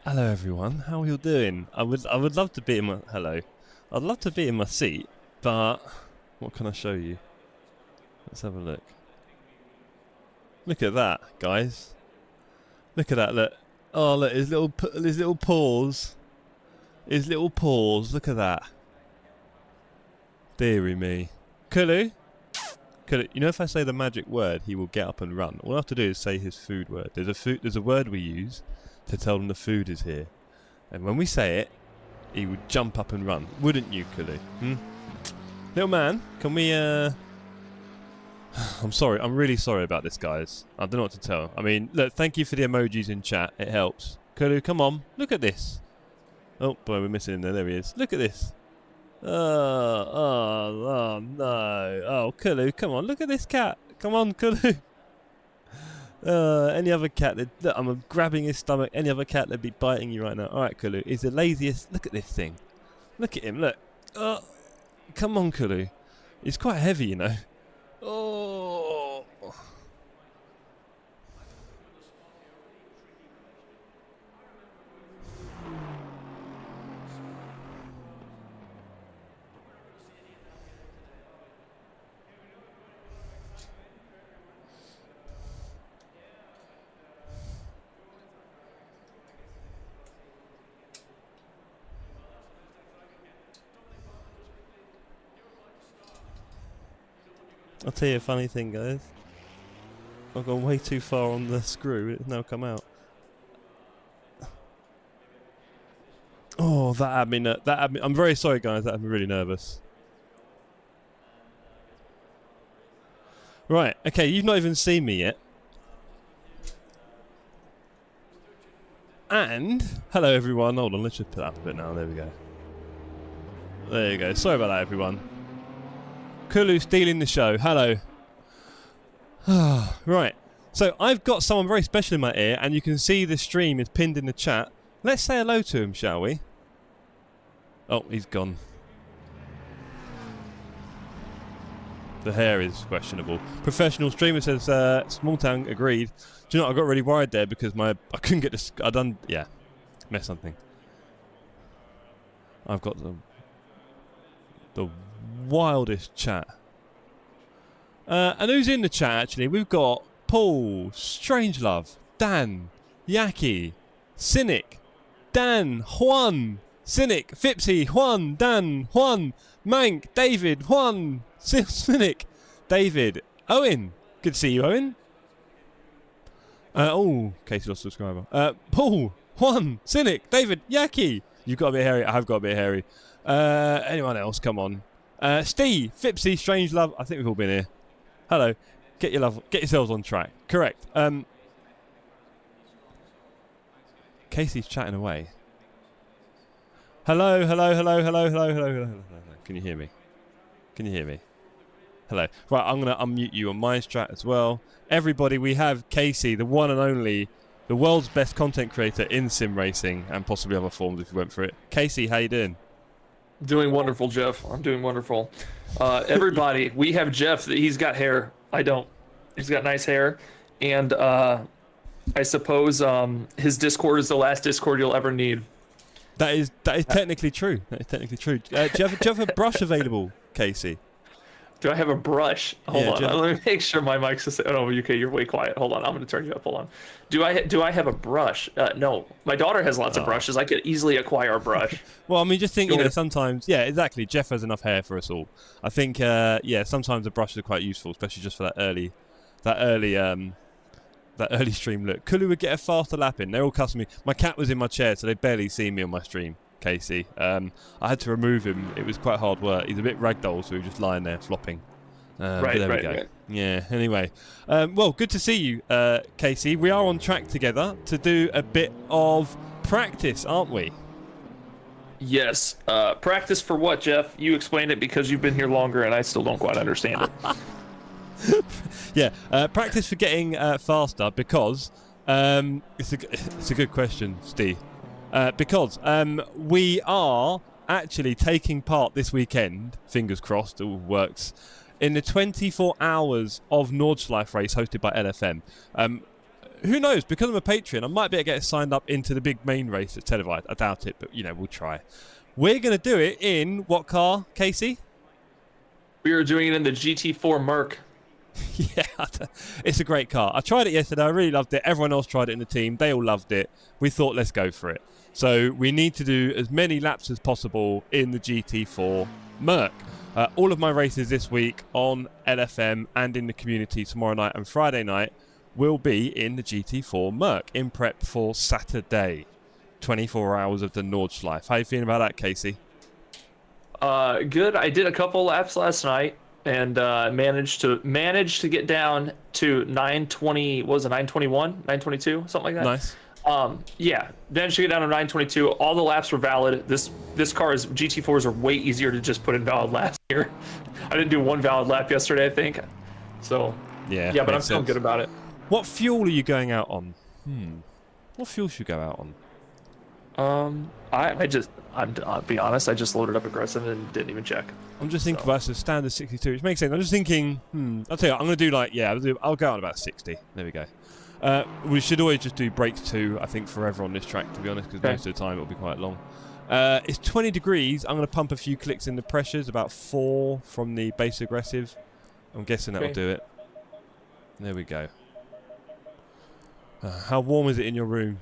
Hello everyone, how are you doing? I would love to be in my I'd love to be in my seat, but what can I show you? Let's have a look. Look at that, guys. Look at that, look. Oh look, his little paws. His little paws, look at that. Deary me. Kulu? Kulu, you know if I say the magic word, he will get up and run. All I have to do is say his food word. There's a word we use to tell them the food is here. And when we say it, he would jump up and run. Wouldn't you, Kulu? Little man, can we, I'm sorry, I'm really sorry about this, guys. I don't know what to tell. I mean, look, thank you for the emojis in chat. It helps. Kulu, come on. Look at this. Oh, boy, we're missing him there. There he is. Look at this. Oh, no. Oh, Kulu, come on. Look at this cat. Come on, Kulu. Any other cat, look, I'm grabbing his stomach. Any other cat, they'd be biting you right now. Alright, Kulu, he's the laziest. Look at this thing. Look at him, look. Come on, Kulu. He's quite heavy, you know. Oh. I'll tell you a funny thing, guys. I've gone way too far on the screw. It's now come out. Oh, that had me. I'm very sorry, guys. That had me really nervous. Right. Okay. You've not even seen me yet. And hello, everyone. Hold on. Let's just put that up a bit now. There we go. There you go. Sorry about that, everyone. Kulu stealing the show. Hello. Right. So I've got someone very special in my ear, and you can see the stream is pinned in the chat. Let's say hello to him, shall we? Oh, he's gone. The hair is questionable. Professional streamer says, Small Town agreed. Do you know what? I got really worried there because I couldn't get this. Messed something. I've got the wildest chat. And who's in the chat actually? We've got Paul, Strangelove, Dan, Yaki, Cynic, Dan, Juan, Cynic, Fipsy, Juan, Dan, Juan, Mank, David, Juan, Cynic, David, Owen. Good to see you, Owen. Casey lost a subscriber. Paul, Juan, Cynic, David, Yaki. You've got a bit hairy. I have got a bit hairy. Anyone else? Come on. Steve, Fipsy, Strangelove. I think we've all been here. Hello. Get yourselves on track. Correct. Casey's chatting away. Hello. Can you hear me? Hello. Right, I'm going to unmute you on my strat as well. Everybody, we have Casey, the one and only, the world's best content creator in sim racing and possibly other forms if you went for it. Casey, how you doing? Doing wonderful, Jeff. I'm doing wonderful. Everybody, we have Jeff. He's got hair. I don't. He's got nice hair. And I suppose his Discord is the last Discord you'll ever need. That is technically true. Do you have a brush available, Casey? Do I have a brush? Hold on. Let me make sure my mic's the oh, okay, you're way quiet. Hold on. I'm going to turn you up. Hold on. Do I have a brush? No. My daughter has lots of brushes. I could early acquire a brush. Well, I mean, just think, sometimes, yeah, exactly. Jeff has enough hair for us all. I think, sometimes the brushes are quite useful, especially just for that early stream look. Kulu would get a faster lap in. They're all cussing me. My cat was in my chair, so they barely see me on my stream. Casey, I had to remove him. It was quite hard work. He's a bit ragdoll, so he was just lying there flopping. Right. Yeah. Anyway, well, good to see you, Casey. We are on track together to do a bit of practice, aren't we? Yes. Practice for what, Jeff? You explained it because you've been here longer, and I still don't quite understand it. Yeah. Practice for getting faster because it's a good question, Steve. Because we are actually taking part this weekend, fingers crossed, it all works, in the 24 hours of Nordschleife race hosted by LFM. Who knows? Because I'm a Patreon, I might be able to get signed up into the big main race that's televised. I doubt it, but, we'll try. We're going to do it in what car, Casey? We are doing it in the GT4 Merc. Yeah, it's a great car. I tried it yesterday. I really loved it. Everyone else tried it in the team. They all loved it. We thought, let's go for it. So we need to do as many laps as possible in the GT4 Merc. All of my races this week on LFM and in the community tomorrow night and Friday night will be in the GT4 Merc in prep for Saturday. 24 hours of the Nordschleife. How you feeling about that, Casey? Good. I did a couple laps last night and managed to get down to 920. What was it, 921, 922, something like that? Nice. Yeah, managed to get down to 922. All the laps were valid. This GT4s are way easier to just put in valid laps here. I didn't do one valid lap yesterday, I think. So yeah, but I'm feeling good about it. What fuel are you going out on? What fuel should you go out on? I'll be honest, I just loaded up aggressive and didn't even check. I'm just thinking about the standard 62, which makes sense. I'm just thinking, I'll tell you what, I'm going to do I'll go out about 60. There we go. We should always just do brakes 2, I think, forever on this track, to be honest, because most of the time it'll be quite long. It's 20 degrees. I'm going to pump a few clicks in the pressures, about 4 from the base aggressive. I'm guessing that'll do it. There we go. How warm is it in your room?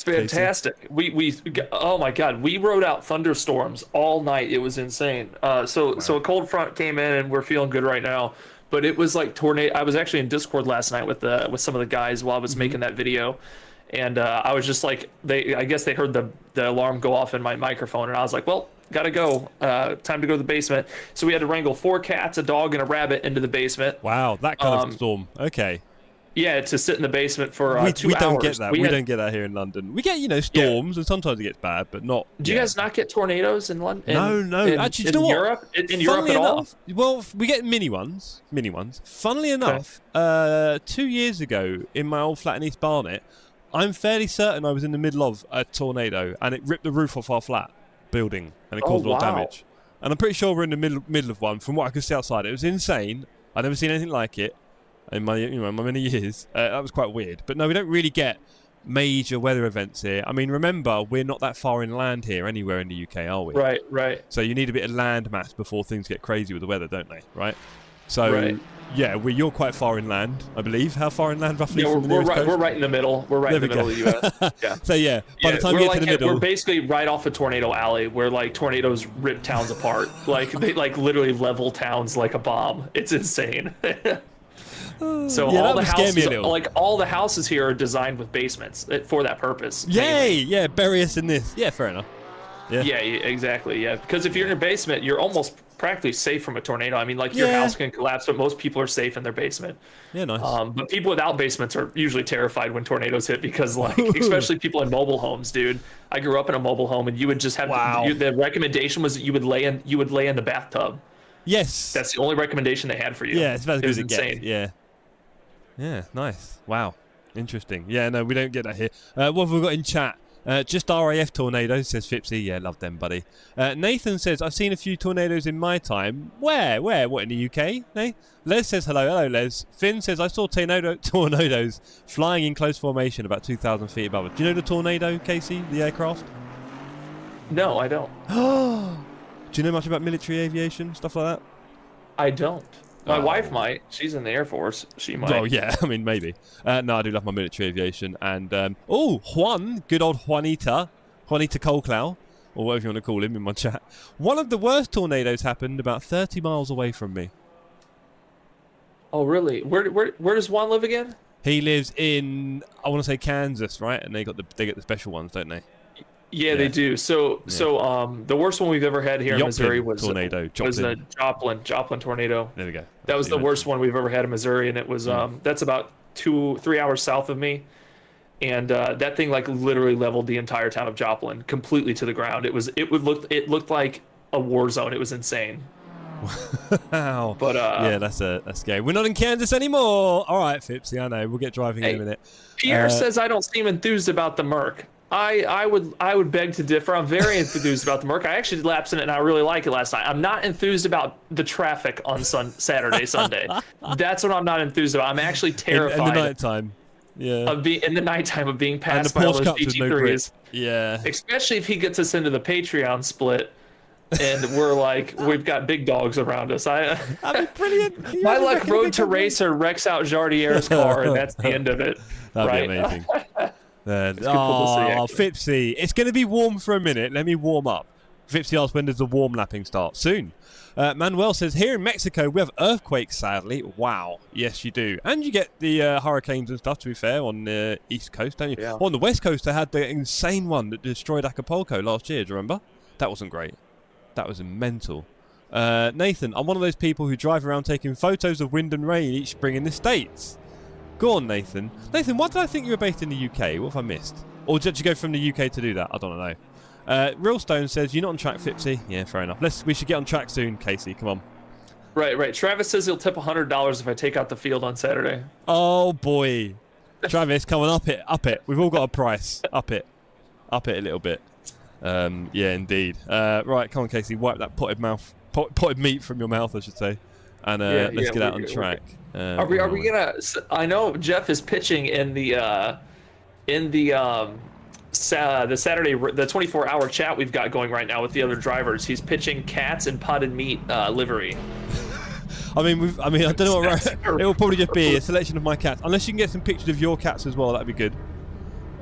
It's fantastic. We oh my god, we rode out thunderstorms all night. It was insane. So a cold front came in and we're feeling good right now. But it was like tornado. I was actually in Discord last night with some of the guys while I was making that video, and I was just like, I guess they heard the alarm go off in my microphone, and I was like, well, gotta go. Time to go to the basement. So we had to wrangle 4 cats, a dog, and a rabbit into the basement. Wow, that kind of storm. Okay. Yeah, to sit in the basement for 2 hours. We don't get that. We don't get that here in London. We get, storms, and sometimes it gets bad, but not. Do you guys not get tornadoes in London? No. Actually, in you know what? Europe? In Europe at all? Well, we get mini ones. Funnily enough, 2 years ago in my old flat in East Barnet, I'm fairly certain I was in the middle of a tornado, and it ripped the roof off our flat building, and it caused a lot of damage. And I'm pretty sure we're in the middle of one. From what I could see outside, it was insane. I've never seen anything like it. In my many years, that was quite weird. But no, we don't really get major weather events here. I mean, remember, we're not that far inland here anywhere in the UK, are we? Right. So you need a bit of land mass before things get crazy with the weather, don't they? Right. So yeah, you're quite far inland, I believe. How far inland roughly? Yeah, from the nearest coast? We're right in the middle. We're right in the middle of the US. Yeah. So yeah, by the time you get to the middle, we're basically right off a tornado alley where like tornadoes rip towns apart. Like they literally level towns like a bomb. It's insane. So all the houses, all the houses here are designed with basements for that purpose. Yay! Mainly. Yeah, bury us in this. Yeah, fair enough. Yeah, exactly. Yeah, because if you're in a basement, you're almost practically safe from a tornado. I mean, like your house can collapse, but most people are safe in their basement. Yeah, nice. But people without basements are usually terrified when tornadoes hit because, like, especially people in mobile homes, dude. I grew up in a mobile home, and you would just have the recommendation was that you would lay in the bathtub. Yes, that's the only recommendation they had for you. Yeah, it's about as good as it insane. Gets. Yeah, nice. Wow, interesting. Yeah, no, we don't get that here. What have we got in chat? Just RAF tornadoes, says Fipsy. Yeah, love them, buddy. Nathan says, I've seen a few tornadoes in my time. Where? What, in the UK? No? Les says, hello, Les. Finn says, I saw tornadoes flying in close formation about 2,000 feet above us. Do you know the tornado, Casey, the aircraft? No, I don't. Do you know much about military aviation, stuff like that? I don't. My wife might. She's in the Air Force. She might. Oh, yeah. I mean, maybe. No, I do love my military aviation. And, Juan, good old Juanita Colclough, or whatever you want to call him in my chat. One of the worst tornadoes happened about 30 miles away from me. Oh, really? Where does Juan live again? He lives in, I want to say Kansas, right? And they get the special ones, don't they? Yeah, they do. So the worst one we've ever had here in Missouri was the Joplin tornado. There we go. That was the worst one we've ever had in Missouri, and it was that's about 2-3 hours south of me, and that thing like literally leveled the entire town of Joplin completely to the ground. It looked like a war zone. It was insane. Wow. But that's scary. We're not in Kansas anymore. All right, Fipsy, I know. We'll get driving in a minute. Pierre says I don't seem enthused about the Merc. I would beg to differ. I'm very enthused about the Merc. I actually did laps in it, and I really like it last night. I'm not enthused about the traffic on Saturday, Sunday. That's what I'm not enthused about. I'm actually terrified. In the nighttime. Yeah. In the nighttime of being passed by all those GT3s. Yeah. Especially if he gets us into the Patreon split. And we've got big dogs around us. That'd be brilliant. My luck, Road to Racer wrecks out Jardier's car, and that's the end of it. That'd be amazing. Fipsy, it's going to be warm for a minute. Let me warm up. Fipsy asks, when does the warm lapping start? Soon. Manuel says, here in Mexico, we have earthquakes, sadly. Wow. Yes, you do. And you get the hurricanes and stuff, to be fair, on the East Coast, don't you? Yeah. On the West Coast, they had the insane one that destroyed Acapulco last year. Do you remember? That wasn't great. That was mental. Nathan, I'm one of those people who drive around taking photos of wind and rain each spring in the States. Go on, Nathan. Nathan, why did I think you were based in the UK? What have I missed? Or did you go from the UK to do that? I don't know. Realstone says, you're not on track, Fipsy. Yeah, fair enough. We should get on track soon, Casey. Come on. Right. Travis says he'll tip $100 if I take out the field on Saturday. Oh, boy. Travis, come on, up it. We've all got a price. Up it a little bit. Yeah, indeed. Right, come on, Casey. Wipe that potted meat from your mouth, I should say. And let's get out on track. Are we gonna? I know Jeff is pitching in the Saturday, the 24-hour chat we've got going right now with the other drivers. He's pitching cats and potted meat livery. I mean, I don't know what. It will probably just be a selection of my cats, unless you can get some pictures of your cats as well. That'd be good.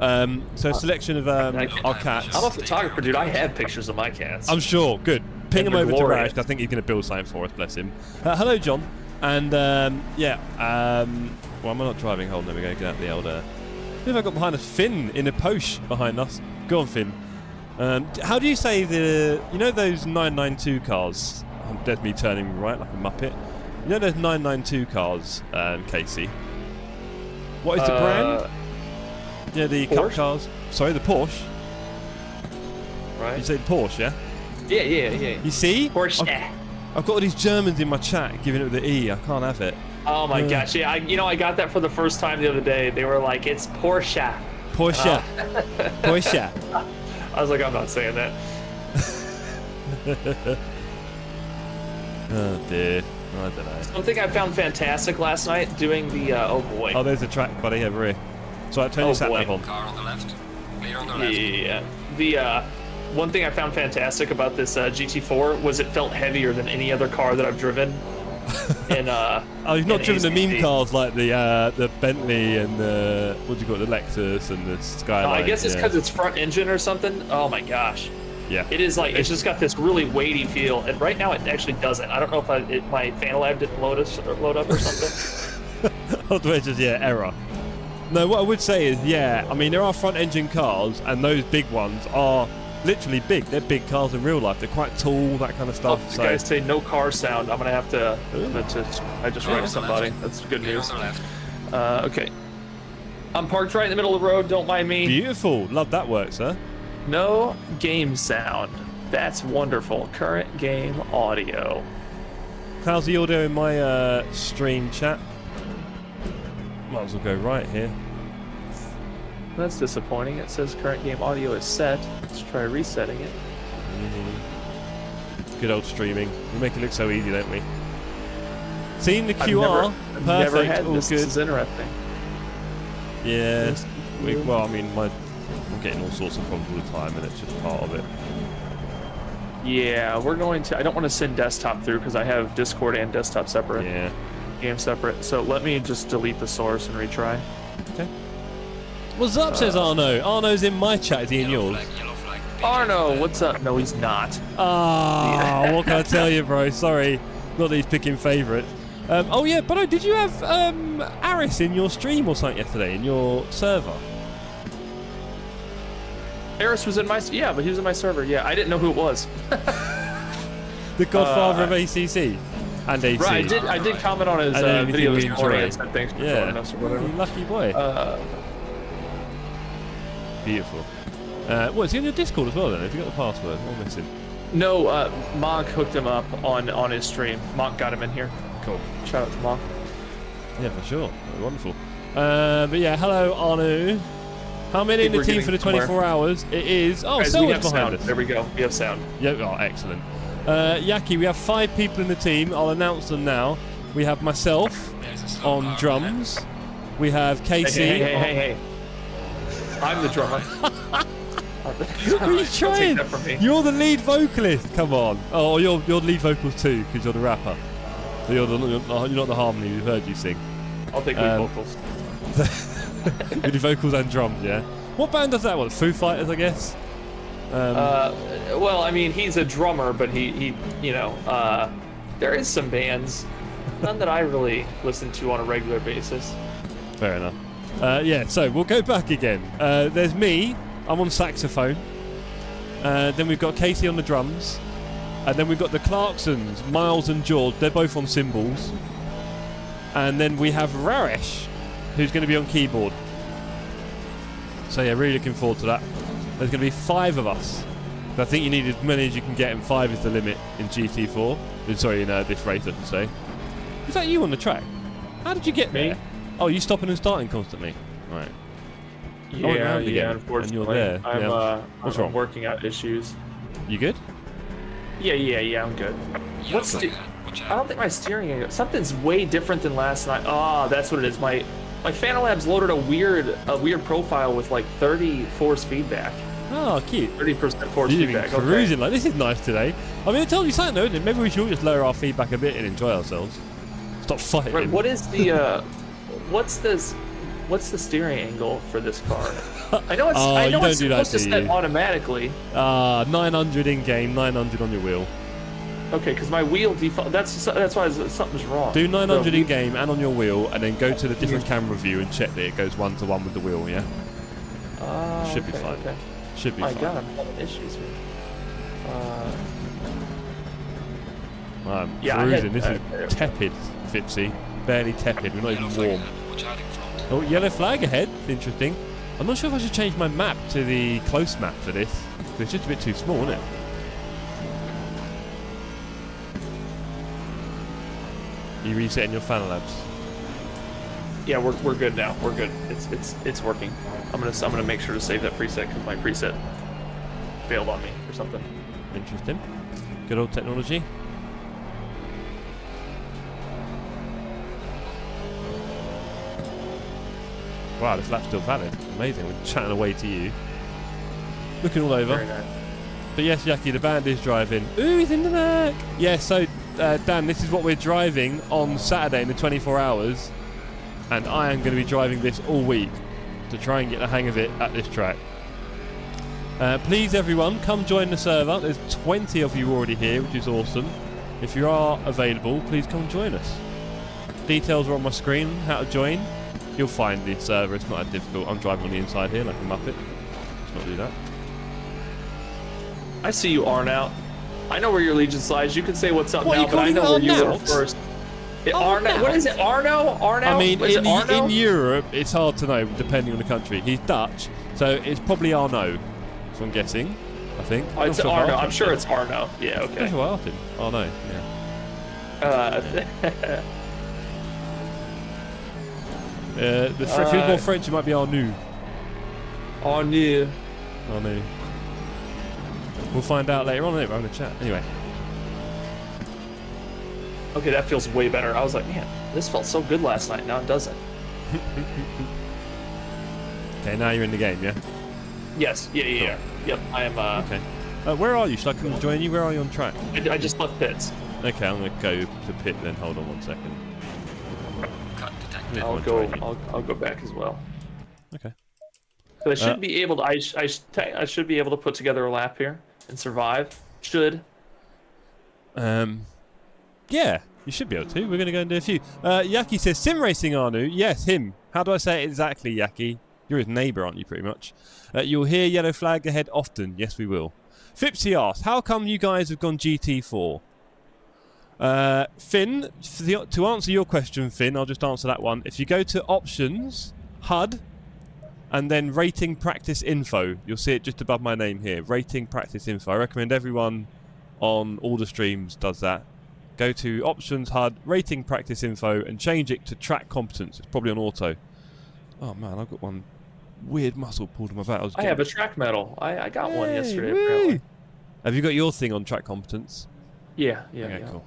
So a selection of our cats. I'm a photographer, dude. I have pictures of my cats. I'm sure. Good. Ping And him over to glorious. Rash. I think he's going to build something for us. Bless him. Hello, John. And yeah. Well, I'm not driving. Hold on. There we go. Get out the old. Who have I got behind us? Finn in a Porsche behind us. Go on, Finn. How do you say the? You know those 992 cars? There's me turning right like a muppet. You know those 992 cars, Casey? What is the brand? Yeah, the cup cars. Sorry, the Porsche. Right. You say Porsche, yeah? Yeah. You see? Porsche. I've got all these Germans in my chat giving it with the E. I can't have it. Oh my gosh, yeah. I got that for the first time the other day. They were like, it's Porsche. Porsche. Porsche. I was like, I'm not saying that. Oh dear. I don't know. Something I found fantastic last night doing the, oh boy. Oh, there's a track, buddy, over here. So I turn your sat nav on. Car on the left. Clear on the left. Yeah. The, one thing I found fantastic about this GT4 was it felt heavier than any other car that I've driven. And, oh, you've not driven the meme cars like the Bentley and the, what do you call it, the Lexus and the Skyline. I guess it's because it's front engine or something. Oh my gosh. Yeah. It is like, it's just got this really weighty feel. And right now it actually doesn't. I don't know if my FanLab didn't load up or something. Otherwise, just, yeah, error. No, what I would say is, yeah, I mean, there are front engine cars and those big ones are literally big. They're big cars in real life. They're quite tall, that kind of stuff. Oh, the guys say no car sound. I'm going to have to, I just wrecked somebody. That's good news. Okay. I'm parked right in the middle of the road. Don't mind me. Beautiful. Love that work, sir. No game sound. That's wonderful. Current game audio. How's the audio in my stream chat? Might as well go right here. That's disappointing. It says current game audio is set. Let's try resetting it. Good old streaming. We make it look so easy, don't we? Seeing the QR, I've perfect, never had all this. good. This is interesting. Yeah. Well, I mean, I'm getting all sorts of problems all the time, and it's just part of it. Yeah, we're going to. I don't want to send desktop through because I have Discord and desktop separate. Yeah. Game separate. So let me just delete the source and retry. Okay. What's up, says Arno. Arno's in my chat. Is he in yours? Arno, what's up? No, he's not. Ah, what can I tell you, bro? Sorry. Not that he's picking favourites. Oh, yeah, but did you have Aris in your stream or something yesterday, in your server? Aris was in my... Yeah, but he was in my server. Yeah, I didn't know who it was. The godfather of ACC and AC. Right, I did comment on his video this morning and said thanks for joining us or whatever. You lucky boy. Beautiful. What, is he on your Discord as well then? Have you got the password? I'm missing. No, Monk hooked him up on his stream. Monk got him in here. Cool. Shout out to Monk. Yeah, for sure. Wonderful. But yeah, hello, Arnu. How many in the team for the 24 hours? It is... Oh, Selwa's behind us. There we go. We have sound. Yeah, oh, excellent. Yaki, we have 5 people in the team. I'll announce them now. We have myself on drums. We have Casey. Hey. I'm the drummer. What are you trying? That from me. You're the lead vocalist. Come on. Oh, you're lead vocals too, because you're the rapper. So you're not the harmony. We've heard you sing. I'll take lead vocals. You do vocals and drums, yeah? What band does that? What, Foo Fighters, I guess? Well, I mean, he's a drummer, but he you know, there is some bands. None that I really listen to on a regular basis. Fair enough. Yeah, so we'll go back again. There's me. I'm on saxophone. Then we've got Casey on the drums. And then we've got the Clarksons, Miles and George. They're both on cymbals. And then we have Raresh, who's going to be on keyboard. So yeah, really looking forward to that. There's going to be 5 of us. I think you need as many as you can get, and 5 is the limit in GT4. Sorry, in this race, I should say. Is that you on the track? How did you get Me? there? Oh, you stopping and starting constantly? Right. Yeah, unfortunately. And you're there. I'm wrong? working out issues. You good? Yeah, I'm good. What's I don't think my steering... Something's way different than last night. Oh, that's what it is. My FanaLab's loaded a weird profile with like 30 force feedback. Oh, cute. 30% force You've feedback. been cruising like this is nice today. I mean, it tells you something, though, isn't it? Maybe we should all just lower our feedback a bit and enjoy ourselves. Stop fighting. Right, what is the what's this What's the steering angle for this car? I know it's. Oh, I you know don't it's do that, supposed to do set you? automatically. 900 in game, 900 on your wheel. Okay, because my wheel default. That's why something's wrong. Do 900 So in game and on your wheel, and then go to the different camera view and check that it goes 1-to-1 with the wheel. Yeah. Should be fine. Okay. Should be My fine. God, I'm having issues here. I'm Yeah, cruising. This is tepid, Fipsy. Barely tepid. We're not even warm. Watch out in front. Oh, yellow flag ahead. Interesting. I'm not sure if I should change my map to the close map for this. It's just a bit too small, isn't it? You resetting your fan labs? Yeah, we're good now. We're good. It's working. I'm gonna make sure to save that preset because my preset failed on me or something. Interesting. Good old technology. Wow, this lap's still valid. Amazing. We're chatting away to you. Looking all over. Very nice. But yes, Yaki, the band is driving. Ooh, he's in the back. Yeah, so Dan, this is what we're driving on Saturday in the 24 hours. And I am going to be driving this all week to try and get the hang of it at this track. Please, everyone, come join the server. There's 20 of you already here, which is awesome. If you are available, please come join us. Details are on my screen, how to join. You'll find the server, it's not that difficult. I'm driving on the inside here like a muppet. Let's not do that. I see you, Arnout. I know where your Legion slides. You can say what's up What, now, you but I calling know where you were Arnout? first. Arnout? Arnout? What is it? Arnout? I mean, Is it in Arno? Europe, it's hard to know depending on the country. He's Dutch, so it's probably Arno. So I'm guessing, I think. Oh, it's Arno. I'm sure it's Arno. Yeah, okay. That's what I asked him. Arno, yeah. If it's more French, it might be Arnu. Arno. Arnu. We'll find out later on. We're having a chat. Anyway. Okay, that feels way better. I was like, man, this felt so good last night. Now it doesn't. Okay, now you're in the game, yeah? Yes. Yeah. Yep. I am. Okay. Where are you? Should I come join you? Where are you on track? I just left pits. Okay, I'm going to go to pit then. Hold on 1 second. Cut detected. I'll go back as well. Okay. So I should be able to. I should be able to put together a lap here and survive. Should. Yeah, you should be able to. We're going to go and do a few. Yaki says, sim racing Arnu. Yes, him. How do I say it exactly, Yaki? You're his neighbour, aren't you, pretty much? You'll hear yellow flag ahead often. Yes, we will. Fipsy asks, how come you guys have gone GT4? Finn, to answer your question, Finn, I'll just answer that one. If you go to Options, HUD, and then Rating Practice Info, you'll see it just above my name here. Rating Practice Info. I recommend everyone on all the streams does that. Go to Options, HUD, Rating Practice Info, and change it to Track Competence. It's probably on auto. Oh man, I've got one weird muscle pulled in my back. I have a track medal. I got one yesterday. Woo! Apparently. Have you got your thing on Track Competence? Yeah. Okay, cool.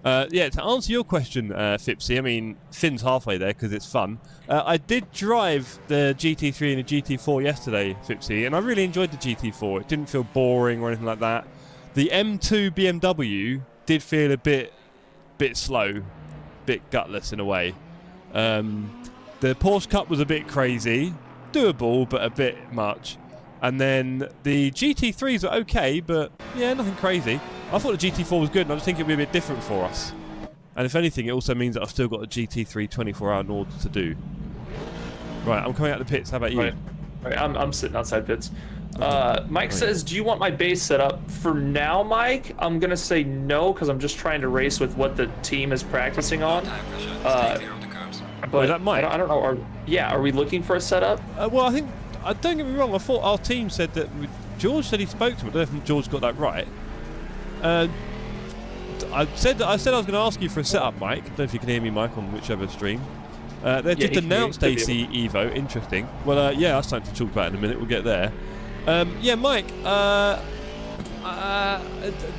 Yeah, to answer your question, Fipsy, I mean, Finn's halfway there because it's fun. I did drive the GT3 and the GT4 yesterday, Fipsy, and I really enjoyed the GT4. It didn't feel boring or anything like that. The M2 BMW did feel a bit slow, bit gutless in a way. The Porsche Cup was a bit crazy, doable, but a bit much. And then the GT3s were okay, but yeah, nothing crazy. I thought the GT4 was good, and I just think it'll be a bit different for us. And if anything, it also means that I've still got a GT3 24-hour in order to do. Right, I'm coming out of the pits. How about you? Right, I'm sitting outside pits. Mike says, do you want my base set up? For now, Mike, I'm going to say no, because I'm just trying to race with what the team is practicing on. Tire pressure. Stay clear of the curbs. But is that Mike? I don't know. Are we looking for a setup? Well, I think, don't get me wrong, I thought our team said that, George said he spoke to him. I don't know if George got that right. I said I was going to ask you for a setup, Mike. I don't know if you can hear me, Mike, on whichever stream. They just announced AC Evo. Interesting. Well, yeah, that's something to talk about in a minute. We'll get there. Yeah, Mike.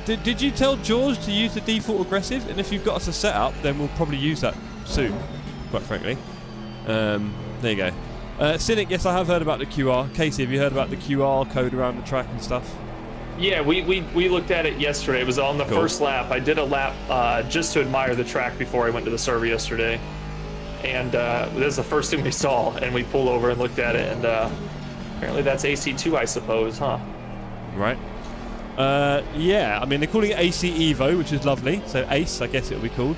Did you tell George to use the default aggressive? And if you've got us a setup, then we'll probably use that soon. Quite frankly. There you go. Cynic, yes, I have heard about the QR. Casey, have you heard about the QR code around the track and stuff? Yeah, we looked at it yesterday. It was on the first lap. I did a lap just to admire the track before I went to the server yesterday. and that's the first thing we saw, and we pulled over and looked at it, and apparently that's AC2, I suppose, huh? Right. Yeah, I mean, they're calling it AC Evo, which is lovely. So Ace, I guess it'll be called.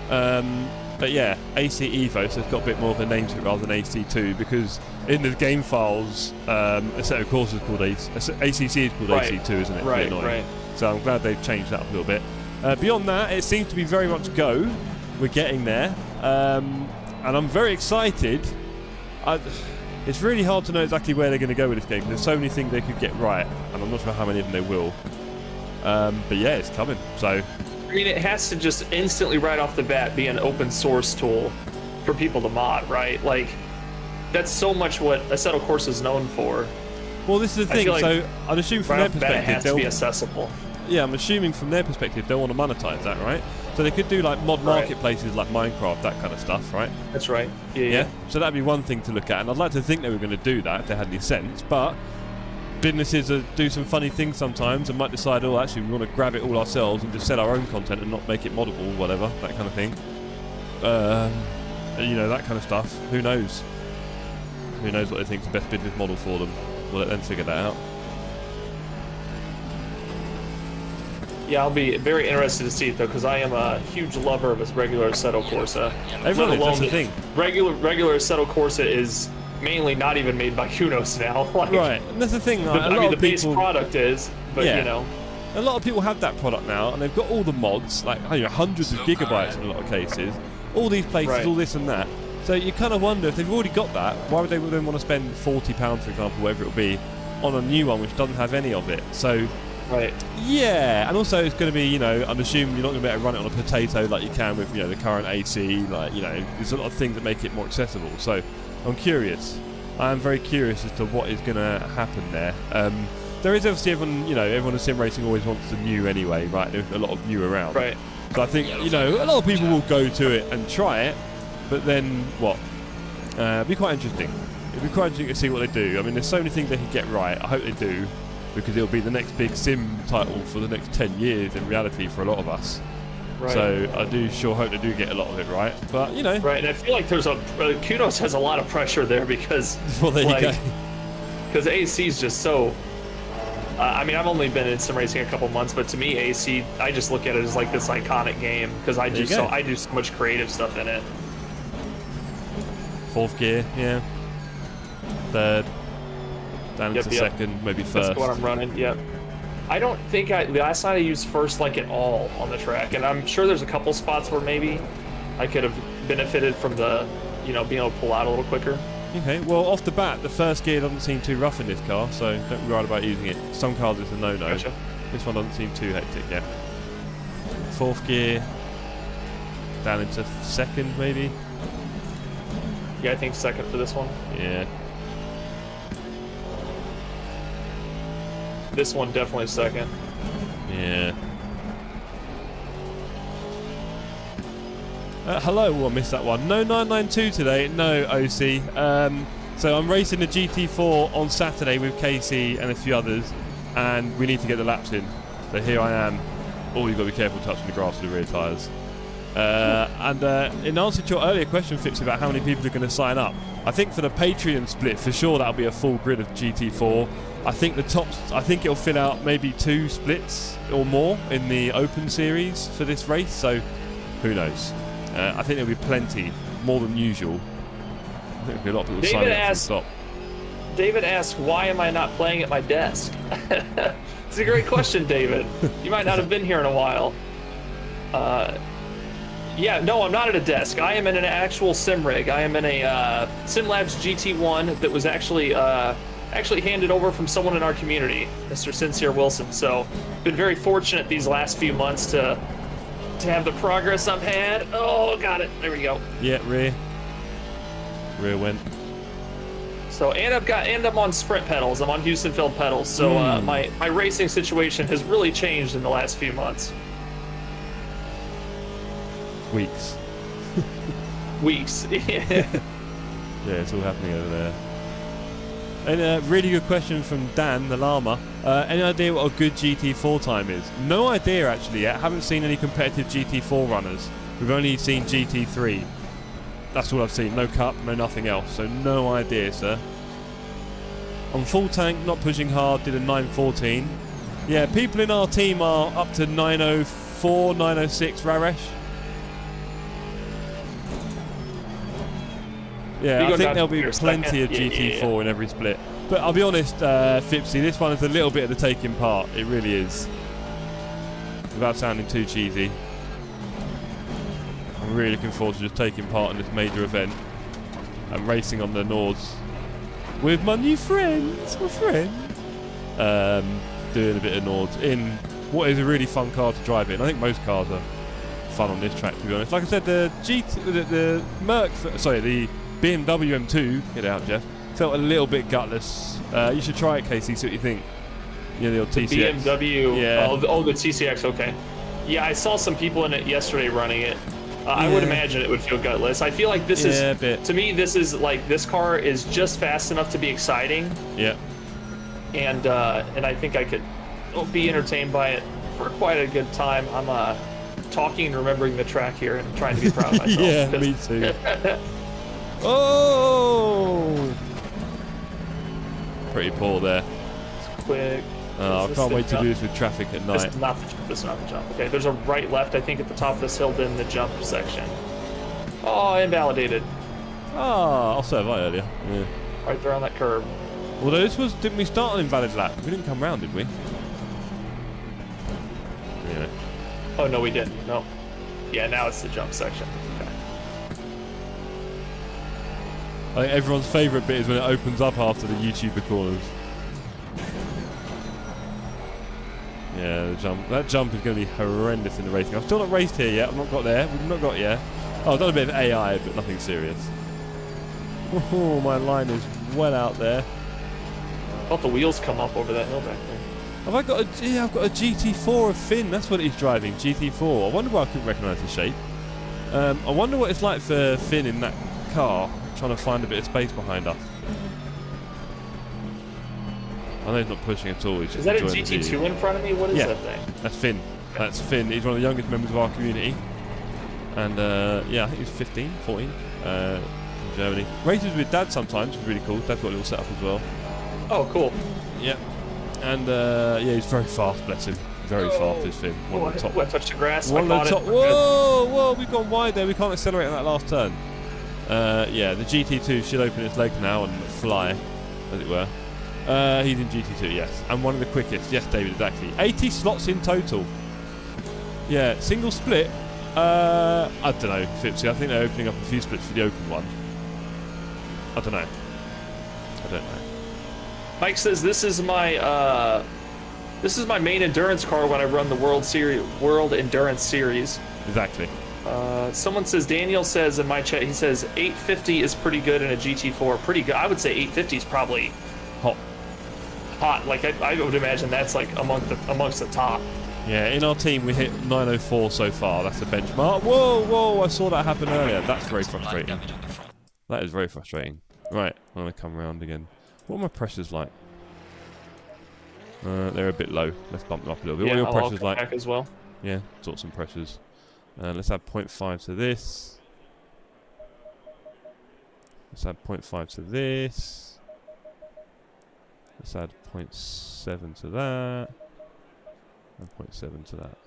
But yeah, AC Evo, so it's got a bit more of a name to it rather than AC2, because in the game files, Assetto Corsa is called ACC is called Right. AC2, isn't it? Right, Annoying. right. So I'm glad they've changed that up a little bit. Beyond that, it seems to be very much go. We're getting there. And I'm very excited. It's really hard to know exactly where they're going to go with this game. There's so many things they could get right, and I'm not sure how many of them they will. But yeah, it's coming. So I mean, it has to just instantly right off the bat be an open source tool for people to mod, right? Like, that's so much what Assetto Corsa is known for. well, this is the I thing. feel like So I'm assuming from Right their off the bat, it perspective, has to be they'll, accessible. yeah, I'm assuming from their perspective they'll want to monetize that, right? So they could do like mod Right. marketplaces like Minecraft, that kind of stuff, right? That's right. Yeah, Yeah. yeah. So that'd be one thing to look at, and I'd like to think they were going to do that if they had any sense. But businesses do some funny things sometimes, and might decide, oh, actually, we want to grab it all ourselves and just sell our own content and not make it moddable, whatever, that kind of thing. You know, that kind of stuff. Who knows? Who knows what they think's the best business model for them? We'll let them figure that out. Yeah, I'll be very interested to see it though, because I am a huge lover of this regular Assetto Corsa. Everyone is, Let that's the alone thing. Regular Assetto Corsa is mainly not even made by Kunos now. Like, Right, and that's the thing. Like, I a lot mean, the of base people, product is, but Yeah. you know, a lot of people have that product now, and they've got all the mods, like hundreds of gigabytes in a lot of cases, all these places, Right. all this and that. So you kind of wonder if they've already got that, why would they then want to spend £40, for example, whatever it'll be, on a new one which doesn't have any of it? So right. yeah, and also it's going to be, you know, I'm assuming you're not going to be able to run it on a potato like you can with, you know, the current AC. Like, you know, there's a lot of things that make it more accessible. So I'm curious. I am very curious as to what is going to happen there. There is obviously everyone, you know, everyone in sim racing always wants the new anyway, right? There's a lot of new around. Right. So I think, you know, a lot of people will go to it and try it, but then what? It'd be quite interesting. It'd be quite interesting to see what they do. I mean, there's so many things they can get right. I hope they do, because it'll be the next big sim title for the next 10 years in reality for a lot of us. Right. So I do sure hope they do get a lot of it right. But, you know, Right, and I feel like there's Kunos has a lot of pressure there because well, there you go. because AC is just so. I mean, I've only been in sim racing a couple months, but to me, AC, I just look at it as like this iconic game because I There do you go. I do so much creative stuff in it. Fourth gear, yeah. Third. Down Yep, into yep. second, maybe first. That's what I'm running. Yep. I don't think the last night I used first like at all on the track, and I'm sure there's a couple spots where maybe I could have benefited from the, you know, being able to pull out a little quicker. Okay, well, off the bat, the first gear doesn't seem too rough in this car, so don't be worried about using it. Some cars it's a no-no. Gotcha. This one doesn't seem too hectic yet. Fourth gear, down into second, maybe. Yeah, I think second for this one. Yeah. This one definitely second. Yeah. Hello, I missed that one. No 992 today. No OC. So I'm racing the GT4 on Saturday with Casey and a few others, and we need to get the laps in. So here I am. Oh, you've got to be careful touching the grass with the rear tyres. And in answer to your earlier question, Fitz, about how many people are going to sign up, I think for the Patreon split, for sure that'll be a full grid of GT4. I think I think it'll fill out maybe 2 splits or more in the Open Series for this race. So who knows? I think there'll be plenty, more than usual. I think there'll be a lot of people signing up to the top. David asked, why am I not playing at my desk? It's a great question, David. You might not have been here in a while. Yeah, no, I'm not at a desk. I am in an actual sim rig. I am in a SimLabs GT1 that was actually handed over from someone in our community, Mr. Sincere Wilson. So, been very fortunate these last few months to have the progress I've had. Oh, got it. There we go. Yeah, rear went. So, and I'm on sprint pedals. I'm on Heusinkveld pedals. So, my racing situation has really changed in the last few months. Weeks. Weeks. Yeah. Yeah, it's all happening over there. And a really good question from Dan, the llama. Any idea what a good GT4 time is? No idea, actually, yet. Haven't seen any competitive GT4 runners. We've only seen GT3. That's all I've seen. No cup, no nothing else. So no idea, sir. On full tank, not pushing hard, did a 914. Yeah, people in our team are up to 904, 906 Raresh. Yeah, I think there'll be plenty of GT4 in every split. But I'll be honest, Fipsy, this one is a little bit of the taking part. It really is. Without sounding too cheesy. I'm really looking forward to just taking part in this major event and racing on the Nords with my new friends, doing a bit of Nords in what is a really fun car to drive in. I think most cars are fun on this track, to be honest. Like I said, the BMW M2, get it out, Jeff, felt a little bit gutless. You should try it, Casey, see what you think. Yeah, the old TCX. BMW. Yeah. Oh, the TCX. Okay. Yeah, I saw some people in it yesterday running it. I would imagine it would feel gutless. I feel like this is, to me, this car is just fast enough to be exciting. Yeah. And I think I could be entertained by it for quite a good time. I'm talking and remembering the track here and trying to be proud of myself. Yeah, me too. Oh! Pretty poor there. It's quick. I can't wait to do this with traffic at night. This is not the jump. Okay, there's a right left, I think, at the top of this hill, then the jump section. Oh, invalidated. Ah, I'll say that earlier. Yeah. Right there on that curb. Although didn't we start on invalid lap? We didn't come round, did we? Yeah. Oh, no, we didn't. No. Yeah, now it's the jump section. Okay. I think everyone's favourite bit is when it opens up after the YouTuber corners. Yeah, that jump is going to be horrendous in the racing. I've still not raced here yet. I've not got there. We've not got yet. Oh, I've done a bit of AI, but nothing serious. Oh, my line is well out there. I thought the wheels come up over that hill back there. I've got a GT4 of Finn. That's what he's driving. GT4. I wonder why I couldn't recognise the shape. I wonder what it's like for Finn in that car, trying to find a bit of space behind us. I know he's not pushing at all. He's just is that a GT2 in front of me? What is that thing? That's Finn. That's Finn. He's one of the youngest members of our community. And yeah, I think he's 15, 14 from Germany. Races with Dad sometimes, which is really cool. Dad's got a little setup as well. Oh, cool. Yeah. And yeah, he's very fast, bless him. Very fast, is Finn. One of the top. I touched the grass. One of the top. Whoa, we've gone wide there. We can't accelerate on that last turn. Yeah, the GT2 should open its legs now and fly, as it were. He's in GT2, yes. And one of the quickest. Yes, David, exactly. 80 slots in total. Yeah, single split. I don't know, Fipsy. I think they're opening up a few splits for the open one. I don't know. Mike says this is my main endurance car when I run the World Endurance Series. Exactly. Someone says, Daniel says in my chat, he says 850 is pretty good in a GT4. Pretty good. I would say 850 is probably hot. Like I would imagine that's like amongst the top. Yeah, in our team we hit 904 so far. That's a benchmark. Whoa! I saw that happen earlier. That's very frustrating. That is very frustrating. Right, I'm gonna come around again. What are my pressures like? They're a bit low. Let's bump them up a little bit. Yeah, what are your pressures like? Back as well. Yeah, sort some pressures. Let's add 0.5 to this. Let's add 0.5 to this. Let's add 0.7 to that. And 0.7 to that.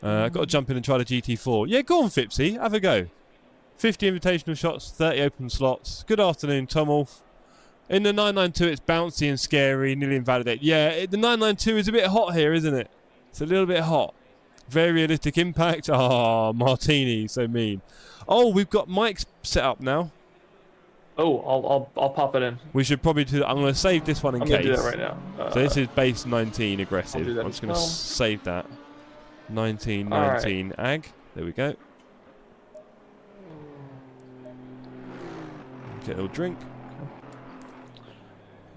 I've got to jump in and try the GT4. Yeah, go on, Fipsy. Have a go. 50 invitational shots, 30 open slots. Good afternoon, Tom Wolf. In the 992, it's bouncy and scary, nearly invalidated. Yeah, the 992 is a bit hot here, isn't it? It's a little bit hot. Very realistic impact. Oh, Martini, so mean. Oh, we've got mics set up now. Oh, I'll pop it in. We should probably do that. I'm going to save this one in case. I'm going to do that right now. So this is base 19 aggressive. I'm just going to save that. 19, right. Ag. There we go. Get a little drink.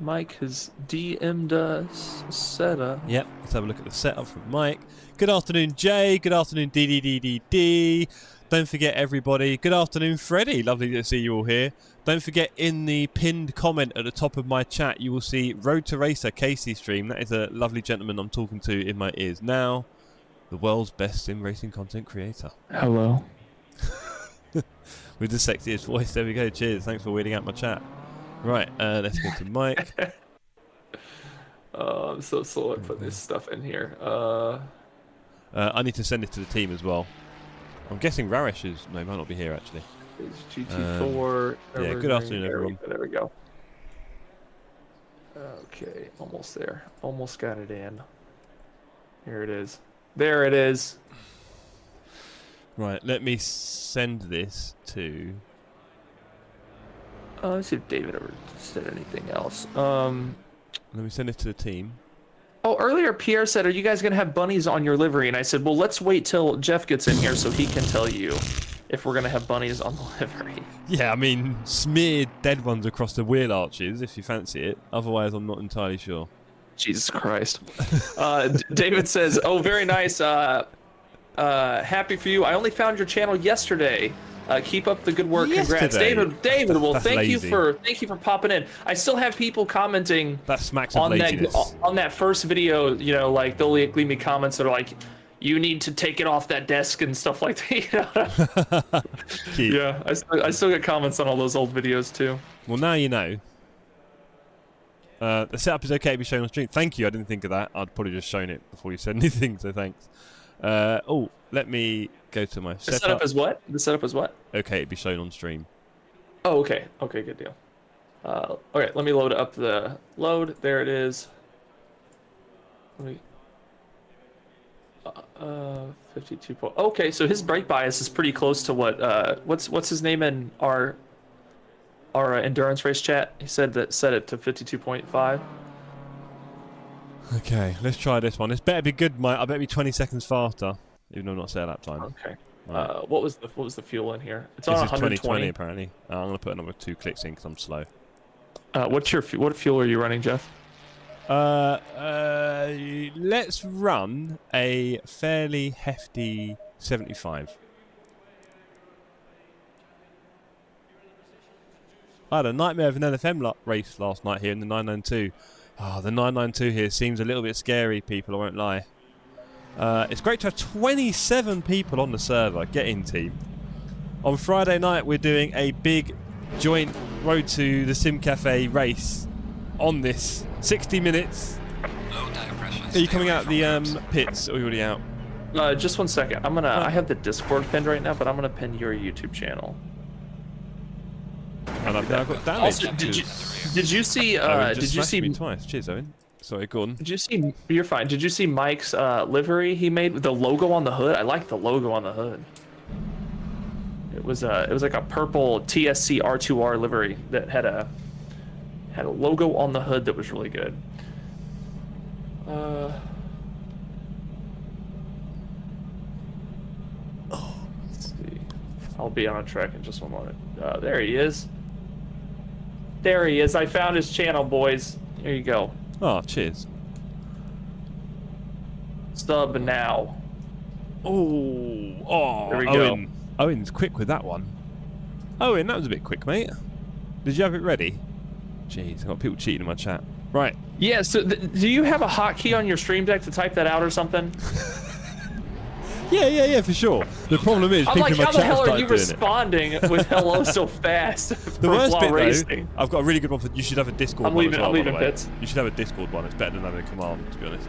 Mike has DM'd us setup. Yep, let's have a look at the setup from Mike. Good afternoon, Jay. Good afternoon, DDDDD. Don't forget, everybody. Good afternoon, Freddie. Lovely to see you all here. Don't forget, in the pinned comment at the top of my chat, you will see Road to Racer Casey stream. That is a lovely gentleman I'm talking to in my ears now. The world's best sim racing content creator. Hello. With the sexiest voice. There we go. Cheers. Thanks for weeding out my chat. Right, let's go to Mike. I'm so slow at putting this stuff in here. I need to send it to the team as well. I'm guessing Raresh is... No, he might not be here, actually. It's GT4. Yeah, good afternoon, everyone. There we go. Okay, almost there. Almost got it in. Here it is. There it is. Right, let me send this to... Let's see if David ever said anything else. Let me send it to the team. Oh, earlier Pierre said, "Are you guys gonna have bunnies on your livery?" And I said, "Well, let's wait till Jeff gets in here so he can tell you if we're gonna have bunnies on the livery." Yeah, I mean, smeared dead ones across the wheel arches if you fancy it. Otherwise, I'm not entirely sure. Jesus Christ. David says, "Oh, very nice. Happy for you. I only found your channel yesterday. Keep up the good work. Congrats, Yesterday? David. Well, That's thank lazy. you for popping in. I still have people commenting That smacks of on laziness. that first video. You know, like they'll leave me comments that are like, "You need to take it off that desk" and stuff like that. You know? Cute. Yeah, I still get comments on all those old videos too. Well, now you know. The setup is okay to be shown on stream. Thank you. I didn't think of that. I'd probably just shown it before you said anything, so thanks. Oh, let me go to my The setup is what? The setup is what? Okay to be shown on stream. Oh, okay. Okay, good deal. Okay, let me load up the load. There it is. Let me. 52. Okay, so his brake bias is pretty close to what? What's his name in our endurance race chat? He said that set it to 52.5. Okay, let's try this one. This better be good, Mike. I better be 20 seconds faster, even though I'm not set lap time. Okay. Right. What was the fuel in here? It's This on is 120. 2020 apparently. I'm gonna put another 2 clicks in because I'm slow. What fuel are you running, Jeff? Let's run a fairly hefty 75. I had a nightmare of an LFM race last night here in the 992. Oh, the 992 here seems a little bit scary, people, I won't lie. It's great to have 27 people on the server. Get in, team. On Friday night, we're doing a big joint Road to the Sim Cafe race on this. 60 minutes. Low tire pressure. Are you coming out the pits? Or are you already out? Just 1 second. I have the Discord pinned right now, but I'm gonna pin your YouTube channel. And I've now got damage. Also, did you see? Owen just Did you smashed see? me twice. Cheers, Owen. Sorry, go on. Did you see? You're fine. Did you see Mike's livery he made with the logo on the hood? I like the logo on the hood. It was like a purple TSC R2R livery that had a logo on the hood that was really good. Let's see. I'll be on track in just one moment. There he is. There he is. I found his channel, boys. Here you go. Oh, cheers. Sub now. Oh, There we Owen. go. Owen's quick with that one. Owen, that was a bit quick, mate. Did you have it ready? Jeez, I've got people cheating in my chat. Right. Yeah, so do you have a hotkey on your stream deck to type that out or something? Yeah, for sure. The problem is, I'm people like, in my how the chat hell are started you doing it. responding with hello so fast? The worst while bit, racing? though, I've got a really good one for you. Should have a Discord I'm one leaving- as well, I'm by leaving the way. bits. You should have a Discord one. It's better than having a command, to be honest.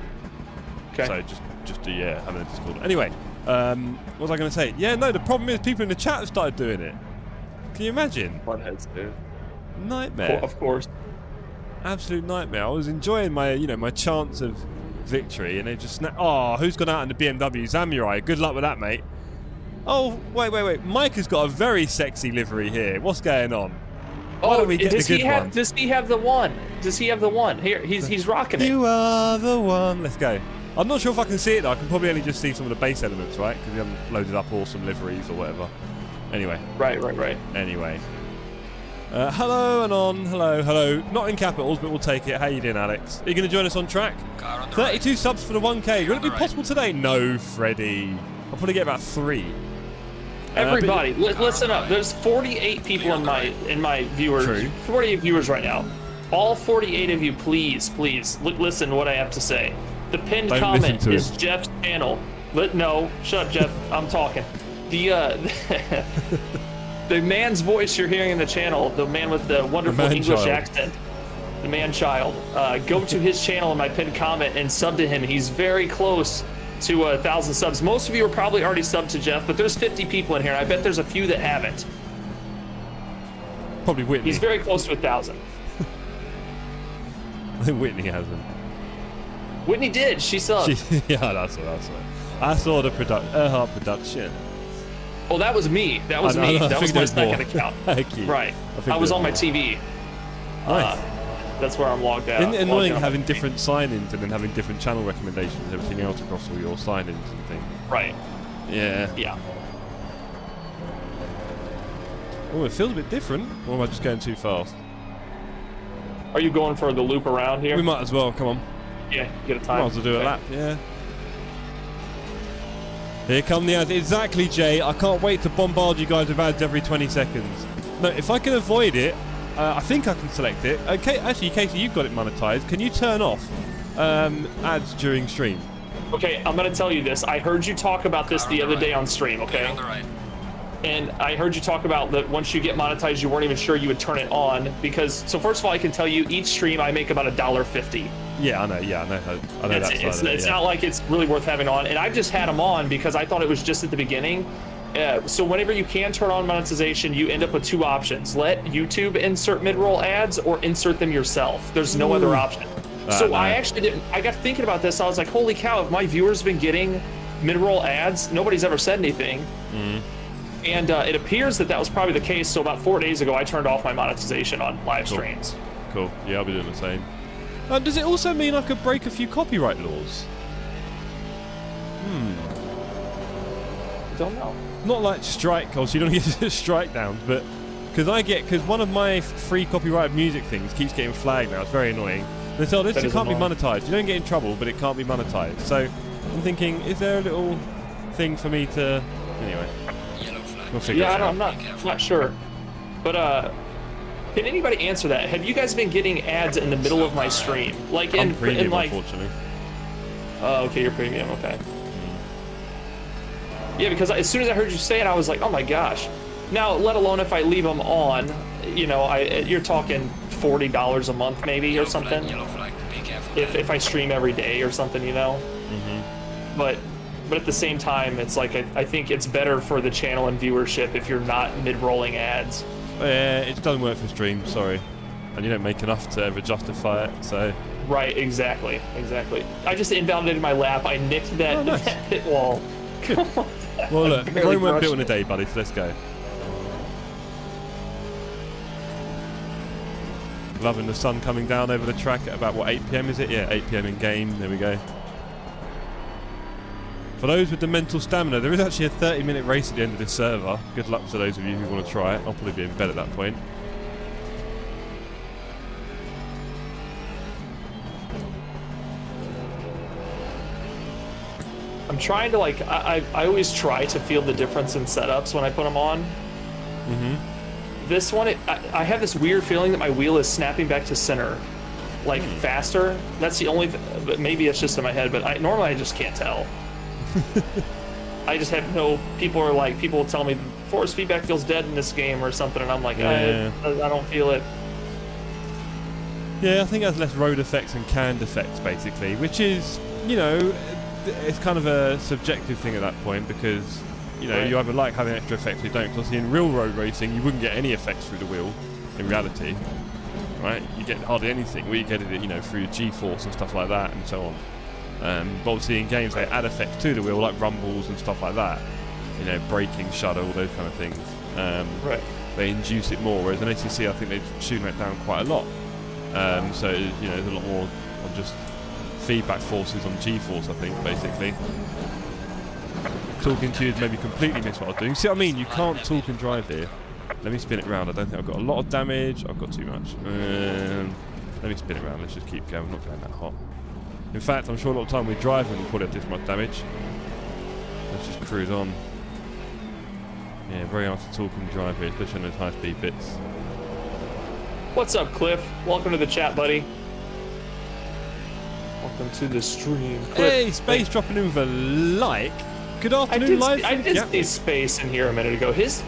Okay. So just do, yeah, having a Discord. Anyway, what was I going to say? Yeah, no, the problem is people in the chat have started doing it. Can you imagine? Buttheads, dude. Nightmare. Of course. Absolute nightmare. I was enjoying my, my chance of victory, and they just oh, who's gone out in the BMW? Samurai. Good luck with that, mate. Oh, wait. Mike has got a very sexy livery here. What's going on? Why don't we get the good one? Does he have the one? Does he have the one? Here, he's rocking it. You are the one. Let's go. I'm not sure if I can see it, though. I can probably only just see some of the base elements, right? Because we haven't loaded up awesome liveries or whatever. Anyway. Right. Anyway. Hello, Anon. Hello. Not in capitals, but we'll take it. How you doing, Alex? Are you going to join us on track? Car on the 32 subs for the 1K. Will it be right. possible today? No, Freddie. I'll probably get about 3. Everybody, listen up. There's 48 people in my viewers. True. 48 viewers right now. All 48 of you, please, listen to what I have to say. The pinned Don't comment listen to is him. Jeff's channel. No, shut up, Jeff. I'm talking. The the man's voice you're hearing in the channel, the man with the wonderful English accent, the man child, go to his channel in my pinned comment and sub to him. He's very close to 1,000 subs. Most of you are probably already subbed to Jeff, but there's 50 people in here, and I bet there's a few that haven't. Probably Whitney. He's very close to 1,000. I think Whitney hasn't. Whitney did. She subbed. Yeah, that's what. I saw the production. Oh, that was me. That was me. That was my second account. Right. I was on my TV. Nice. That's where I'm logged out. Isn't it annoying having different sign-ins and then having different channel recommendations and everything else across all your sign-ins and things? Right. Yeah. Yeah. Oh, it feels a bit different. Or am I just going too fast? Are you going for the loop around here? We might as well. Come on. Yeah, get a time. Might as well do a lap. Yeah. Here come the ads. Exactly, Jay. I can't wait to bombard you guys with ads every 20 seconds. No, if I can avoid it, I think I can select it. Okay, actually, Casey, you've got it monetized. Can you turn off ads during stream? Okay, I'm gonna tell you this. I heard you talk about this the other day on stream, okay? On the right. And I heard you talk about that once you get monetized, you weren't even sure you would turn it on because. So first of all, I can tell you each stream I make about $1.50. Yeah, I know. Yeah, I know. I know It's not like it's really worth having on, and I just had them on because I thought it was just at the beginning. So whenever you can turn on monetization, you end up with two options: let YouTube insert mid-roll ads, or insert them yourself. There's no other option. So no. I actually didn't. I got thinking about this. I was like, holy cow! If my viewers have been getting mid-roll ads, nobody's ever said anything. And it appears that was probably the case. So about 4 days ago, I turned off my monetization on live streams. Cool. Yeah, I'll be doing the same. Does it also mean I could break a few copyright laws? Don't know. Not like strike, obviously you don't get strike downs, but because one of my free copyrighted music things keeps getting flagged now. It's very annoying. They say, oh, this can't be monetized. You don't get in trouble, but it can't be monetized. So I'm thinking, is there a little thing for me to? Anyway, Yellow flag. we'll figure it out. I'm not sure. But can anybody answer that? Have you guys been getting ads in the middle of my stream? Like I'm premium, unfortunately. Oh, okay, you're premium. Okay. Yeah, because as soon as I heard you say it, I was like, oh my gosh. Now, let alone if I leave them on, you know, you're talking $40 a month maybe or something. Yellow flag. Be careful. If I stream every day or something, you know. But at the same time, it's like I think it's better for the channel and viewership if you're not mid-rolling ads. Yeah, it doesn't work for stream. Sorry, and you don't make enough to ever justify it. So. Right. Exactly. I just invalidated my lap. I nicked that, Oh, nice. that pit wall. Well, look, barely Rome weren't built in brushed a day, buddy, so let's go. Loving the sun coming down over the track at about, what, 8 PM is it? Yeah, 8 PM in game. There we go. For those with the mental stamina, there is actually a 30-minute race at the end of this server. Good luck to those of you who want to try it. I'll probably be in bed at that point. I'm trying to I always try to feel the difference in setups when I put them on. This one, I have this weird feeling that my wheel is snapping back to center, like faster. That's the only, but maybe it's just in my head. But normally I just can't tell. I just have no. People will tell me force feedback feels dead in this game or something, and I'm like, I don't feel it. Yeah, I think it has less road effects and canned effects, basically, which is, you know, it's kind of a subjective thing at that point because, you know, you either like having extra effects or you don't. Because in real road racing, you wouldn't get any effects through the wheel in reality, right? You get hardly anything. Well, you get it, you know, through G-force and stuff like that and so on. But obviously in games, they add effects to the wheel, like rumbles and stuff like that. You know, braking, shudder, all those kind of things. Right. They induce it more, whereas in ATC, I think they tune that down quite a lot. So, you know, there's a lot more on just feedback forces on G-force, I think, basically. Talking to you is maybe completely miss what I'm doing. See what I mean? You can't talk and drive here. Let me spin it round. I don't think I've got a lot of damage. I've got too much. Let me spin it round. Let's just keep going. I'm not going that hot. In fact, I'm sure a lot of time we drive when we probably have this much damage. Let's just cruise on. Yeah, very hard to talk and drive here, especially on those high-speed bits. What's up, Cliff? Welcome to the chat, buddy. Welcome to the stream. Cliff, Hey, Space dropping in with a like. Good afternoon, live. I did see Space in here a minute ago. His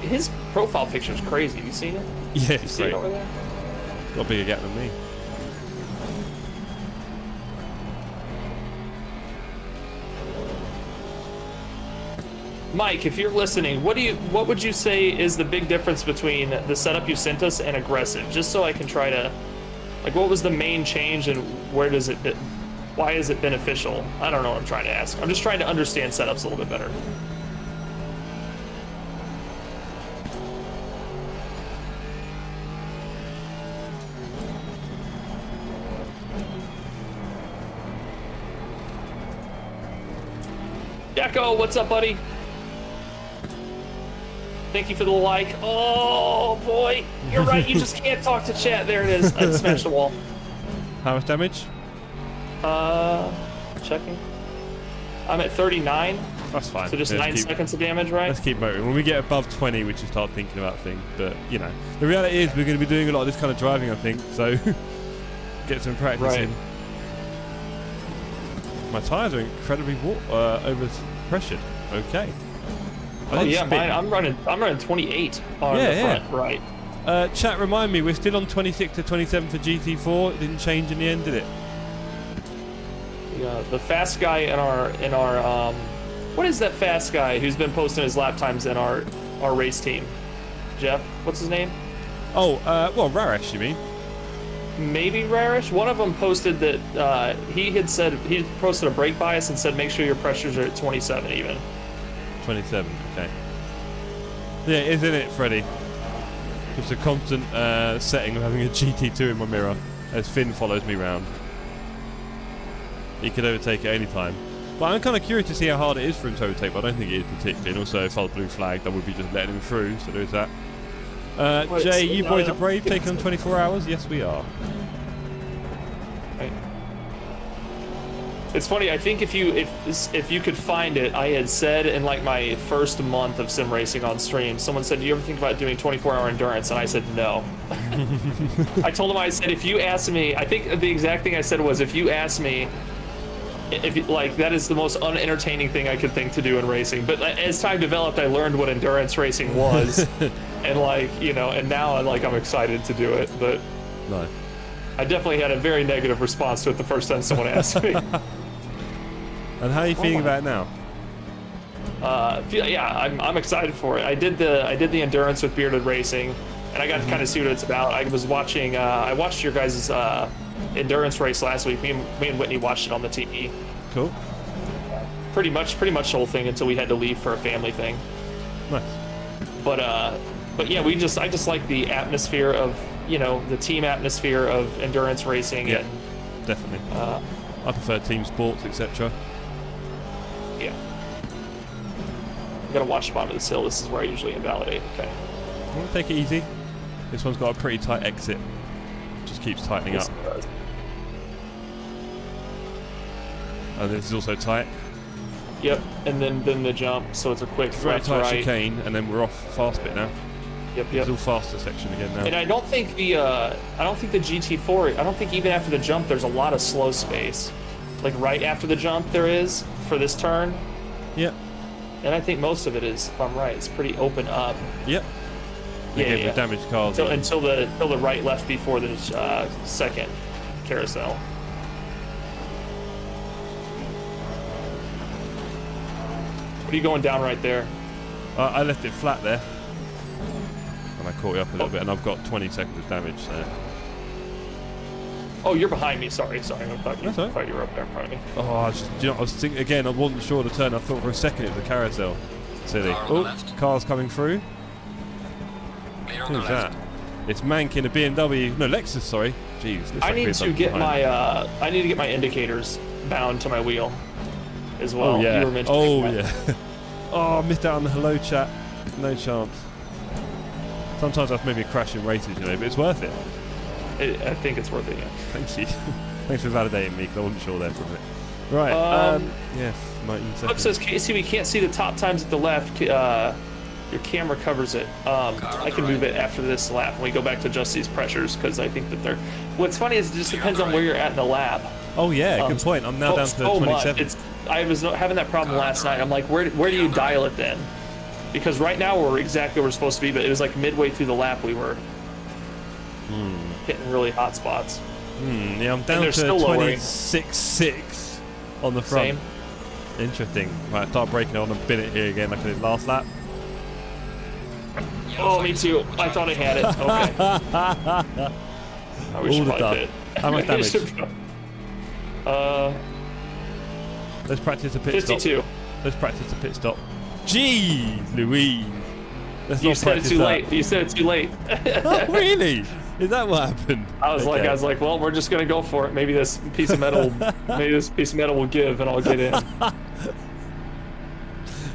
profile picture is crazy. Have you seen it? Yeah, You it's see great. it over there? Got a bigger gap than me. Mike, if you're listening, what would you say is the big difference between the setup you sent us and aggressive? Just so I can try to, like, what was the main change and why is it beneficial? I don't know what I'm trying to ask. I'm just trying to understand setups a little bit better. Jacko, what's up, buddy? Thank you for the like. Oh boy, you're right. You just can't talk to chat. There it is. I smashed the wall. How much damage? Checking. I'm at 39. That's fine. So just Yeah, 9 seconds of damage, right? Let's keep motoring. When we get above 20, we should start thinking about things. But, you know, the reality is we're going to be doing a lot of this kind of driving, I think. So, get some practice Right. in. My tyres are incredibly over-pressured. Okay. I Oh didn't yeah, spin. mine. I'm running 28 on the front, right? Chat, remind me, we're still on 26 to 27 for GT4. It didn't change in the end, did it? Yeah, the fast guy in our what is that fast guy who's been posting his lap times in our race team? Jeff, what's his name? Oh, well, Raresh, you mean? Maybe Rarish. One of them posted that he had said he posted a brake bias and said make sure your pressures are at 27 even. 27, okay. Yeah, isn't it, Freddie? Just a constant setting of having a GT2 in my mirror as Finn follows me round. He could overtake at any time. But I'm kind of curious to see how hard it is for him to overtake, but I don't think it is particularly. And also, if I was blue flagged, I would be just letting him through, so there's that. Jay, you boys are brave, taking on 24 hours? Yes, we are. Right. It's funny, I think if you could find it, I had said in like my first month of sim racing on stream, someone said, do you ever think about doing 24-hour endurance? And I said, no. I told them, I said, if you asked me, I think the exact thing I said was, if you asked me, like, that is the most unentertaining thing I could think to do in racing. But as time developed, I learned what endurance racing was. And like, you know, and now I'm excited to do it. But No. I definitely had a very negative response to it the first time someone asked me. And how are you feeling about it now? Yeah, I'm excited for it. I did the endurance with Bearded Racing, and I got to kind of see what it's about. I was watching. I watched your guys' endurance race last week. Me and Whitney watched it on the TV. Cool. Pretty much the whole thing until we had to leave for a family thing. Nice. But yeah, I just like the atmosphere of, you know, the team atmosphere of endurance racing. Yeah, and, definitely. I prefer team sports, etc. Yeah. I gotta watch the bottom of this hill. This is where I usually invalidate. Okay. I'm gonna take it easy. This one's got a pretty tight exit. Just keeps tightening up. And this is also tight. Yep, and then the jump, so it's a quick Very left, tight right. chicane, and then we're off fast bit now. Yep. It's all faster section again now. And I don't think the GT4, I don't think even after the jump there's a lot of slow space. Like right after the jump there is for this turn. Yep. And I think most of it is, if I'm right, it's pretty open up. Yep. Yeah. The damaged cars. Until the right left before the second carousel. What are you going down right there? I left it flat there. And I caught you up a little bit, and I've got 20 seconds of damage, so... Oh, you're behind me. Sorry. I thought That's all right. you were up there in front of me. Oh, I was thinking, again, I wasn't sure of the turn. I thought for a second it was a carousel. Silly. Car on the Oh, left. car's coming through. Clear on the Who's left. that? It's Mank in a BMW. No, Lexus, sorry. Jeez. looks I like need to BMW get behind. I need to get my indicators bound to my wheel as well. Oh, yeah. You were mentioning that. Yeah. Oh, I missed out on the hello chat. No chance. Sometimes that's maybe a crash in races, you know, but it's worth it. I think it's worth it, yeah. Thank you. Thanks for validating me, because I wasn't sure there for a minute. Right, yeah, 19 Look, seconds. says Casey, we can't see the top times at the left. Your camera covers it. I can move it after this lap when we go back to adjust these pressures, because I think that they're... What's funny is it just depends on where you're at in the lap. Oh, yeah, good point. I'm now down to 27. I was having that problem last night. I'm like, where do you dial it then? Because right now we're exactly where we're supposed to be, but it was like midway through the lap we were hitting really hot spots. Yeah, I'm down to 26.6 on the front. Same. Interesting. Right, start braking on and bin it here again like I did last lap. Oh, me too. I thought I had it. Okay. We should probably pit. How much damage? Let's practice a pit 52. stop. Let's practice a pit stop. Jeez Louise. Let's You not said it practice too that. late. You said it too late. Oh, really? Is that what happened? I was like, well, we're just gonna go for it. Maybe this piece of metal, will give, and I'll get in.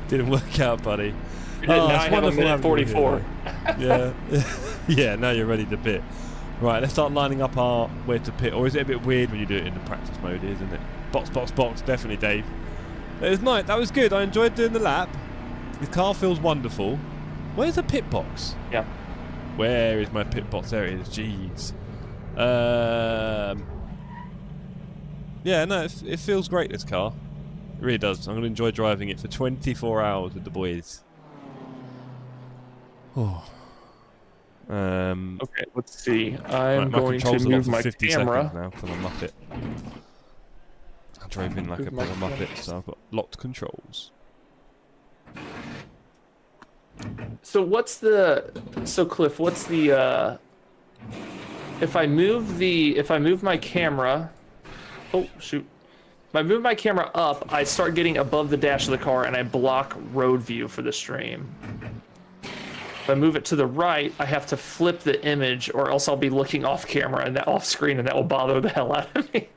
Didn't work out, buddy. Now I have a minute 44. Yeah. Yeah, now you're ready to pit. Right, let's start lining up our where to pit. Or is it a bit weird when you do it in the practice mode, isn't it? Box, box, box. Definitely, Dave. It was nice. That was good. I enjoyed doing the lap. The car feels wonderful. Where's the pit box? Yeah. Where is my pit box? There it is. Jeez. Yeah, no, it feels great, this car. It really does. I'm going to enjoy driving it for 24 hours with the boys. Oh. Okay, let's see. I'm my going to controls are locked move for my 50 camera. seconds now because I'm a muppet. I drove in like a bit of a muppet, so I've got locked controls. So Cliff, what's the if I move my camera, oh shoot. If I move my camera up, I start getting above the dash of the car and I block road view for the stream. If I move it to the right, I have to flip the image or else I'll be looking off camera and off screen and that will bother the hell out of me.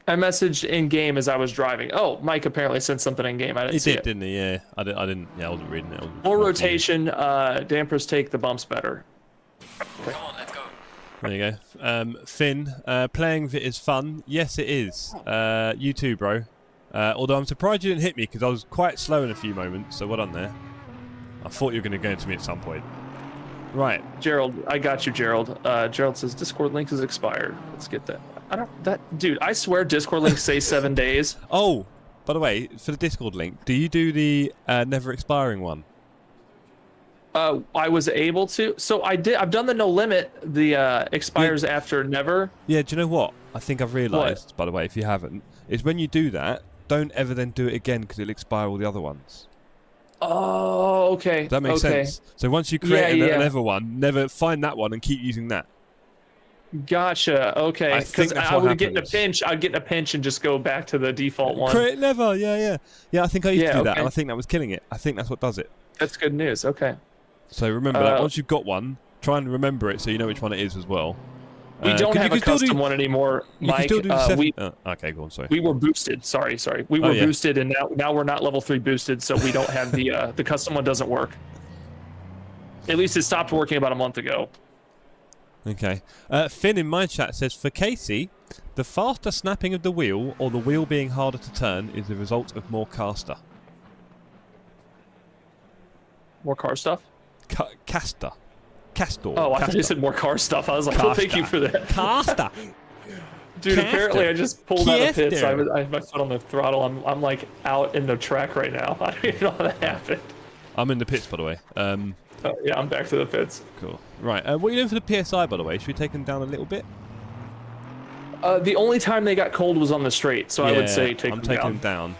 I messaged in game as I was driving. Oh, Mike apparently sent something in game. I didn't see it. He did, didn't he? Yeah, I didn't. Yeah, I wasn't reading it. More rotation. Dampers take the bumps better. Come on, let's go. There you go. Finn, playing with it is fun. Yes, it is. You too, bro. Although I'm surprised you didn't hit me because I was quite slow in a few moments. So well done there. I thought you were going to go into me at some point. Right. Gerald, I got you, Gerald. Gerald says Discord link is expired. Let's get that. Dude, I swear Discord links say 7 days. Oh, by the way, for the Discord link, do you do the never expiring one? I was able to. So I did. I've done the no limit. The expires after never. Yeah. Do you know what? I think I've realised. By the way, if you haven't, is when you do that, don't ever then do it again because it'll expire all the other ones. Oh, okay. Does that make sense? So once you create another one, never find that one and keep using that. Gotcha. Okay. Because I would get in a pinch. I'd get in a pinch and just go back to the default one. Create never. Yeah. I think I used to do that, okay. and I think that was killing it. I think that's what does it. That's good news. Okay. So remember that once you've got one, try and remember it so you know which one it is as well. We don't have a custom one anymore, Mike. Okay, go on. Sorry. We were boosted. Sorry. We were boosted, and now we're not level 3 boosted, so we don't have the custom one. Doesn't work. At least it stopped working about a month ago. Okay. Finn in my chat says, for Casey, the faster snapping of the wheel or the wheel being harder to turn is the result of more caster. More car stuff? Castor. Oh, I thought you said more car stuff. I was like, well, thank you for that. Caster. Dude, Caster. apparently I just pulled out of pits. I have my foot on the throttle. I'm like out in the track right now. I don't even know how that happened. I'm in the pits, by the way. Yeah, I'm back to the pits. Cool. Right. What are you doing for the PSI, by the way? Should we take them down a little bit? The only time they got cold was on the straight, so I would say take them down.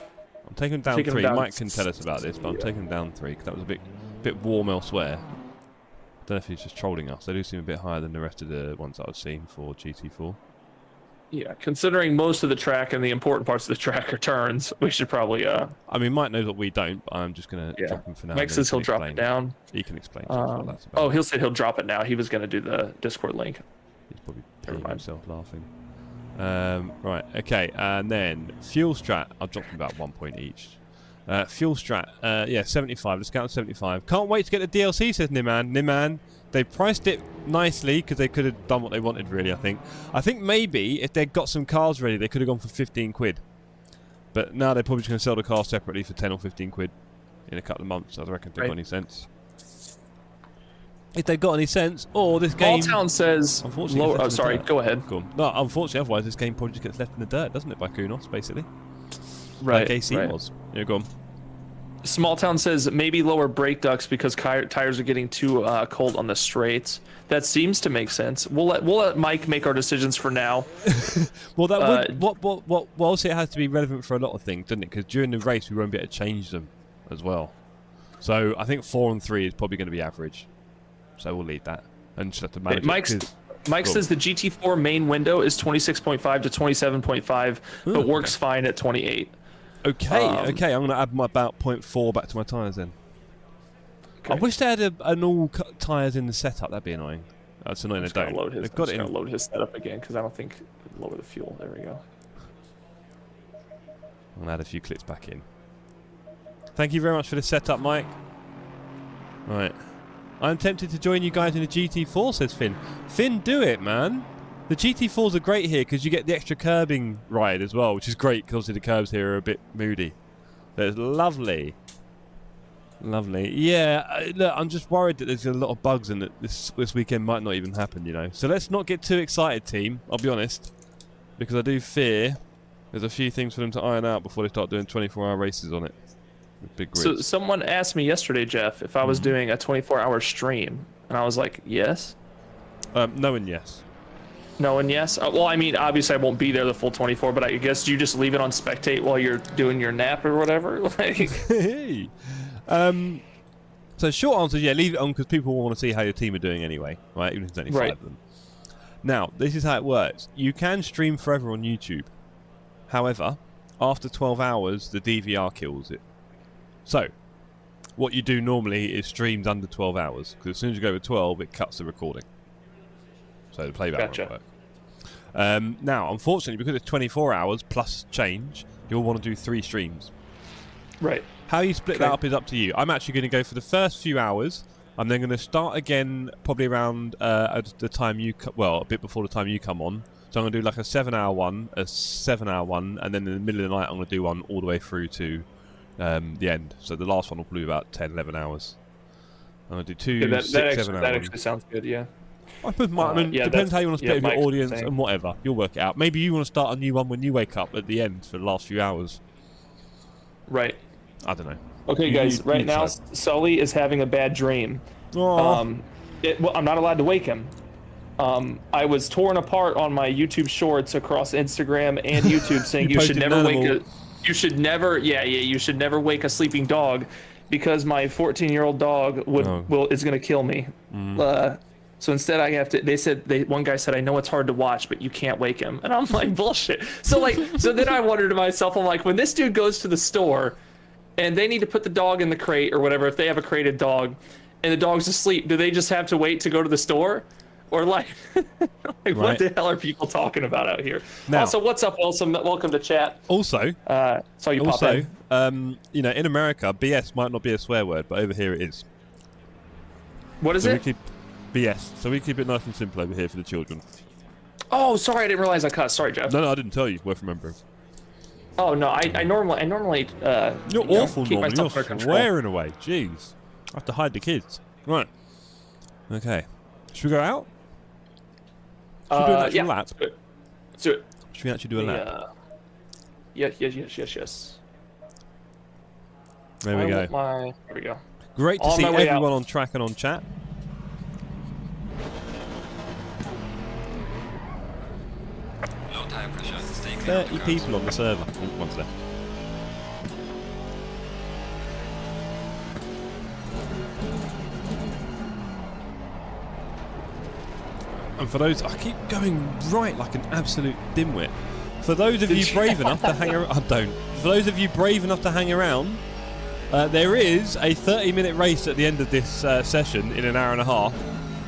I'm taking them down 3. Mike can tell us about this, but I'm taking them down 3 because that was a bit warm elsewhere. I don't know if he's just trolling us. They do seem a bit higher than the rest of the ones that I've seen for GT4. Yeah, considering most of the track and the important parts of the track are turns, we should probably... I mean, Mike knows what we don't, but I'm just going to drop him for now. Mike says he'll drop it down. He can explain what that's about. Oh, he'll say he'll drop it now. He was going to do the Discord link. He's probably peeing himself laughing. Right, okay, and then fuel strat, I'll drop them about 1 point each. Fuel strat, yeah, 75. Let's count 75. Can't wait to get the DLC, says Niman. Niman, they priced it nicely because they could have done what they wanted, really, I think. I think maybe if they'd got some cars ready, they could have gone for 15 quid. But now they're probably just going to sell the car separately for 10 or 15 quid in a couple of months. I reckon if they've got any sense. If they've got any sense, or this game... Balltown says... Unfortunately, oh, sorry, go ahead. Cool. No, unfortunately, otherwise this game probably just gets left in the dirt, doesn't it, by Kunos, basically? Right, like AC right. was. Yeah, go on. Small Town says maybe lower brake ducts because tires are getting too cold on the straights. That seems to make sense. We'll let Mike make our decisions for now. Well, that would well, obviously it has to be relevant for a lot of things, doesn't it? Because during the race we won't be able to change them as well. So I think 4 and 3 is probably going to be average. So we'll leave that and just have to manage it. Mike says the GT4 main window is 26.5 to 27.5, but works fine at 28. Okay, okay. I'm going to add my about 0.4 back to my tyres then. Okay. I wish they had an all tyres in the setup. That'd be annoying. That's annoying. They don't. They've got it. Load his setup again because I don't think it'll lower the fuel. There we go. I'm going to add a few clips back in. Thank you very much for the setup, Mike. Right. I'm tempted to join you guys in a GT4, says Finn. Finn, do it, man. The GT4s are great here because you get the extra curbing ride as well, which is great because obviously the curbs here are a bit moody. But it's lovely. Lovely. Yeah, look, I'm just worried that there's a lot of bugs and that this weekend might not even happen, you know. So let's not get too excited, team. I'll be honest. Because I do fear there's a few things for them to iron out before they start doing 24-hour races on it. With big grids. So someone asked me yesterday, Jeff, if I was doing a 24-hour stream. And I was like, yes? No and yes. No and yes? Well, I mean, obviously I won't be there the full 24, but I guess you just leave it on spectate while you're doing your nap or whatever? Like... Hey. So short answer is yeah, leave it on because people want to see how your team are doing anyway, right? Even if there's only 5 of them. Now, this is how it works. You can stream forever on YouTube. However, after 12 hours, the DVR kills it. So, what you do normally is streams under 12 hours because as soon as you go over 12, it cuts the recording. So the playback won't work. Now, unfortunately, because it's 24 hours plus change, you'll want to do 3 streams. Right. How you split that up is up to you. I'm actually going to go for the first few hours. I'm then going to start again probably around at the time you... well, a bit before the time you come on. So I'm going to do like a 7-hour one, a 7-hour one, and then in the middle of the night I'm going to do one all the way through to the end. So the last one will probably be about 10, 11 hours. I'm going to do 2, 6, 7 hours. That actually sounds good, yeah. I mean, depends how you want to split with your audience and whatever. You'll work it out. Maybe you want to start a new one when you wake up at the end for the last few hours. Right. I don't know. Okay, guys. Right now, Sully is having a bad dream. Well, I'm not allowed to wake him. I was torn apart on my YouTube Shorts across Instagram and YouTube, saying you should never you should never wake a sleeping dog, because my 14-year-old dog is gonna kill me. So instead, I have to. One guy said, I know it's hard to watch, but you can't wake him, and I'm like, bullshit. So then I wondered to myself, I'm like, when this dude goes to the store, and they need to put the dog in the crate or whatever, if they have a crated dog, and the dog's asleep, do they just have to wait to go to the store? Or like what the hell are people talking about out here? Now, also, what's up, Wilson? Welcome to chat. Also, saw you pop in. You know, in America, BS might not be a swear word, but over here it is. What is it? We keep BS. So we keep it nice and simple over here for the children. Oh, sorry, I didn't realize I cussed. Sorry, Jeff. No, I didn't tell you. Worth remembering. Oh no, I normally. You're awful, Norman. You're swearing away. Jeez, I have to hide the kids. Right. Okay. Should we go out? Should we do an actual lap? Let's do it. Should we actually do a lap? Yes. There we go. There we go. Great to see everyone on track and on chat. Low tire pressure. Stay clear. 30 people on the server. Oh, one's left. And for those, I keep going right like an absolute dimwit. For those of you brave enough to hang around, For those of you brave enough to hang around, there is a 30-minute race at the end of this session in an hour and a half.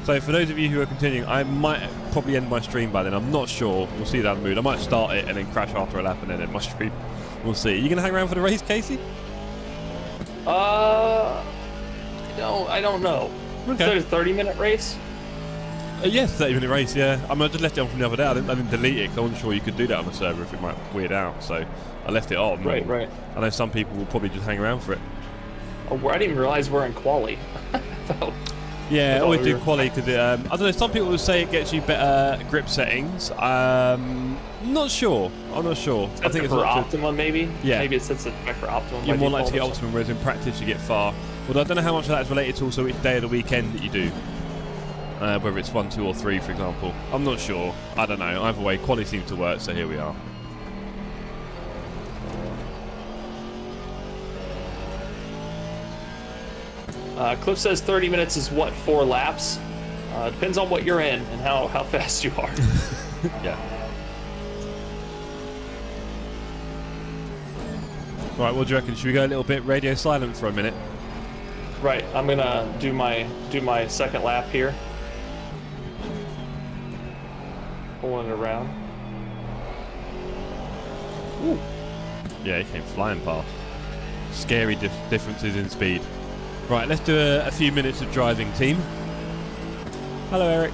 So for those of you who are continuing, I might probably end my stream by then. I'm not sure. We'll see that mood. I might start it and then crash after a lap and then end my stream. We'll see. Are you going to hang around for the race, Casey? I don't know. Okay. So it's a 30-minute race? Yes, 30-minute race, yeah. I mean, I just left it on from the other day. I didn't delete it because I wasn't sure you could do that on the server if it might weird out. So I left it on. Right. I know some people will probably just hang around for it. Oh, I didn't even realize we're in quali. Yeah, With always all do your- quali because I don't know. Some people will say it gets you better grip settings. Not sure. I'm not sure. I think it's for up to, optimum, maybe. Yeah. Maybe it sets it back for optimum. you're by more likely to get default or optimum, whereas in practice you get far. Although I don't know how much of that is related to also which day of the weekend that you do. Whether it's 1, 2, or 3, for example. I'm not sure. I don't know. Either way, quali seems to work. So here we are. Cliff says 30 minutes is what, 4 laps? Depends on what you're in and how fast you are. Yeah. Right, what do you reckon? Should we go a little bit radio silent for a minute? Right, I'm gonna do my second lap here. Pulling it around. Ooh. Yeah, he came flying past. Scary differences in speed. Right, let's do a few minutes of driving, team. Hello, Eric.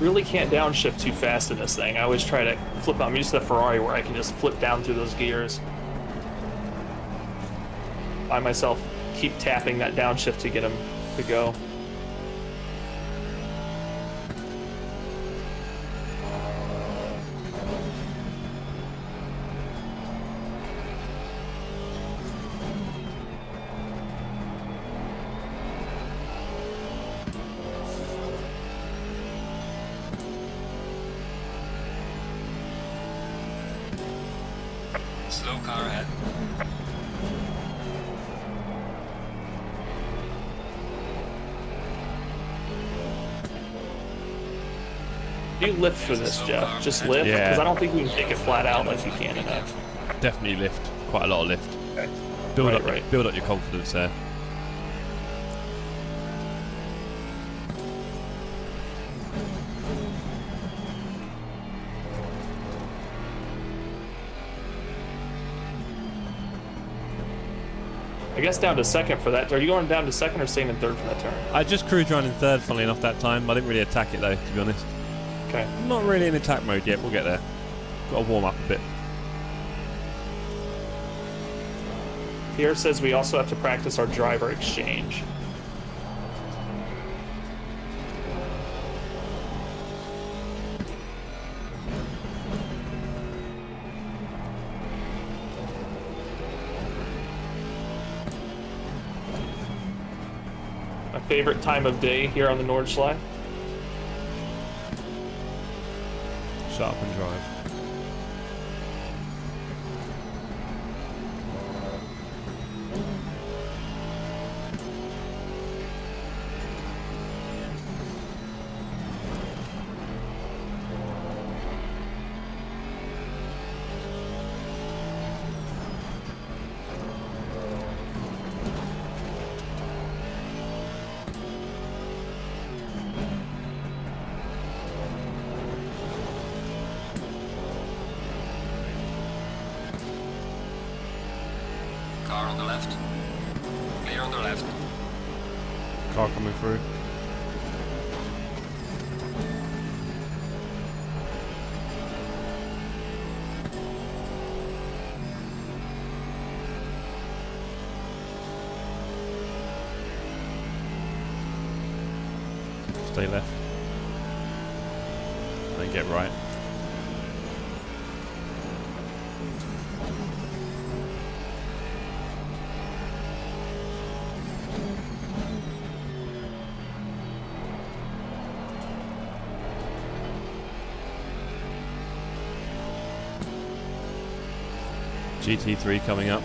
Really can't downshift too fast in this thing. I always try to flip. I'm used to the Ferrari where I can just flip down through those gears. I myself keep tapping that downshift to get him to go. Slow car ahead. Do you lift for this, Jeff? Just lift? Yeah. Because I don't think you can take it flat out like you can in a... Definitely lift. Quite a lot of lift. Okay. Build Right. up your confidence there. I guess down to second for that. Are you going down to second or staying in third for that turn? I just cruised around in third, funnily enough, that time. I didn't really attack it, though, to be honest. Okay. Not really in attack mode yet. We'll get there. Got to warm up a bit. Pierre says we also have to practice our driver exchange. My favorite time of day here on the Nordschleife. Shut up and drive. Car on the left. Clear on the left. Car coming through. Stay left. Then get right. GT3 coming up.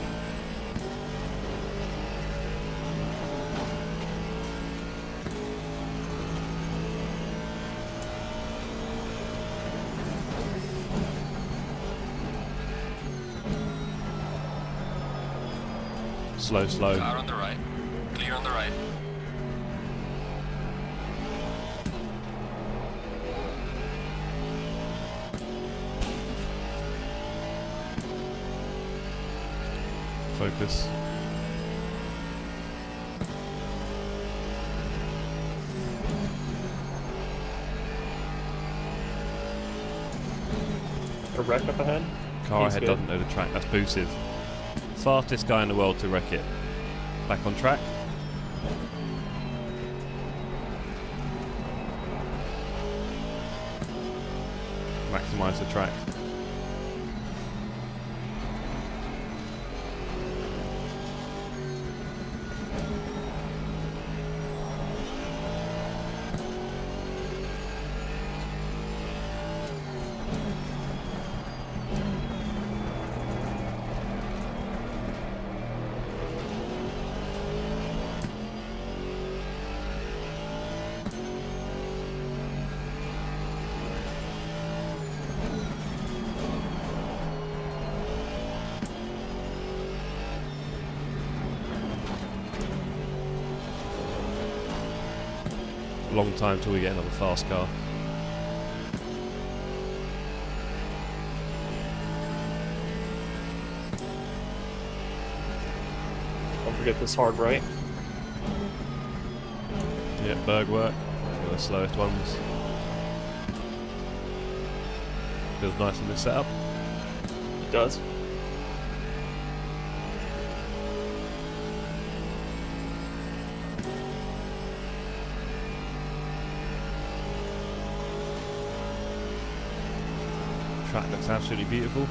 Slow, slow. Car on the right. Clear on the right. Focus. A wreck up ahead. Car He's ahead good. doesn't know the track. That's booted. Fastest guy in the world to wreck it. Back on track. Maximise the track. Long time till we get another fast car. Don't forget this hard right. Yeah, Berg work. They're the slowest ones. Feels nice in this setup. It does. Track looks absolutely beautiful.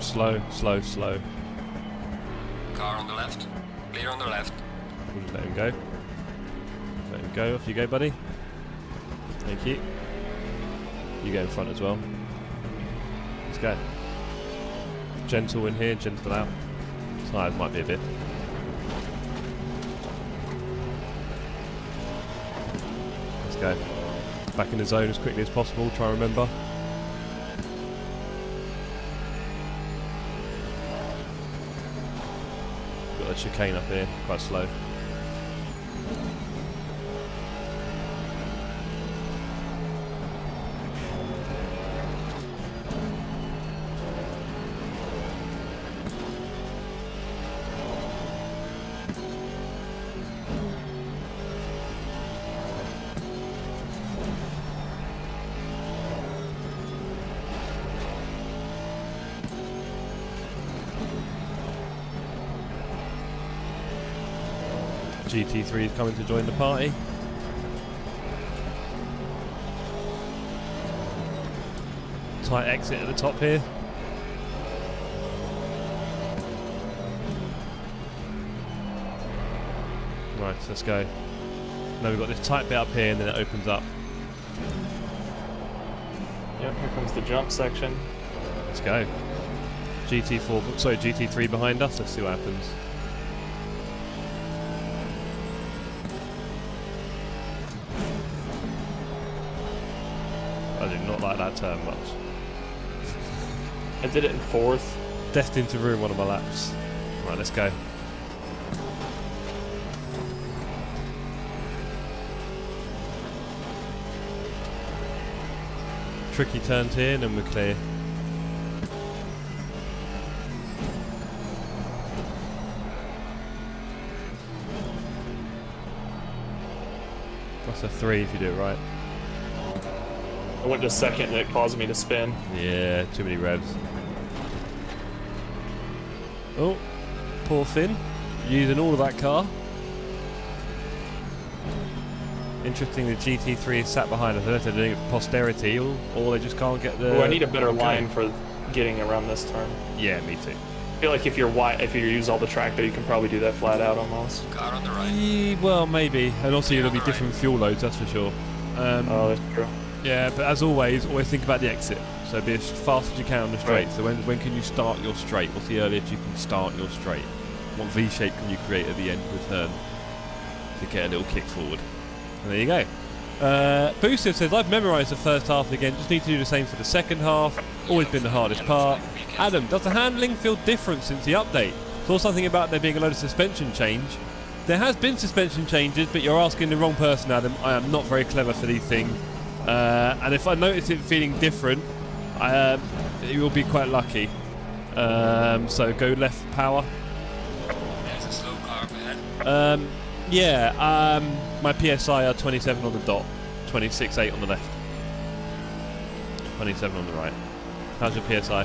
Slow, slow, slow. Car on the left. Clear on the left. We'll just let him go. Let him go. Off you go, buddy. Thank you. You go in front as well. Let's go. Gentle in here, gentle out. Tyres might be a bit. Let's go. Back in the zone as quickly as possible. Try and remember. Got a chicane up here, quite slow. GT3 is coming to join the party. Tight exit at the top here. Right, let's go. Now we've got this tight bit up here and then it opens up. Yep, here comes the jump section. Let's go. GT3 behind us. Let's see what happens. I do not like that turn much. I did it in fourth. Destined to ruin one of my laps. Right, let's go. Tricky turns here and then we're clear. That's a 3 if you do it right. I went to second and it caused me to spin. Yeah, too many revs. Oh, poor Finn. Using all of that car. Interesting, the GT3 is sat behind us. I don't know if they're doing it for posterity or they just can't get the... Oh, I need a better line for getting around this turn. Yeah, me too. I feel like if you use all the track there, you can probably do that flat out almost. Car on the right. Well, maybe. And also there'll be different fuel loads, that's for sure. Oh, that's true. Yeah, but as always think about the exit. So be as fast as you can on the straight. Right. So when can you start your straight? What's the earliest you can start your straight? What V shape can you create at the end of the turn to get a little kick forward? And there you go. Boosted says, I've memorised the first half again, just need to do the same for the second half. Always been the hardest part. Adam, does the handling feel different since the update? Saw something about there being a load of suspension change. There has been suspension changes, but you're asking the wrong person, Adam. I am not very clever for these things. And if I notice it feeling different, you will be quite lucky. So go left power. There's a slow car up ahead. Yeah, my PSI are 27 on the dot, 26.8 on the left, 27 on the right. How's your PSI?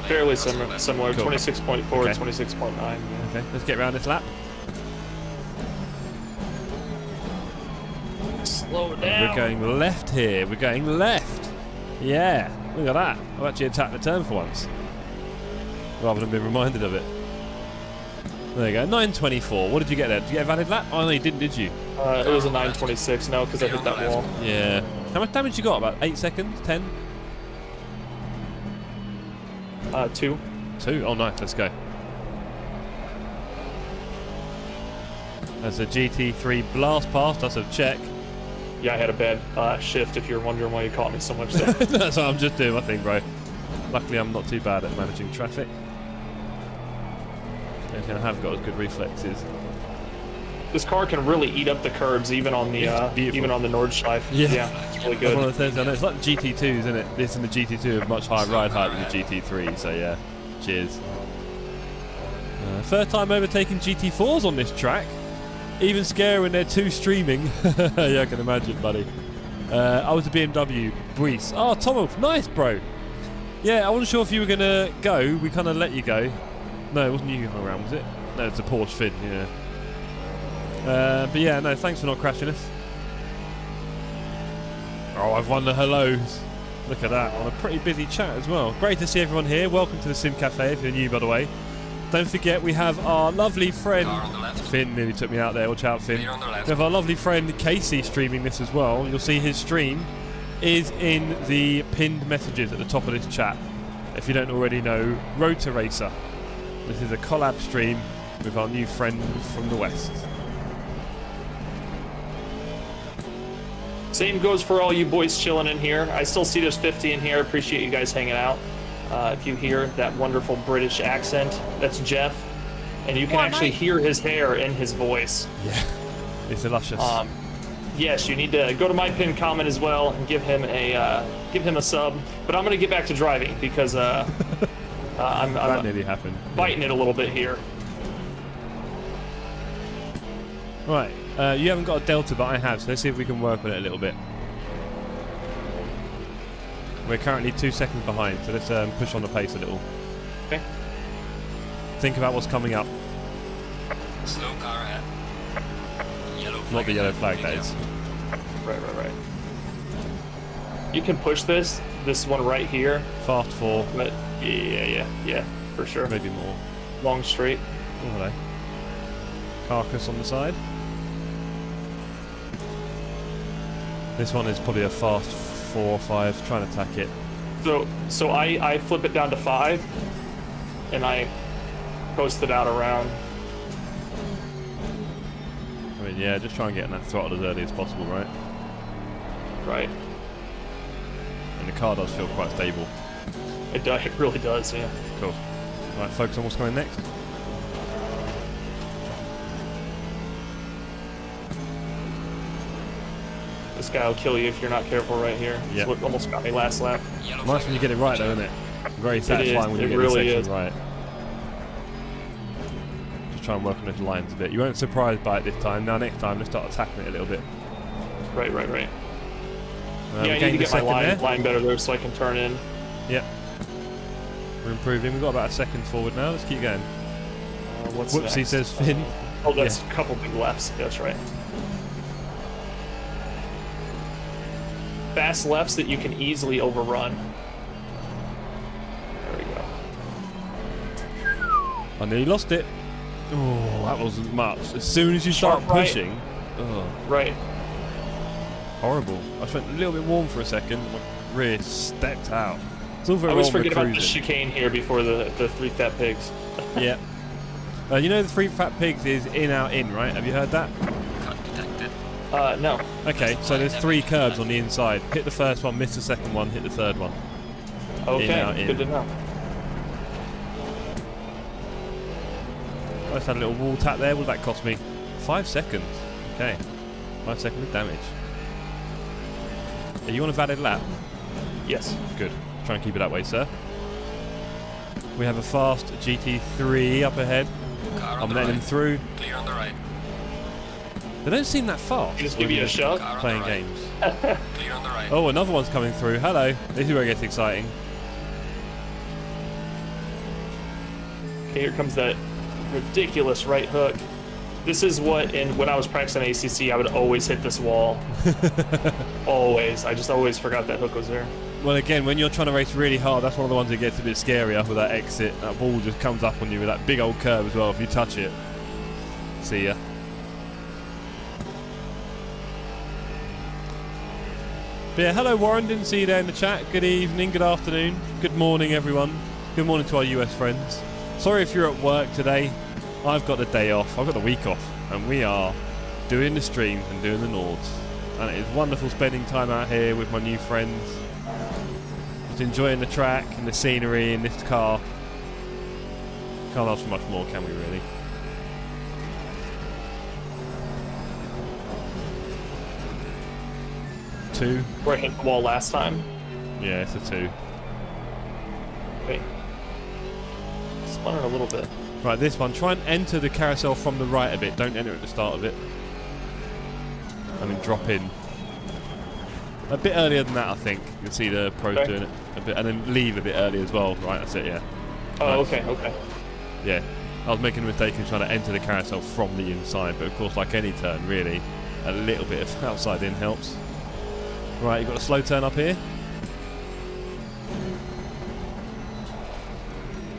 Fairly similar. Cool. 26.4, Okay. 26.9. Yeah. Okay, let's get around this lap. Slow down. We're going left here. We're going left. Yeah, look at that. I've actually attacked the turn for once, rather than being reminded of it. There you go, 9:24. What did you get there? Did you get a valid lap? Oh no, you didn't, did you? It was a 9:26. No, because I hit that wall. Yeah. How much damage you got? About 8 seconds? 10? 2. 2? Oh, nice. Let's go. That's a GT3 blast past. That's a check. Yeah, I had a bad shift. If you're wondering why you caught me so much there. That's what I'm just doing my thing, bro. Luckily, I'm not too bad at managing traffic. The only thing I have got is good reflexes. This car can really eat up the curbs, even on the Nordschleife. Yeah. It's really That's one good. of the things I know. It's like the GT2s, isn't it? This and the GT2 have much higher ride height than the GT3, so yeah. Cheers. Third time overtaking GT4s on this track. Even scarier when they're 2 streaming. Yeah, I can imagine, buddy. I was a BMW Breeze. Oh, Tom, nice, bro. Yeah, I wasn't sure if you were going to go. We kind of let you go. No, it wasn't you going around, was it? No, it's a Porsche Finn, yeah. But yeah, no, thanks for not crashing us. Oh, I've won the hellos. Look at that, on a pretty busy chat as well. Great to see everyone here. Welcome to the Sim Cafe if you're new, by the way. Don't forget, we have our lovely friend... Car on the left. Finn nearly took me out there. Watch out, Finn. Clear on the left. We have our lovely friend Casey streaming this as well. You'll see his stream is in the pinned messages at the top of this chat. If you don't already know, Rotor Racer. This is a collab stream with our new friend from the West. Same goes for all you boys chilling in here. I still see there's 50 in here. Appreciate you guys hanging out. If you hear that wonderful British accent, that's Jeff. And you can actually hear his hair in his voice. Yeah, it's luscious. Yes, you need to go to my pinned comment as well and give him a sub. But I'm gonna get back to driving because that I'm nearly happened. biting it a little bit here. Right, you haven't got a Delta, but I have, so let's see if we can work on it a little bit. We're currently 2 seconds behind, so let's push on the pace a little. Okay. Think about what's coming up. Slow car ahead. Yellow flag. Not the yellow flag, that is. Right. You can push this one right here, Fast 4, but yeah, for sure. maybe more. Long straight. Oh, hello. Carcass on the side. This one is probably a fast 4 or 5. Try and attack it. So I flip it down to 5, and I coast it out around. I mean, yeah, just try and get in that throttle as early as possible, right? Right. And the car does feel quite stable. It really does, yeah. Cool. Right, focus on what's coming next. This guy will kill you if you're not careful right here. Yep. That's what almost got me last lap. Yellow Nice flag when you get it right, though, isn't it? Very satisfying when you It get really the is. section right. Just try and work on those lines a bit. You weren't surprised by it this time. Now next time, let's start attacking it a little bit. Right. We Yeah, I need to gained a get my second line better there so I can turn in. Yep. We're improving. We've got about a second forward now. Let's keep going. What's Whoopsie, next? says Finn. Oh, that's a couple big lefts. That's right. Fast lefts that you can easily overrun. There we go. I nearly lost it. Oh, that wasn't much. As soon as you start Sharp right. pushing, oh, Right. horrible. I went a little bit warm for a second. My rear stepped out. It's all very I always well forget about the cruising. chicane here before the 3 fat pigs. Yeah. You know the 3 fat pigs is in, out, in, right? Have you heard that? Cut detected. No. Okay, so there's 3 curbs on the inside. Hit the first one, miss the second one, hit the third one. Okay, out, in. good to know. Let's have a little wall tap there. What did that cost me? 5 seconds. Okay. 5 seconds of damage. Are you on a valid lap? Yes. Good. Try and keep it that way, sir. We have a fast GT3 up ahead. Car on I'm the letting right. him through. Clear on the right. They don't seem that fast. Just give you a shove. Car on Playing the right. games. Clear on the right. Oh, another one's coming through. Hello. This is where it gets exciting. Okay, here comes that ridiculous right hook. This is what, when I was practicing ACC, I would always hit this wall. Always. I just always forgot that hook was there. Well, again, when you're trying to race really hard, that's one of the ones that gets a bit scarier with that exit. That wall just comes up on you with that big old curve as well. If you touch it, see ya. But yeah, hello Warren, didn't see you there in the chat. Good evening, good afternoon, good morning everyone. Good morning to our US friends. Sorry if you're at work today. I've got the day off, I've got the week off, and we are doing the streams and doing the Nords. And it is wonderful spending time out here with my new friends. Just enjoying the track and the scenery in this car. Can't ask for much more, can we really? Two. Where I hit the wall last time. Yeah, it's a 2. Wait. Spun it a little bit. Right, this one. Try and enter the carousel from the right a bit. Don't enter at the start of it. And then drop in. A bit earlier than that, I think. You can see the pros Okay. doing it a bit. And then leave a bit early as well. Right, that's it, yeah. Oh, Nice. okay. Yeah. I was making a mistake in trying to enter the carousel from the inside. But of course, like any turn, really, a little bit of outside in helps. Right, you've got a slow turn up here.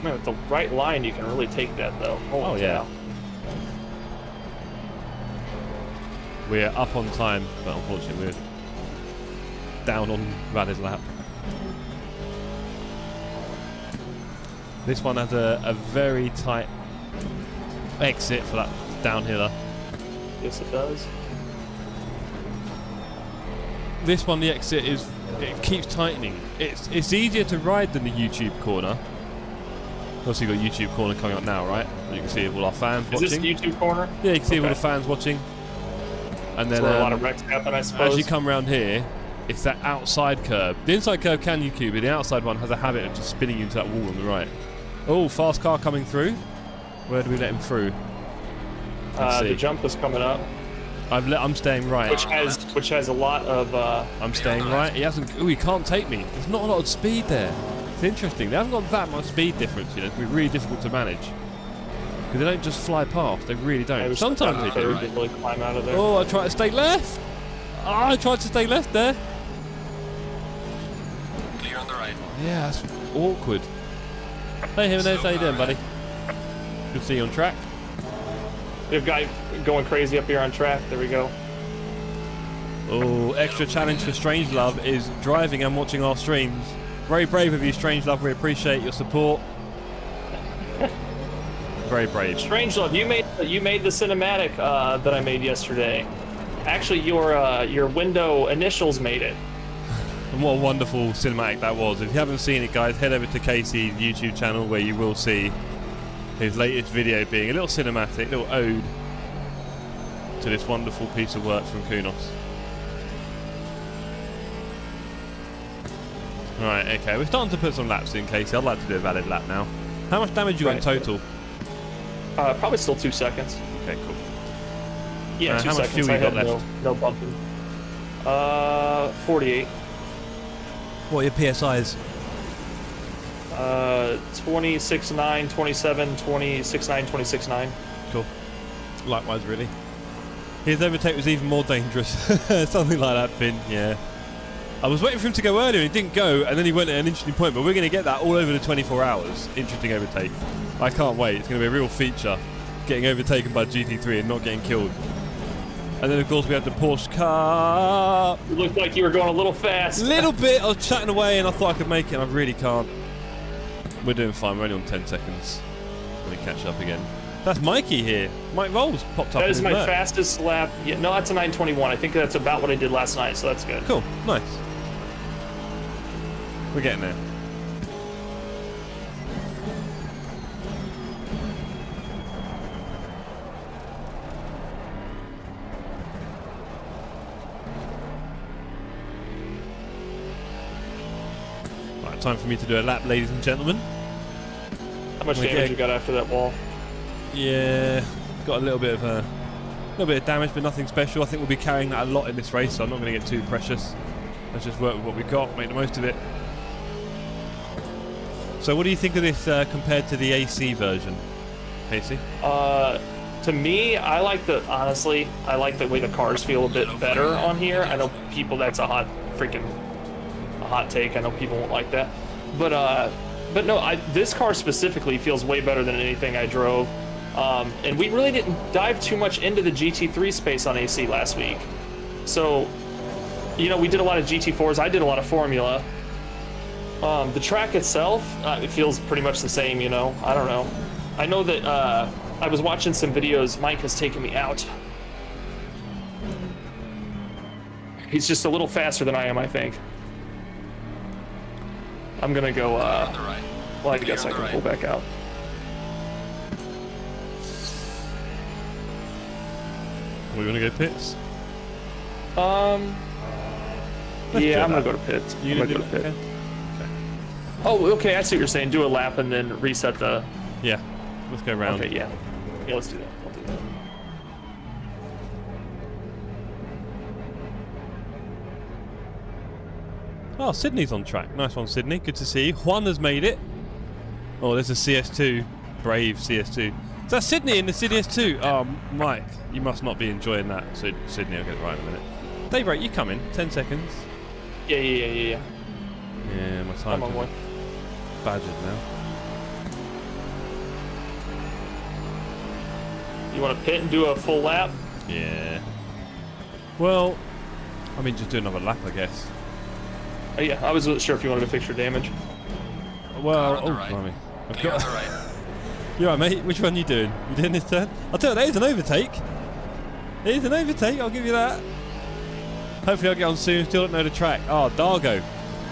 Man, with the right line, you can really take that, though. Holy yeah. cow. We're up on time, but unfortunately we're down on Rad's lap. This one has a very tight exit for that downhiller. Yes, it does. This one, the exit it keeps tightening. It's easier to ride than the YouTube corner. Obviously, you've got YouTube corner coming up now, right? You can see all our fans Is watching. this YouTube corner? Yeah, you can see all Okay. the fans watching. And That's then where a lot of wrecks happen, I suppose. as you come around here, it's that outside curve. The inside curve can you cube, but the outside one has a habit of just spinning you into that wall on the right. Oh, fast car coming through. Where do we let him through? Let's see. The jump is coming up, I'm staying right. which has a lot of. I'm staying right. He hasn't. Oh, he can't take me. There's not a lot of speed there. It's interesting. They haven't got that much speed difference. You know, it's really difficult to manage because they don't just fly past. They really don't. Sometimes they do. Didn't really climb out of there. Oh, I tried to stay left. Oh, I tried to stay left there. Clear on the right. Yeah, that's awkward. Hey, Jimenez, how you doing, buddy? Good to see you on track. We have a guy going crazy up here on track. There we go. Oh, extra challenge for Strangelove is driving and watching our streams. Very brave of you, Strangelove. We appreciate your support. Very brave. Strangelove, you made the cinematic that I made yesterday. Actually, your window initials made it. And what a wonderful cinematic that was. If you haven't seen it, guys, head over to Casey's YouTube channel where you will see his latest video being a little cinematic, a little ode to this wonderful piece of work from Kunos. Right, okay, we're starting to put some laps in, Casey. I'd like to do a valid lap now. How much damage you got in total? Probably still 2 seconds. Okay, cool. Yeah, 2 how much seconds. fuel I you got had left? no bumping. 48. What are your PSIs? 26.9, 27, 26.9, 26.9. Cool. Likewise, really. His overtake was even more dangerous. Something like that, Finn, yeah. I was waiting for him to go earlier and he didn't go, and then he went at an interesting point, but we're going to get that all over the 24 hours. Interesting overtake. I can't wait. It's going to be a real feature, getting overtaken by GT3 and not getting killed. And then, of course, we had the Porsche car. You looked like you were going a little fast. Little bit. I was chatting away and I thought I could make it, and I really can't. We're doing fine. We're only on 10 seconds. Let me catch up again. That's Mikey here. Mike Rolls popped up. That is in my his lap. fastest lap. Yeah, no, that's a 9:21. I think that's about what I did last night, so that's good. Cool. Nice. We're getting there. about time for me to do a lap, ladies and gentlemen. How much damage you got after that wall? Yeah, got a little bit of damage, but nothing special. I think we'll be carrying that a lot in this race, so I'm not going to get too precious. Let's just work with what we've got, make the most of it. So what do you think of this compared to the AC version, Casey? To me, honestly, I like the way the cars feel a bit better on here. I know people, that's a hot take. I know people won't like that. But no, this car specifically feels way better than anything I drove. And we really didn't dive too much into the GT3 space on AC last week. So, you know, we did a lot of GT4s. I did a lot of Formula. The track itself, it feels pretty much the same, you know. I don't know. I know that I was watching some videos. Mike has taken me out. He's just a little faster than I am, I think. I'm gonna go, On the right. well, I guess I can pull back out. We want to go pits? Yeah, I'm gonna go to pits. You I'm gonna gonna go to do pit. that? Okay. Oh, okay, I see what you're saying. Do a lap and then reset the... Yeah, let's go round. Okay, yeah. Yeah, let's do that. I'll do that. Oh, Sydney's on track. Nice one, Sydney. Good to see you. Juan has made it. Oh, there's a CS2. Brave CS2. Is that Sydney in the CS2? Oh, Mike, you must not be enjoying that. So, Sydney, I'll get it right in a minute. Daybreak, you come in. 10 seconds. Yeah. Yeah, my I'm time's on one. badgered now. You want to pit and do a full lap? Yeah. Well, I mean, just do another lap, I guess. Oh, yeah, I wasn't sure if you wanted to fix your damage. Well, on the oh, right. blimey. I've Clear on got... the right. You alright, mate? Which one you doing? You doing this turn? I'll tell you, that is an overtake. It is an overtake, I'll give you that. Hopefully I'll get on soon, still don't know the track. Oh, Dargo.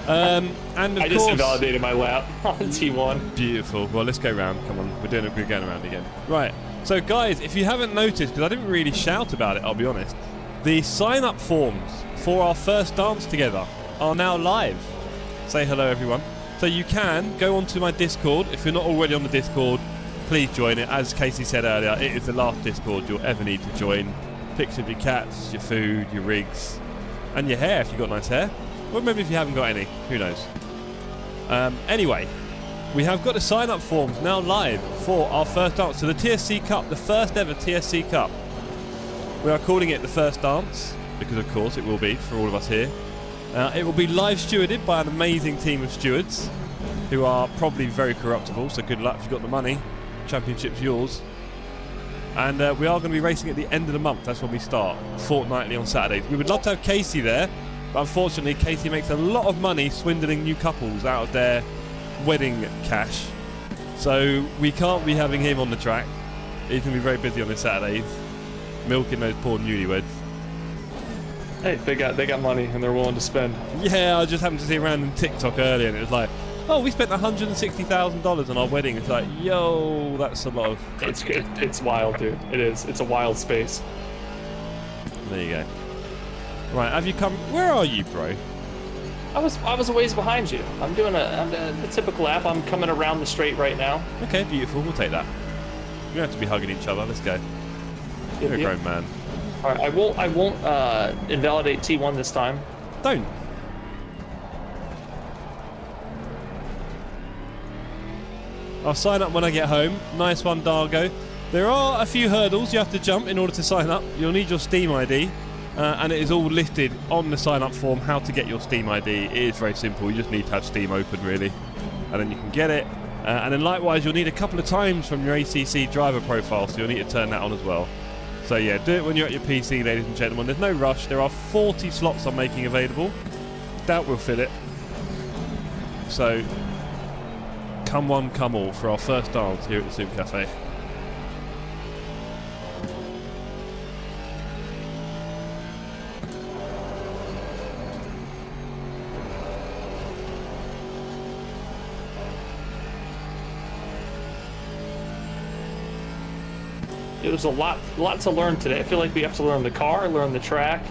And of I course... just invalidated my lap on T1. Beautiful. Well, let's go round. Come on, we're going around again. Right. So, guys, if you haven't noticed, because I didn't really shout about it, I'll be honest, the sign-up forms for our first dance together are now live. Say hello, everyone. So you can go onto my Discord. If you're not already on the Discord, please join it. As Casey said earlier, it is the last Discord you'll ever need to join. Pictures of your cats, your food, your rigs, and your hair if you've got nice hair. Or maybe if you haven't got any, who knows. Anyway, we have got the sign-up forms now live for our first dance. So the TSC Cup, the first ever TSC Cup. We are calling it the first dance, because of course it will be for all of us here. It will be live stewarded by an amazing team of stewards who are probably very corruptible, so good luck if you've got the money. Championship's yours. And we are going to be racing at the end of the month. That's when we start, fortnightly on Saturdays. We would love to have Casey there, but unfortunately Casey makes a lot of money swindling new couples out of their wedding cash. So we can't be having him on the track. He's going to be very busy on the Saturdays, milking those poor newlyweds. Hey, they got money and they're willing to spend. Yeah, I just happened to see a random TikTok earlier and it was like, oh, we spent $160,000 on our wedding. It's like, yo, that's a lot of... It's wild, dude. It is. It's a wild space. There you go. Right, have you come... Where are you, bro? I was a ways behind you. I'm doing a typical lap. I'm coming around the straight right now. Okay, beautiful. We'll take that. We don't have to be hugging each other. Let's go. You're a grown man. All right, I won't invalidate T1 this time. Don't. I'll sign up when I get home. Nice one, Dargo. There are a few hurdles you have to jump in order to sign up. You'll need your Steam ID, and it is all listed on the sign-up form how to get your Steam ID. It is very simple. You just need to have Steam open, really, and then you can get it. And then likewise, you'll need a couple of times from your ACC driver profile, so you'll need to turn that on as well. So yeah, do it when you're at your PC, ladies and gentlemen. There's no rush. There are 40 slots I'm making available. Doubt we'll fill it. So, come one, come all for our first dance here at the Zoom Cafe. There's a lot to learn today. I feel like we have to learn the car, learn the track.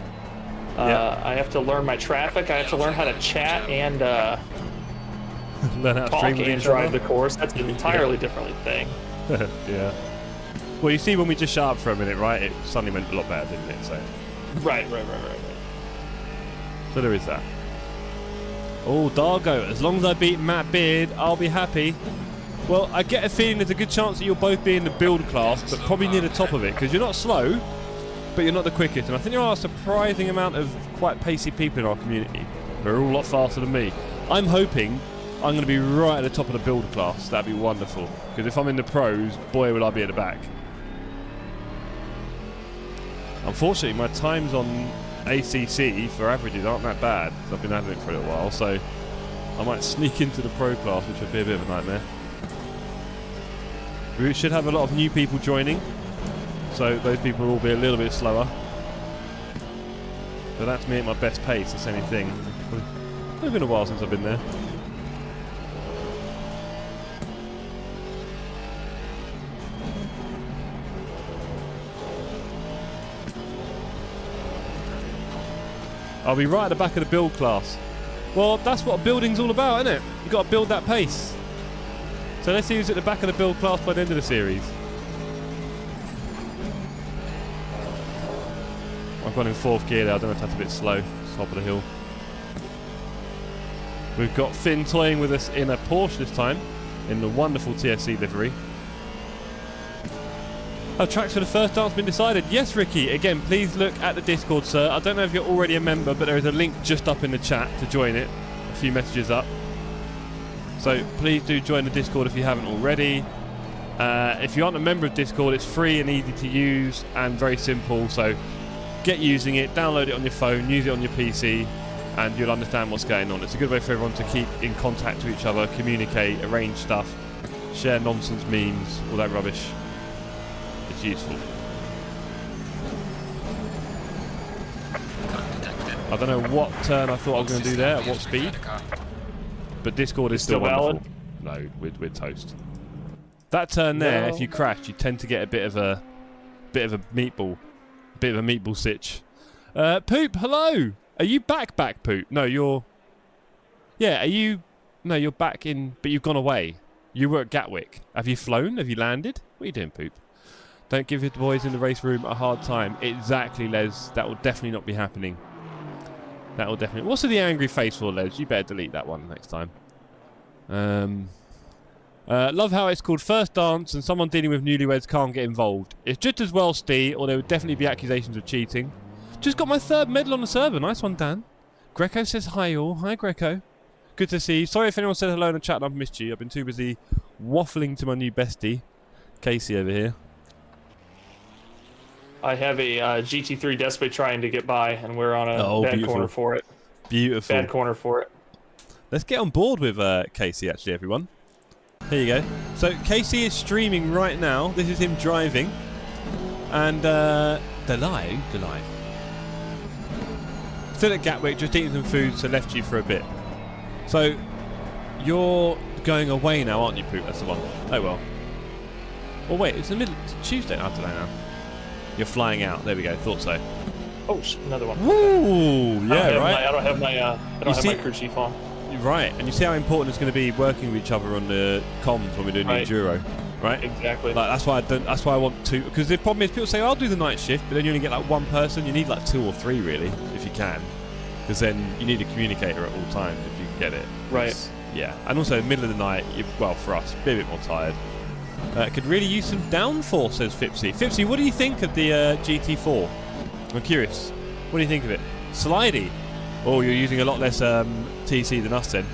Yeah. I have to learn my traffic. I have to learn how to chat and Learn how to stream with talking and each drive other. the course. That's an entirely different thing. Yeah. Well, you see, when we just shut up for a minute, right? It suddenly went a lot better, didn't it? So. Right. So there is that. Oh, Dargo, as long as I beat Matt Beard, I'll be happy. Well, I get a feeling there's a good chance that you'll both be in the build class, but probably near the top of it, because you're not slow, but you're not the quickest. And I think there are a surprising amount of quite pacey people in our community who are all a lot faster than me. I'm hoping I'm going to be right at the top of the build class. That'd be wonderful, because if I'm in the pros, boy, will I be at the back. Unfortunately, my times on ACC for averages aren't that bad, because I've been having it for a little while, so I might sneak into the pro class, which would be a bit of a nightmare. We should have a lot of new people joining, so those people will be a little bit slower. But that's me at my best pace, that's anything. It's been a while since I've been there. I'll be right at the back of the build class. Well, that's what building's all about, isn't it? You've got to build that pace. So let's see who's at the back of the build class by the end of the series. I've gone in 4th gear there. I don't know if that's a bit slow. Top of the hill. We've got Finn toying with us in a Porsche this time, in the wonderful TSC livery. Our tracks for the first dance been decided. Yes, Ricky. Again, please look at the Discord, sir. I don't know if you're already a member, but there is a link just up in the chat to join it. A few messages up. So please do join the Discord if you haven't already. If you aren't a member of Discord, it's free and easy to use and very simple. So get using it, download it on your phone, use it on your PC, and you'll understand what's going on. It's a good way for everyone to keep in contact with each other, communicate, arrange stuff, share nonsense memes, all that rubbish. It's useful. I don't know what turn I thought I was going to do there, at what speed, but Discord is still wonderful. No, we're toast. That turn there, if you crash, you tend to get a bit of a meatball sitch. Poop, hello. Are you back, Poop? No, you're. Yeah, are you? No, you're back in, but you've gone away. You were at Gatwick. Have you flown? Have you landed? What are you doing, Poop? Don't give your boys in the race room a hard time. Exactly, Les. That will definitely not be happening. That will definitely. What's the angry face for, Les? You better delete that one next time. Love how it's called First Dance and someone dealing with newlyweds can't get involved. It's just as well, Steve, or there would definitely be accusations of cheating. Just got my 3rd medal on the server. Nice one, Dan. Greco says hi, all. Hi, Greco. Good to see you. Sorry if anyone said hello in the chat and I've missed you. I've been too busy waffling to my new bestie, Casey, over here. I have a GT3 Despot trying to get by, and we're on a bad corner for it. Beautiful. Bad corner for it. Let's get on board with Casey, actually, everyone. Here you go. So Casey is streaming right now. This is him driving. And Delay. Still at Gatwick, just eating some food, so left you for a bit. So you're going away now, aren't you, Poop? That's the one. Oh well. Well, wait, it's Tuesday. I don't know now. You're flying out. There we go. Thought so. Oh, another one. Woo! Yeah, right. I don't have my crew chief on. Right, and you see how important it's going to be working with each other on the comms when we're doing the enduro, right? Exactly. Like that's why I want to. Because the problem is, people say, "I'll do the night shift," but then you only get like one person. You need like 2 or 3 really, if you can, because then you need a communicator at all times if you can get it. Right. Yeah, and also in the middle of the night, well, for us, be a bit more tired. Could really use some downforce, says Fipsy. Fipsy, what do you think of the GT4? I'm curious. What do you think of it? Slidey. Oh, you're using a lot less TC than us then.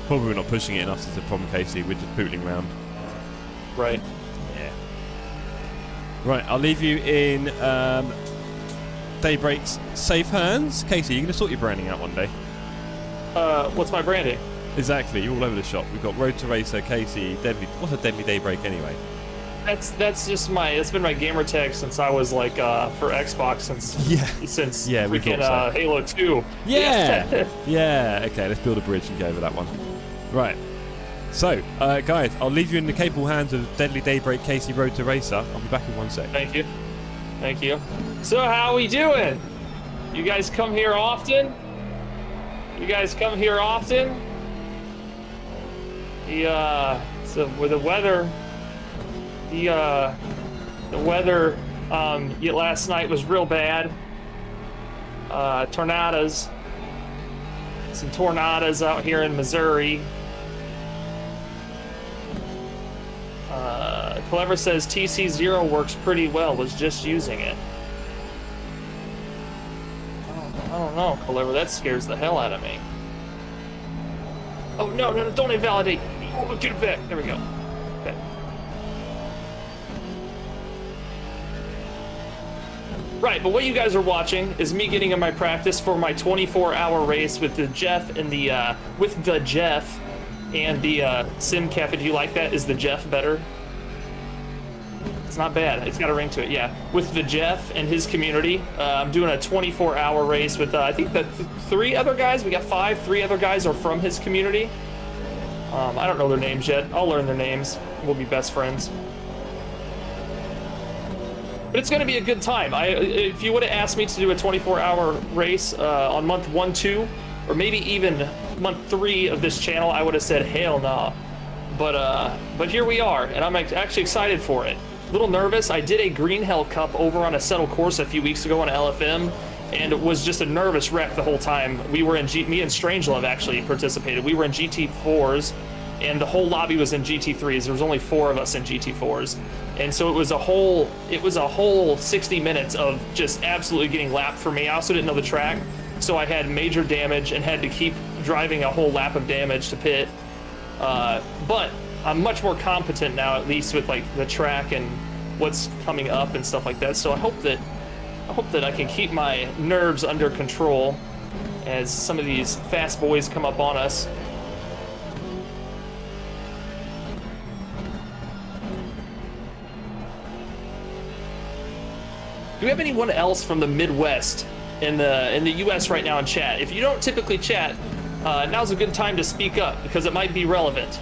Probably not pushing it enough is the problem, Casey. We're just pootling around. Right. Yeah. Right, I'll leave you in Daybreak's safe hands. Casey, you're going to sort your branding out one day. What's my branding? Exactly, you're all over the shop. We've got Road to Racer, Casey, Deadly. What's a Deadly Daybreak anyway? That's just it's been my gamer tag since I was like for Xbox since freaking so. Halo 2. Yeah. Yeah. Okay, let's build a bridge and go over that one. Right. So, guys, I'll leave you in the capable hands of Deadly Daybreak, Casey, Road to Racer. I'll be back in 1 sec. Thank you. So how we doing? You guys come here often? So with the weather, the weather last night was real bad. Tornadoes, some tornadoes out here in Missouri. Clever says TC0 works pretty well, was just using it. I don't know, Clever, that scares the hell out of me. Oh, no, don't invalidate. Oh, get it back. There we go. Okay. Right, but what you guys are watching is me getting in my practice for my 24-hour race with the Jeff and the Jeff and the Sim Cafe. Do you like that? Is the Jeff better? It's not bad. It's got a ring to it, yeah. With the Jeff and his community, I'm doing a 24-hour race with, I think, the 3 other guys. We got 3 other guys are from his community. I don't know their names yet. I'll learn their names. We'll be best friends. But it's going to be a good time. If you would have asked me to do a 24-hour race on month 1, 2, or maybe even month 3 of this channel, I would have said hell nah. But here we are, and I'm actually excited for it. A little nervous. I did a Green Hell Cup over on Assetto Corsa a few weeks ago on LFM, and it was just a nervous wreck the whole time. We were in me and Strangelove actually participated. We were in GT4s, and the whole lobby was in GT3s. There was only 4 of us in GT4s, and so it was a whole 60 minutes of just absolutely getting lapped for me. I also didn't know the track, so I had major damage and had to keep driving a whole lap of damage to pit. But I'm much more competent now, at least with like the track and what's coming up and stuff like that. So I hope that I can keep my nerves under control as some of these fast boys come up on us. Do we have anyone else from the Midwest in the US right now in chat? If you don't typically chat, now's a good time to speak up because it might be relevant.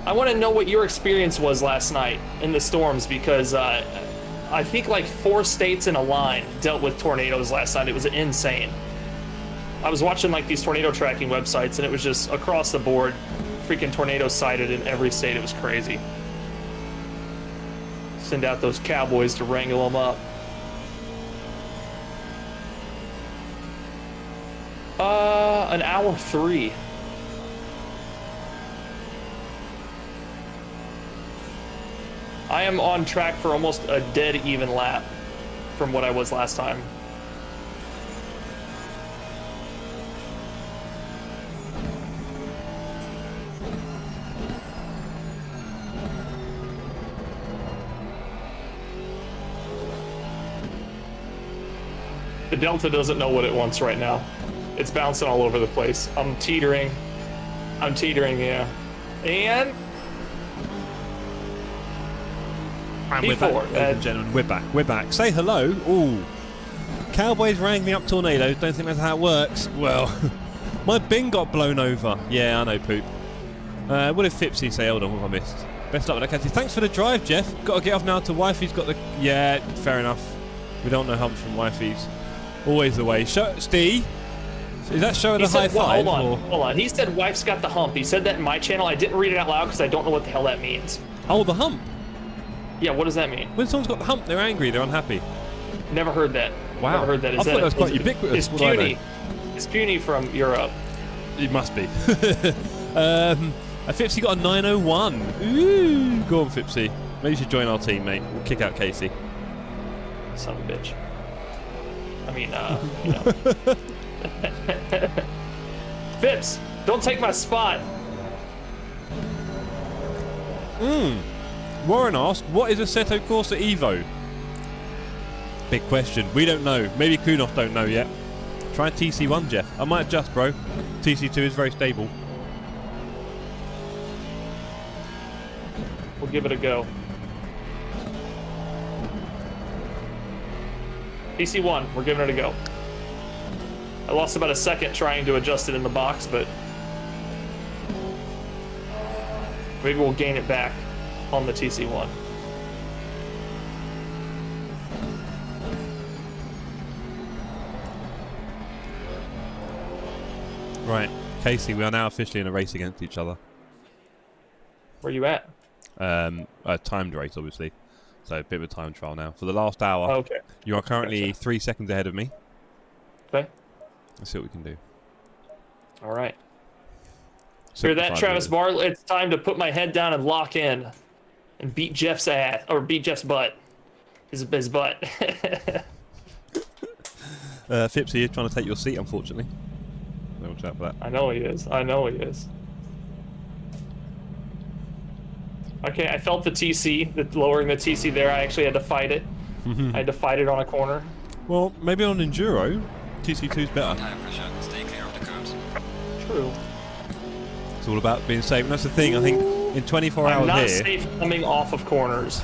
I want to know what your experience was last night in the storms because I think like 4 states in a line dealt with tornadoes last night. It was insane. I was watching like these tornado tracking websites and it was just across the board, freaking tornadoes sighted in every state. It was crazy. Send out those cowboys to wrangle them up. An hour 3. I am on track for almost a dead even lap from what I was last time. The Delta doesn't know what it wants right now. It's bouncing all over the place. I'm teetering, yeah. And we're back, ladies and gentlemen. We're back. Say hello. Ooh. Cowboys wrangling up tornadoes. Don't think that's how it works. Well, my bin got blown over. Yeah, I know, poop. What did Fipsy say? Hold on, what have I missed? Best luck with that, Cathy. Thanks for the drive, Jeff. Got to get off now to wifey's got the... Yeah, fair enough. We don't know humps from wifey's. Always the way. Steve, is that showing a high five? Hold on. He said wife's got the hump. He said that in my channel. I didn't read it out loud because I don't know what the hell that means. Oh, the hump. Yeah, what does that mean? When someone's got the hump, they're angry, they're unhappy. Never heard that. Wow. Never heard that. I thought that was quite ubiquitous. It's puny. It's puny from Europe. It must be. Fipsy got a 901. Ooh, go on, Fipsy. Maybe you should join our team, mate. We'll kick out Casey. Son of a bitch. I mean, you know. Fips, don't take my spot. Warren asked, what is Assetto Corsa Evo? Big question. We don't know. Maybe Kunoff don't know yet. Try TC1, Jeff. I might adjust, bro. TC2 is very stable. We'll give it a go. TC1, we're giving it a go. I lost about a second trying to adjust it in the box, but maybe we'll gain it back on the TC1. Right. Casey, we are now officially in a race against each other. Where you at? A timed race, obviously. So a bit of a time trial now. For the last hour, Okay. you are currently Gotcha. 3 seconds ahead of me. Okay. Let's see what we can do. All right. Hear that, 75 Travis meters. Bartlett? It's time to put my head down and lock in, and beat Jeff's ass or beat Jeff's butt. His butt. Fipsy is trying to take your seat, unfortunately. No watch out for that. I know he is. I know he is. Okay, I felt the TC, lowering the TC there. I actually had to fight it. I had to fight it on a corner. Well, maybe on Enduro, TC2's better. Tire pressure. Stay clear of the curbs. True. It's all about being safe. And that's the thing, I think in 24 I'm hours not here... safe coming off of corners,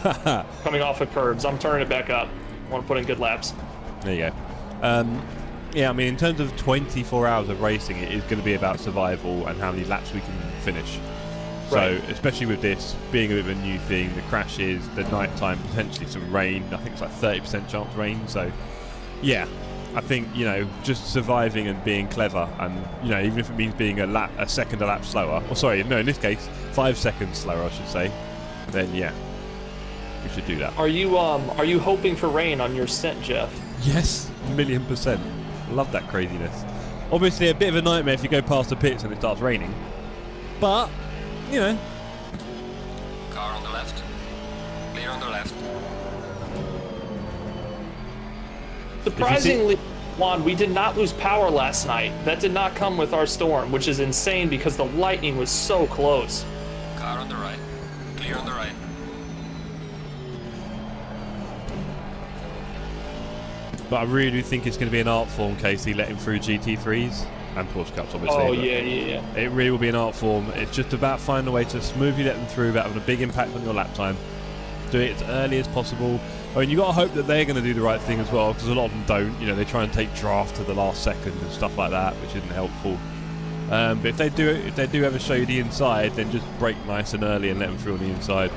coming off of curbs. I'm turning it back up. I want to put in good laps. There you go. Yeah, I mean, in terms of 24 hours of racing, it is going to be about survival and how many laps we can finish. So, Right. especially with this being a bit of a new thing, the crashes, the night time, potentially some rain. I think it's like 30% chance rain. So, yeah, I think, you know, just surviving and being clever, and, you know, even if it means being a second a lap slower, or sorry, no, in this case, 5 seconds slower, I should say, then yeah, we should do that. Are you hoping for rain on your stint, Jeff? Yes, 1,000,000%. Love that craziness. Obviously, a bit of a nightmare if you go past the pits and it starts raining, but, you know. Car on the left. Clear on the left. Surprisingly, Juan, we did not lose power last night. That did not come with our storm, which is insane because the lightning was so close. Car on the right. Clear on the right. But I really do think it's going to be an art form, Casey, letting through GT3s and Porsche Cups, obviously. Oh, but yeah. it really will be an art form. It's just about finding a way to smoothly let them through without having a big impact on your lap time. Do it as early as possible. I mean, you've got to hope that they're going to do the right thing as well, because a lot of them don't. You know, they try and take draft to the last second and stuff like that, which isn't helpful. But if they do ever show you the inside, then just brake nice and early and let them through on the inside.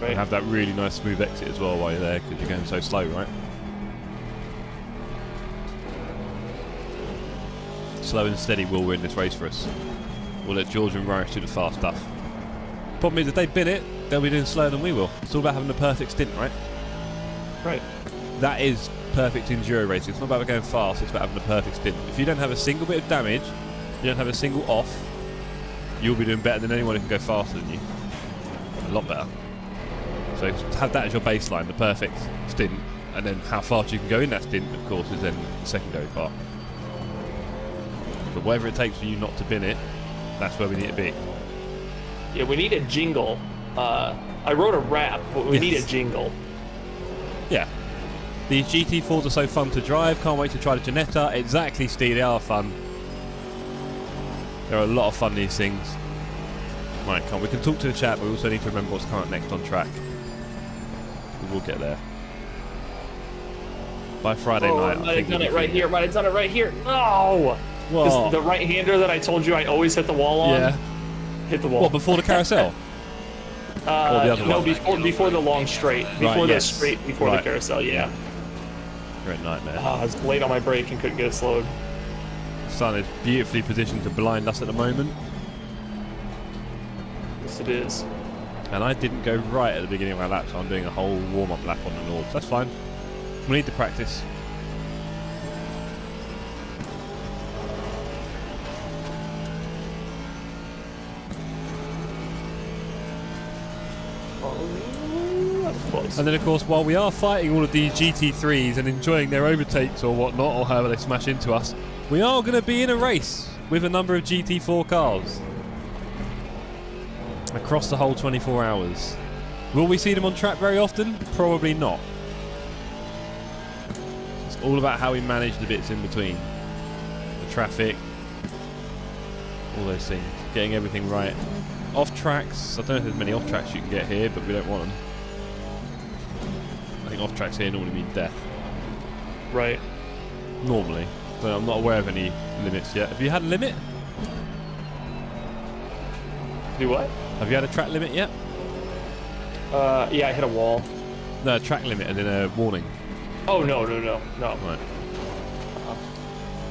Right. And have that really nice smooth exit as well while you're there, because you're going so slow, right? Slow and steady will win this race for us. We'll let George and Ryan do the fast stuff. Problem is, if they bin it, they'll be doing slower than we will. It's all about having the perfect stint, right? Right. That is perfect enduro racing. It's not about going fast, it's about having the perfect stint. If you don't have a single bit of damage, you don't have a single off, you'll be doing better than anyone who can go faster than you. A lot better. So have that as your baseline, the perfect stint, and then how fast you can go in that stint, of course, is then the secondary part. But whatever it takes for you not to bin it, that's where we need to be. Yeah, we need a jingle. I wrote a rap, but we need a jingle. Yeah. These GT4s are so fun to drive. Can't wait to try the Ginetta. Exactly, Steve. They are fun. There are a lot of fun, these things. Right, come on. We can talk to the chat, but we also need to remember what's coming up next on track. We will get there. By Friday night, I might have done it right here. Might have done it right here. No! Well, The right-hander that I told you I always hit the wall on. yeah. Hit the wall. What, before the carousel? the other no, one? before the long straight. Before the straight, before the carousel, yeah. Great nightmare. I was late on my brake and couldn't get it slowed. The sun is beautifully positioned to blind us at the moment. Yes, it is. And I didn't go right at the beginning of my lap, so I'm doing a whole warm-up lap on the Nords. That's fine. We need to practice. And then, of course, while we are fighting all of these GT3s and enjoying their overtakes or whatnot, or however they smash into us, we are going to be in a race with a number of GT4 cars across the whole 24 hours. Will we see them on track very often? Probably not. It's all about how we manage the bits in between. The traffic, all those things. Getting everything right. Off tracks, I don't know if there's many off tracks you can get here, but we don't want them. I think off tracks here normally mean death. Right. Normally. But I'm not aware of any limits yet. Have you had a limit? Do what? Have you had a track limit yet? Yeah, I hit a wall. No, a track limit and then a warning. Oh, no. Right.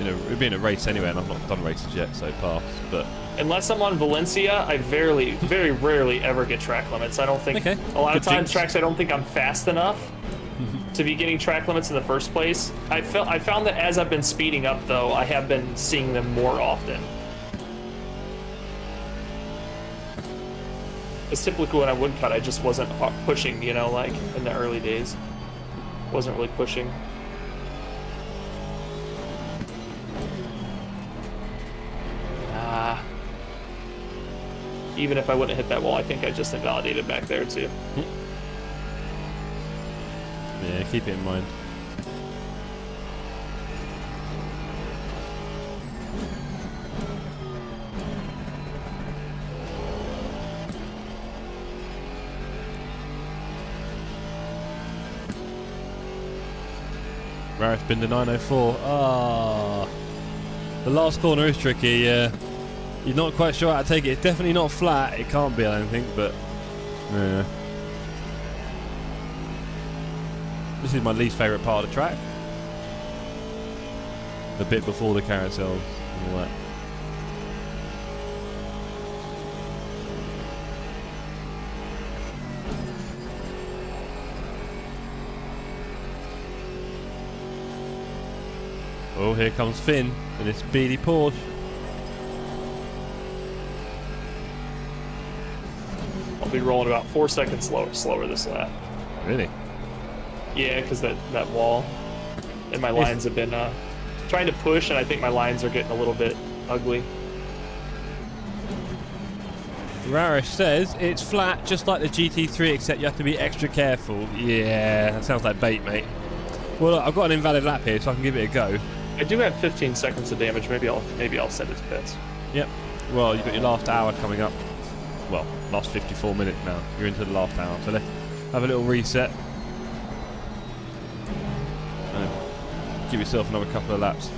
it'd be in a race anyway, and I've not done races yet, so pass. But unless I'm on Valencia, I very rarely ever get track limits. I don't think a lot of times tracks I don't think I'm fast enough to be getting track limits in the first place. I found that as I've been speeding up though, I have been seeing them more often. It's typically when I would cut, I just wasn't pushing, you know, like in the early days. Wasn't really pushing. Even if I wouldn't hit that wall, I think I just invalidated back there too. Yeah, keep it in mind. Rarest been to 904. Ah, the last corner is tricky. Yeah. You're not quite sure how to take it. It's definitely not flat. It can't be, I don't think, but yeah. This is my least favourite part of the track. The bit before the carousel and all that. Oh, here comes Finn in his speedy Porsche. I'll be rolling about 4 seconds slower this lap. Really? Yeah, because that wall and my lines have been trying to push, and I think my lines are getting a little bit ugly. Rarish says it's flat just like the GT3, except you have to be extra careful. Yeah, that sounds like bait, mate. Well, look, I've got an invalid lap here, so I can give it a go. I do have 15 seconds of damage. Maybe I'll send it to pits. Yep. Well, you've got your last hour coming up. Well, last 54 minutes now. You're into the last hour, so let's have a little reset. And give yourself another couple of laps.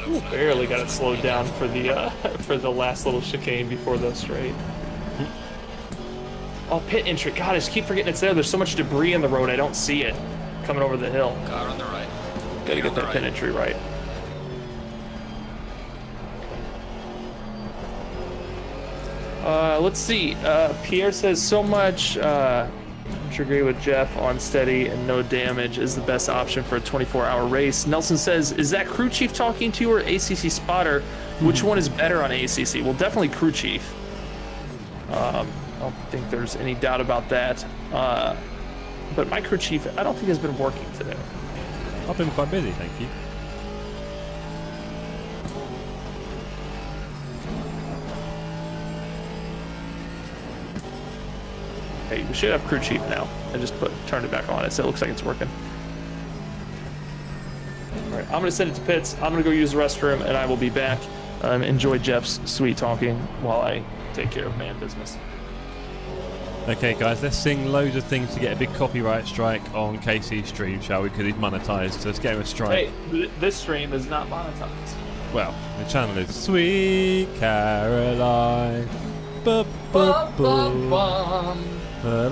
Ooh, barely got it slowed down for the last little chicane before the straight. Oh, pit entry. God, I just keep forgetting it's there. There's so much debris in the road, I don't see it coming over the hill. Car on the right. Gotta get that pit entry right. Let's see. Pierre says so much. I agree with Jeff on steady and no damage is the best option for a 24-hour race. Nelson says, is that crew chief talking to you or ACC spotter? Which one is better on ACC? Well, definitely crew chief. I don't think there's any doubt about that. But my crew chief, I don't think has been working today. I've been quite busy, thank you. Hey, we should have crew chief now. I just turned it back on. So it looks like it's working. All right, I'm gonna send it to pits. I'm gonna go use the restroom, and I will be back. Enjoy Jeff's sweet talking while I take care of man business. Okay, guys, let's sing loads of things to get a big copyright strike on KC's stream, shall we? Because he's monetized, so let's get him a strike. Hey, this stream is not monetized. Well, the channel is Sweet Caroline. But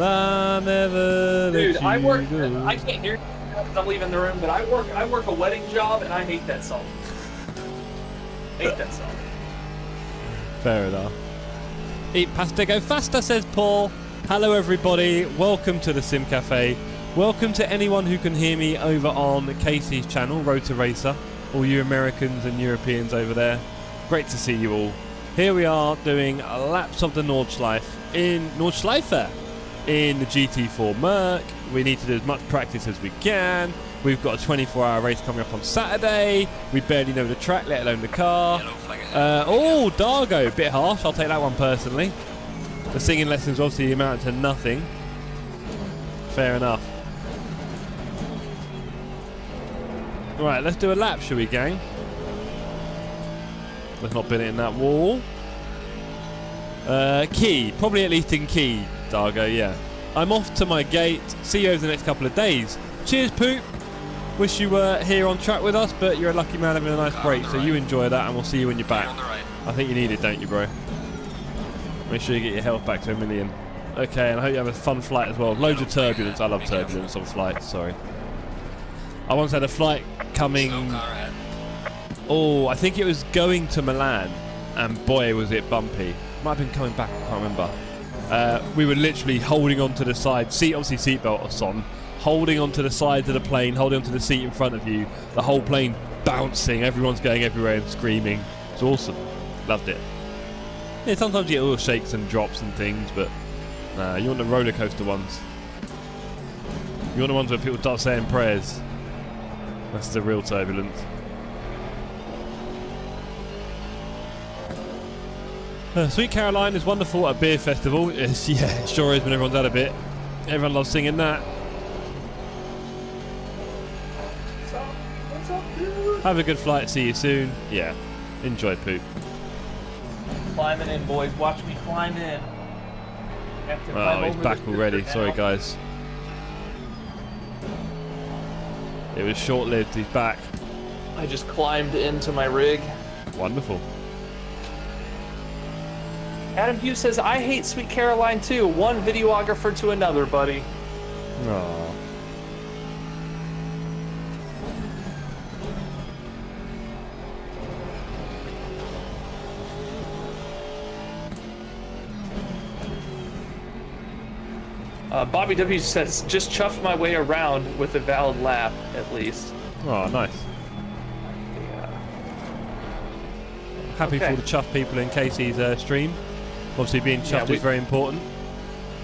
I never Dude, let you I work. go. I can't hear you because I'm leaving the room, but I work a wedding job, and I hate that song. Hate that song. Fair enough. Eat pasta, go faster, says Paul. Hello, everybody. Welcome to the Sim Cafe. Welcome to anyone who can hear me over on Casey's channel, Road to Racer. All you Americans and Europeans over there. Great to see you all. Here we are doing laps of the Nordschleife in the GT4 Merc. We need to do as much practice as we can. We've got a 24-hour race coming up on Saturday. We barely know the track, let alone the car. Oh, Dargo, a bit harsh. I'll take that one personally. The singing lessons obviously amount to nothing. Fair enough. Right, let's do a lap, shall we, gang? Let's not bin it in that wall. Key, probably at least in key, Dargo, yeah. I'm off to my gate. See you over the next couple of days. Cheers, Poop. Wish you were here on track with us, but you're a lucky man having a nice break, so you enjoy that, and we'll see you when you're back. I think you need it, don't you, bro? Make sure you get your health back to 1,000,000. Okay, and I hope you have a fun flight as well. Loads of turbulence. I love turbulence on flights, sorry. I once had a flight coming... Oh, I think it was going to Milan, and boy, was it bumpy. Might have been coming back, I can't remember. We were literally holding onto the side. Obviously seatbelt was on. Holding onto the sides of the plane, holding onto the seat in front of you. The whole plane bouncing. Everyone's going everywhere and screaming. It's awesome. Loved it. Yeah, sometimes you get little shakes and drops and things, but you want the roller coaster ones. You want the ones where people start saying prayers. That's the real turbulence. Sweet Caroline is wonderful at a beer festival. Yeah, it sure is when everyone's had a bit. Everyone loves singing that. What's up, dude? Have a good flight. See you soon. Yeah. Enjoy, Poop. Climbing in, boys. Watch me climb in. Oh, he's back already. Sorry, guys. It was short-lived. He's back. I just climbed into my rig. Wonderful. Adam Hughes says, I hate Sweet Caroline too. One videographer to another, buddy. Aww. Bobby W says, just chuffed my way around with a valid lap, at least. Oh, nice. Yeah. Happy for all the chuff people in Casey's stream. Obviously, being chuffed is very important.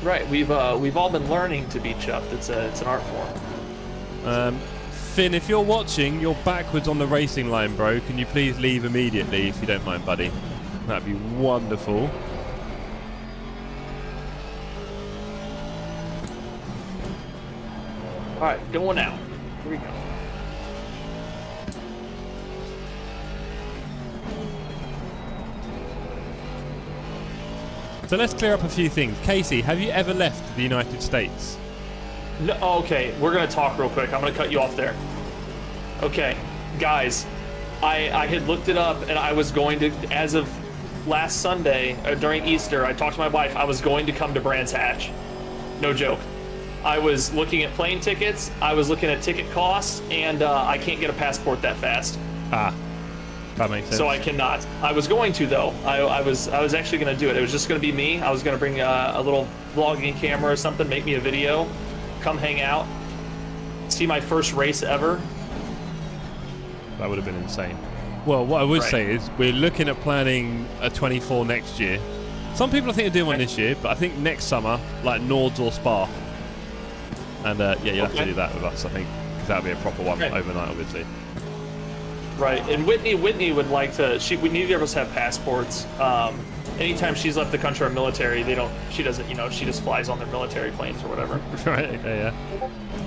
Right, we've all been learning to be chuffed. It's an art form. Finn, if you're watching, you're backwards on the racing line, bro. Can you please leave immediately, if you don't mind, buddy? That'd be wonderful. All right, going out. Here we go. So let's clear up a few things. Casey, have you ever left the United States? No, okay, we're gonna talk real quick. I'm gonna cut you off there. Okay, guys, I had looked it up, and I was going to, as of last Sunday during Easter, I talked to my wife. I was going to come to Brands Hatch. No joke. I was looking at plane tickets. I was looking at ticket costs, and I can't get a passport that fast. Ah, that makes sense. So I cannot. I was going to though. I was actually going to do it. It was just going to be me. I was going to bring a little vlogging camera or something, make me a video, come hang out, see my first race ever. That would have been insane. Well, what I would say is we're looking at planning a 24 next year. Some people I think are doing one this year, but I think next summer, like Nords or Spa. And yeah, you'll have to do that with us, I think, because that'll be a proper one overnight, obviously. Right, and Whitney would like to. We neither of us have passports. Anytime she's left the country or military, she doesn't. You know, she just flies on their military planes or whatever. Right. Okay. Yeah.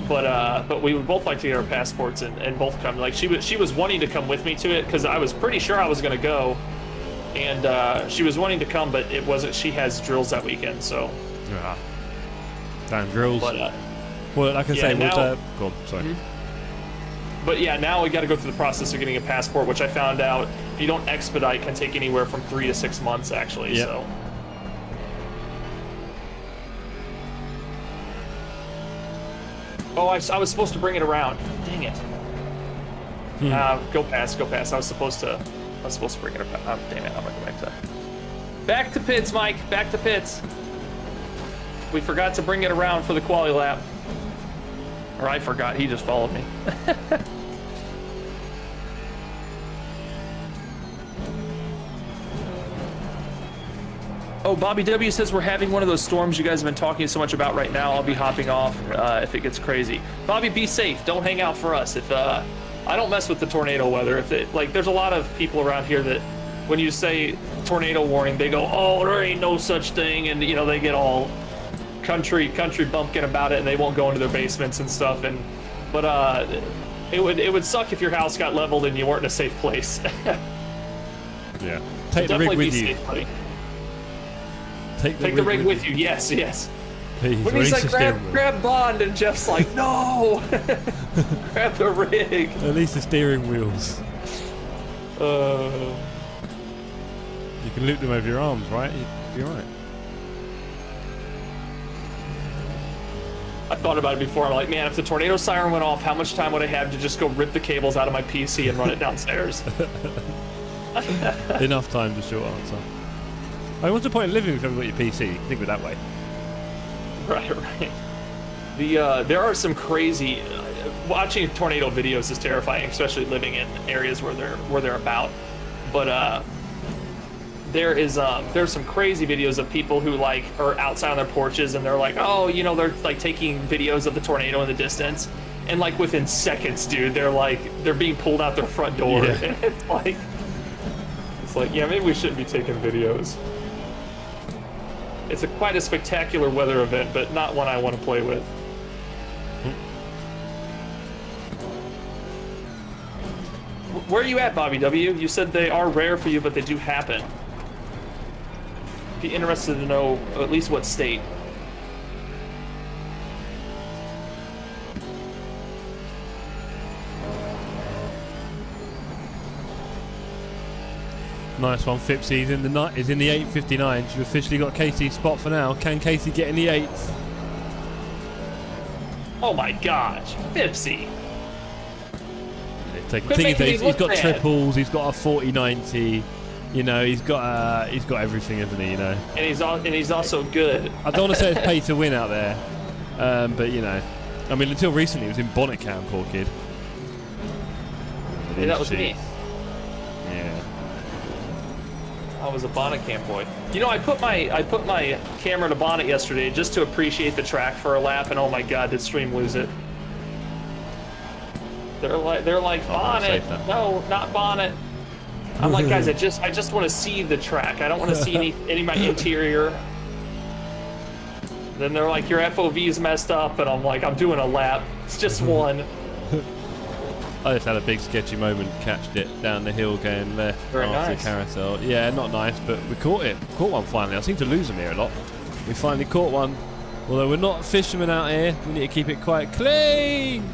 But we would both like to get our passports and both come. Like she was wanting to come with me to it because I was pretty sure I was gonna go, and she was wanting to come, but it wasn't. She has drills that weekend, so. Yeah. Damn drills. But well, like I say, now, go on, sorry. But yeah, now we got to go through the process of getting a passport, which I found out if you don't expedite, can take anywhere from 3 to 6 months, actually. Yep. So. Oh, I was supposed to bring it around. Dang it. Go past. I was supposed to bring it around. Oh, damn it, I'm gonna go back to pits, Mike. Back to pits. We forgot to bring it around for the quali lap. Or I forgot, he just followed me. Oh, Bobby W says we're having one of those storms you guys have been talking so much about right now. I'll be hopping off if it gets crazy. Bobby, be safe. Don't hang out for us. If I don't mess with the tornado weather. There's a lot of people around here that when you say tornado warning, they go, "Oh, there ain't no such thing," and they get all country bumpkin about it, and they won't go into their basements and stuff. But it would suck if your house got leveled and you weren't in a safe place. Yeah. Take the rig with you. Take the rig with you. Yes. Please, When he's release like, the steering wheel. grab Bond, and Jeff's like, no! Grab the rig. At least the steering wheels. You can loop them over your arms, right? You'll be right. I thought about it before. I'm like, man, if the tornado siren went off, how much time would I have to just go rip the cables out of my PC and run it downstairs? Enough time to short answer. I mean, what's the point of living if you haven't got your PC? Think of it that way. Right. There are some crazy. Watching tornado videos is terrifying, especially living in areas where they're about. But there's some crazy videos of people who like are outside on their porches and they're like, oh, you know, they're like taking videos of the tornado in the distance, and like within seconds, dude, they're being pulled out their front door. Yeah. And it's like, yeah, maybe we shouldn't be taking videos. It's quite a spectacular weather event, but not one I want to play with. Where are you at, Bobby W? You said they are rare for you, but they do happen. Be interested to know at least what state. Nice one, Fipsy's in the 8:59. She's officially got Casey's spot for now. Can Casey get in the 8th? Oh my gosh, Fipsy. The thing is, he's got bad. triples. He's got a 40-90. You know, he's got everything, isn't he? You know. And he's also good. I don't want to say it's pay to win out there, but you know, I mean, until recently, he was in bonnet cam, poor kid. Yeah, that was me. Yeah. I was a bonnet cam boy. You know, I put my camera in a bonnet yesterday just to appreciate the track for a lap, and oh my god, did Stream lose it? They're like bonnet. No, not bonnet. I'm like, guys, I just want to see the track. I don't want to see any of my interior. Then they're like, your FOV's messed up, and I'm like, I'm doing a lap. It's just one. I just had a big sketchy moment, catched it down the hill going left Very after nice. the carousel. Yeah, not nice, but we caught it. Caught one finally. I seem to lose them here a lot. We finally caught one. Although we're not fishermen out here, we need to keep it quite clean.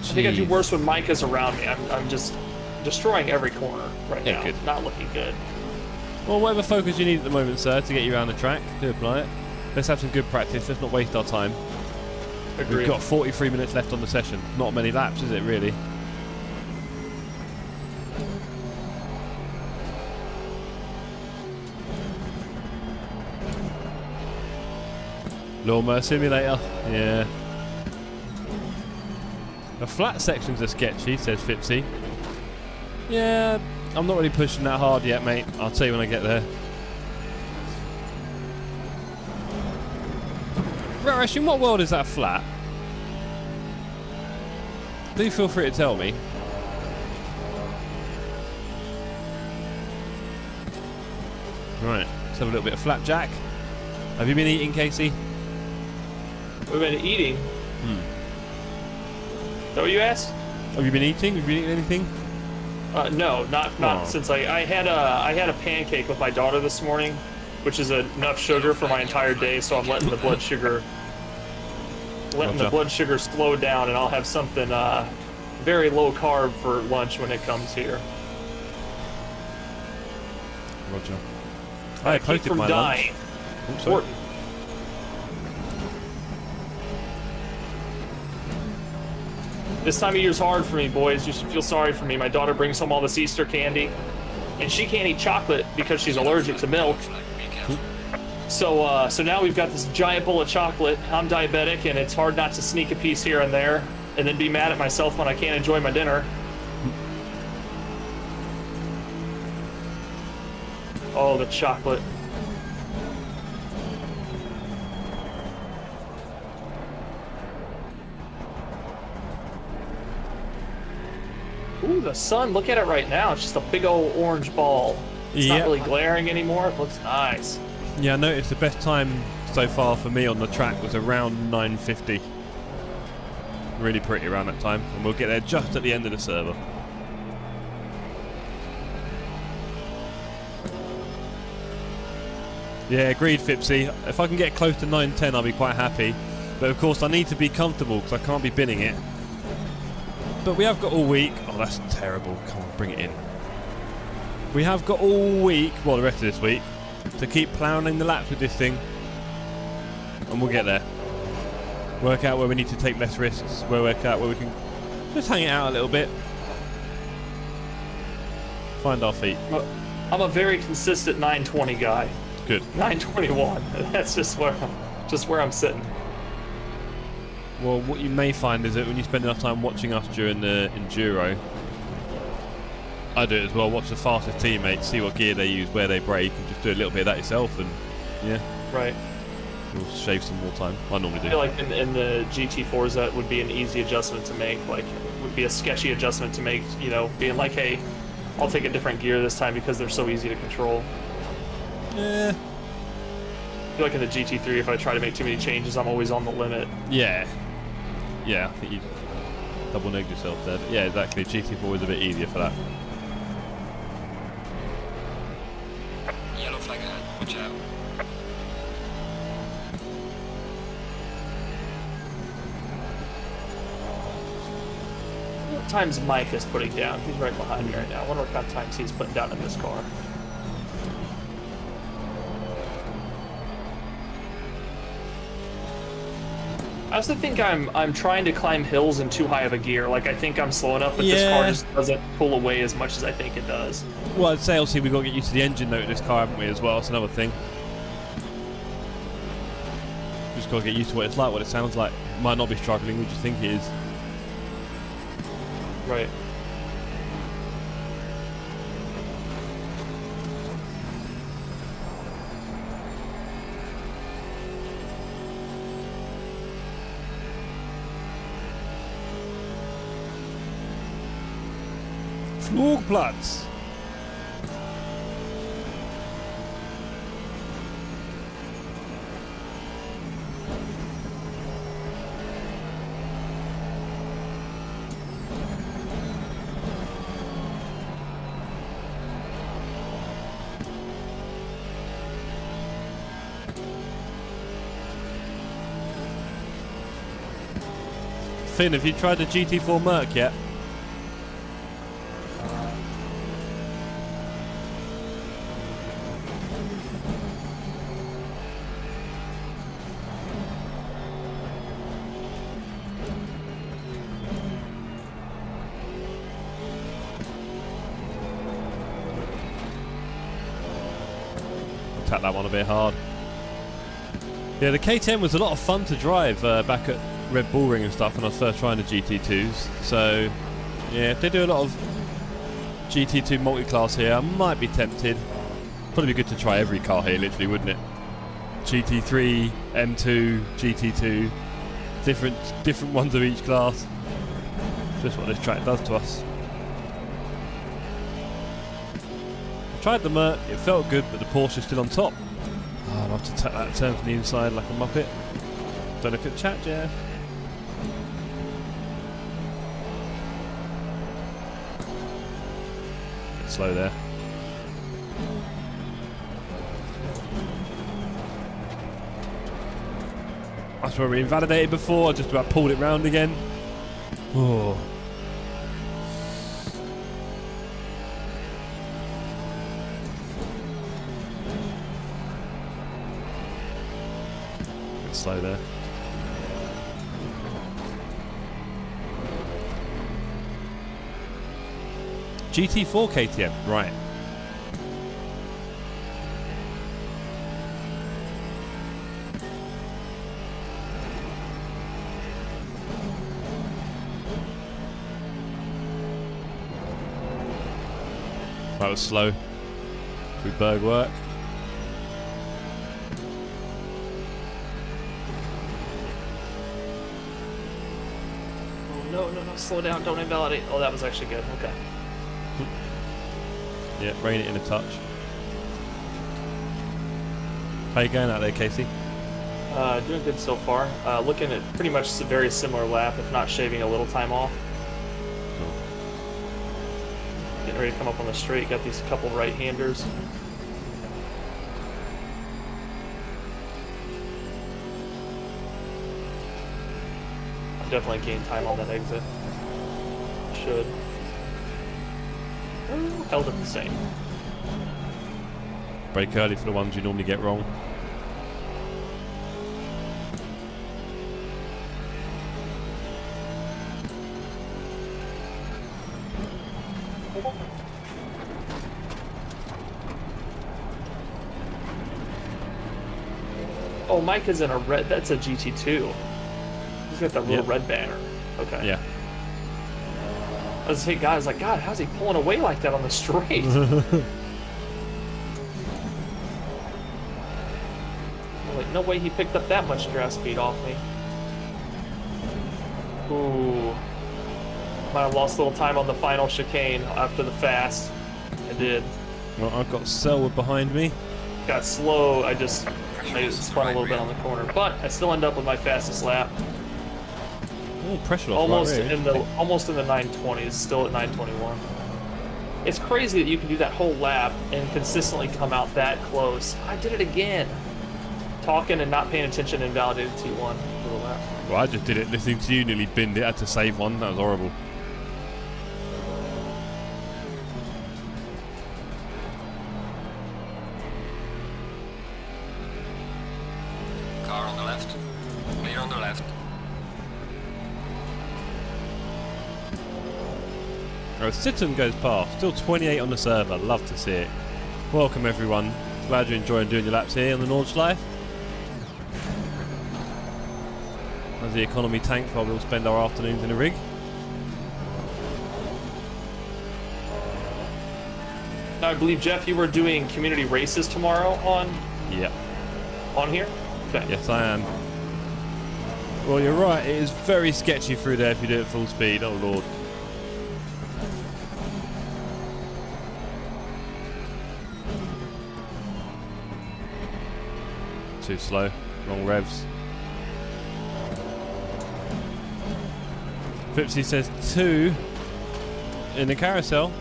I think I do worse when Micah's around me. I'm just destroying every corner right now. Good. Not looking good. Well, whatever focus you need at the moment, sir, to get you around the track, do apply it. Let's have some good practice. Let's not waste our time. Agreed. We've got 43 minutes left on the session. Not many laps, is it, really? Lawnmower Simulator, yeah. The flat sections are sketchy, says Fipsy. Yeah, I'm not really pushing that hard yet, mate. I'll tell you when I get there. Raresh, in what world is that flat? Do feel free to tell me. Right, let's have a little bit of flapjack. Have you been eating, Casey? We've been eating. Is that what you asked? Have you been eating? Have you been eating anything? No, not Oh. since I had a pancake with my daughter this morning, which is enough sugar for my entire day. So I'm letting the blood sugar slow down, and I'll have something very low carb for lunch when it comes here. Roger. I I keep posted from my dying. lunch. Oops, sorry. Important. This time of year's hard for me, boys. You should feel sorry for me. My daughter brings home all this Easter candy, and she can't eat chocolate because she's allergic to milk. So now we've got this giant bowl of chocolate. I'm diabetic, and it's hard not to sneak a piece here and there, and then be mad at myself when I can't enjoy my dinner. Oh, the chocolate. Ooh, the sun, look at it right now. It's just a big old orange ball. It's not Yep. really glaring anymore. It looks nice. Yeah, I noticed the best time so far for me on the track was around 9:50. Really pretty around that time, and we'll get there just at the end of the server. Yeah, agreed, Fipsy. If I can get close to 910, I'll be quite happy. But of course, I need to be comfortable because I can't be binning it. But we have got all week. Oh, that's terrible. Come on, bring it in. We have got all week, well, the rest of this week, to keep ploughing the laps with this thing. And we'll get there. Work out where we need to take less risks. Work out where we can just hang it out a little bit. Find our feet. I'm a very consistent 920 guy. Good. 921. That's just where I'm sitting. Well, what you may find is that when you spend enough time watching us during the Enduro, I do it as well, watch the fastest teammates, see what gear they use, where they brake, and just do a little bit of that yourself, and yeah. Right. You'll shave some more time. I normally do. I feel like in the GT4s that would be an easy adjustment to make, like, would be a sketchy adjustment to make, you know, being like, hey, I'll take a different gear this time because they're so easy to control. Yeah. I feel like in the GT3, if I try to make too many changes, I'm always on the limit. Yeah. Yeah, I think you double-negged yourself there. But yeah, exactly. GT4 is a bit easier for that. Yellow flag ahead. Watch out. What times Mike is putting down? He's right behind me right now. I wonder what kind of times he's putting down in this car. I also think I'm trying to climb hills in too high of a gear. Like, I think I'm slow enough, but this car just doesn't pull away as much as I think it does. Well, I'd say obviously we've got to get used to the engine note of this car, haven't we, as well? That's another thing. Just got to get used to what it's like, what it sounds like. Might not be struggling, we just think it is. Right. Flugplatz. Finn, have you tried the GT4 Merc yet? Tap that one a bit hard. Yeah, the K10 was a lot of fun to drive back at Red Bull Ring and stuff when I was first trying the GT2s. So, yeah, if they do a lot of GT2 multi-class here, I might be tempted. Probably be good to try every car here, literally, wouldn't it? GT3, M2, GT2, different ones of each class. Just what this track does to us. I tried the Merc, it felt good, but the Porsche's still on top. Oh, I'll have to take that turn from the inside like a muppet. Don't look at chat, Jeff. Bit slow there. That's where we invalidated before. I just about pulled it round again. Oh. Bit slow there. GT4 KTM, right. That was slow. Through berg work. Oh, no, slow down, don't invalidate. Oh, that was actually good, okay. Yeah, rein it in a touch. How you going out there, Casey? Doing good so far. Looking at pretty much a very similar lap, if not shaving a little time off. Cool. Getting ready to come up on the straight. Got these couple right-handers. definitely gain time on that exit. Should. Held it the same. Brake early for the ones you normally get wrong. Oh, Mike is in a red. That's a GT2. He's got that little red banner. Okay. Yeah. I was saying, God, I was like, God, how's he pulling away like that on the straight? Like, no way he picked up that much draft speed off me. Ooh. Might have lost a little time on the final chicane after the fast. I did. Well, I've got Selwood behind me. Got slow. I just made it spun a little bit on the corner, but I still end up with my fastest lap. Oh, pressure off Almost right in the 920s, still at 921. It's crazy that you can do that whole lap and consistently come out that close. I did it again. Talking and not paying attention and validated T1 for the lap. Well, I just did it listening to you, nearly binned it, had to save one. That was horrible. Car on the left. Clear on the left. Sitten goes past. Still 28 on the server. Love to see it. Welcome everyone. Glad you're enjoying doing your laps here on the Nordschleife. As the economy tanks while we'll spend our afternoons in a rig. Now, I believe, Jeff, you were doing community races tomorrow on here? Okay. Yes, I am. Well, you're right. It is very sketchy through there if you do it at full speed. Oh, Lord. Too slow. Wrong revs. Fipsy says 2 in the carousel.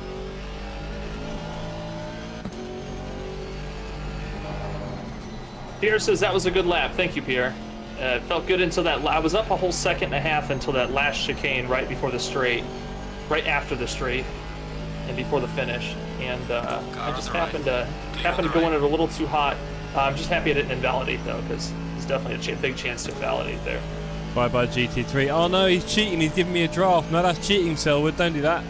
Pierre says that was a good lap. Thank you, Pierre. It felt good until that. I was up a whole second and a half until that last chicane right before the straight, right after the straight, and before the finish. And I just happened to go in it a little too hot. I'm just happy I didn't invalidate though, because it's definitely a big chance to invalidate there. Bye bye GT3. Oh no, he's cheating. He's giving me a draft. No, that's cheating, Selwood. Don't do that.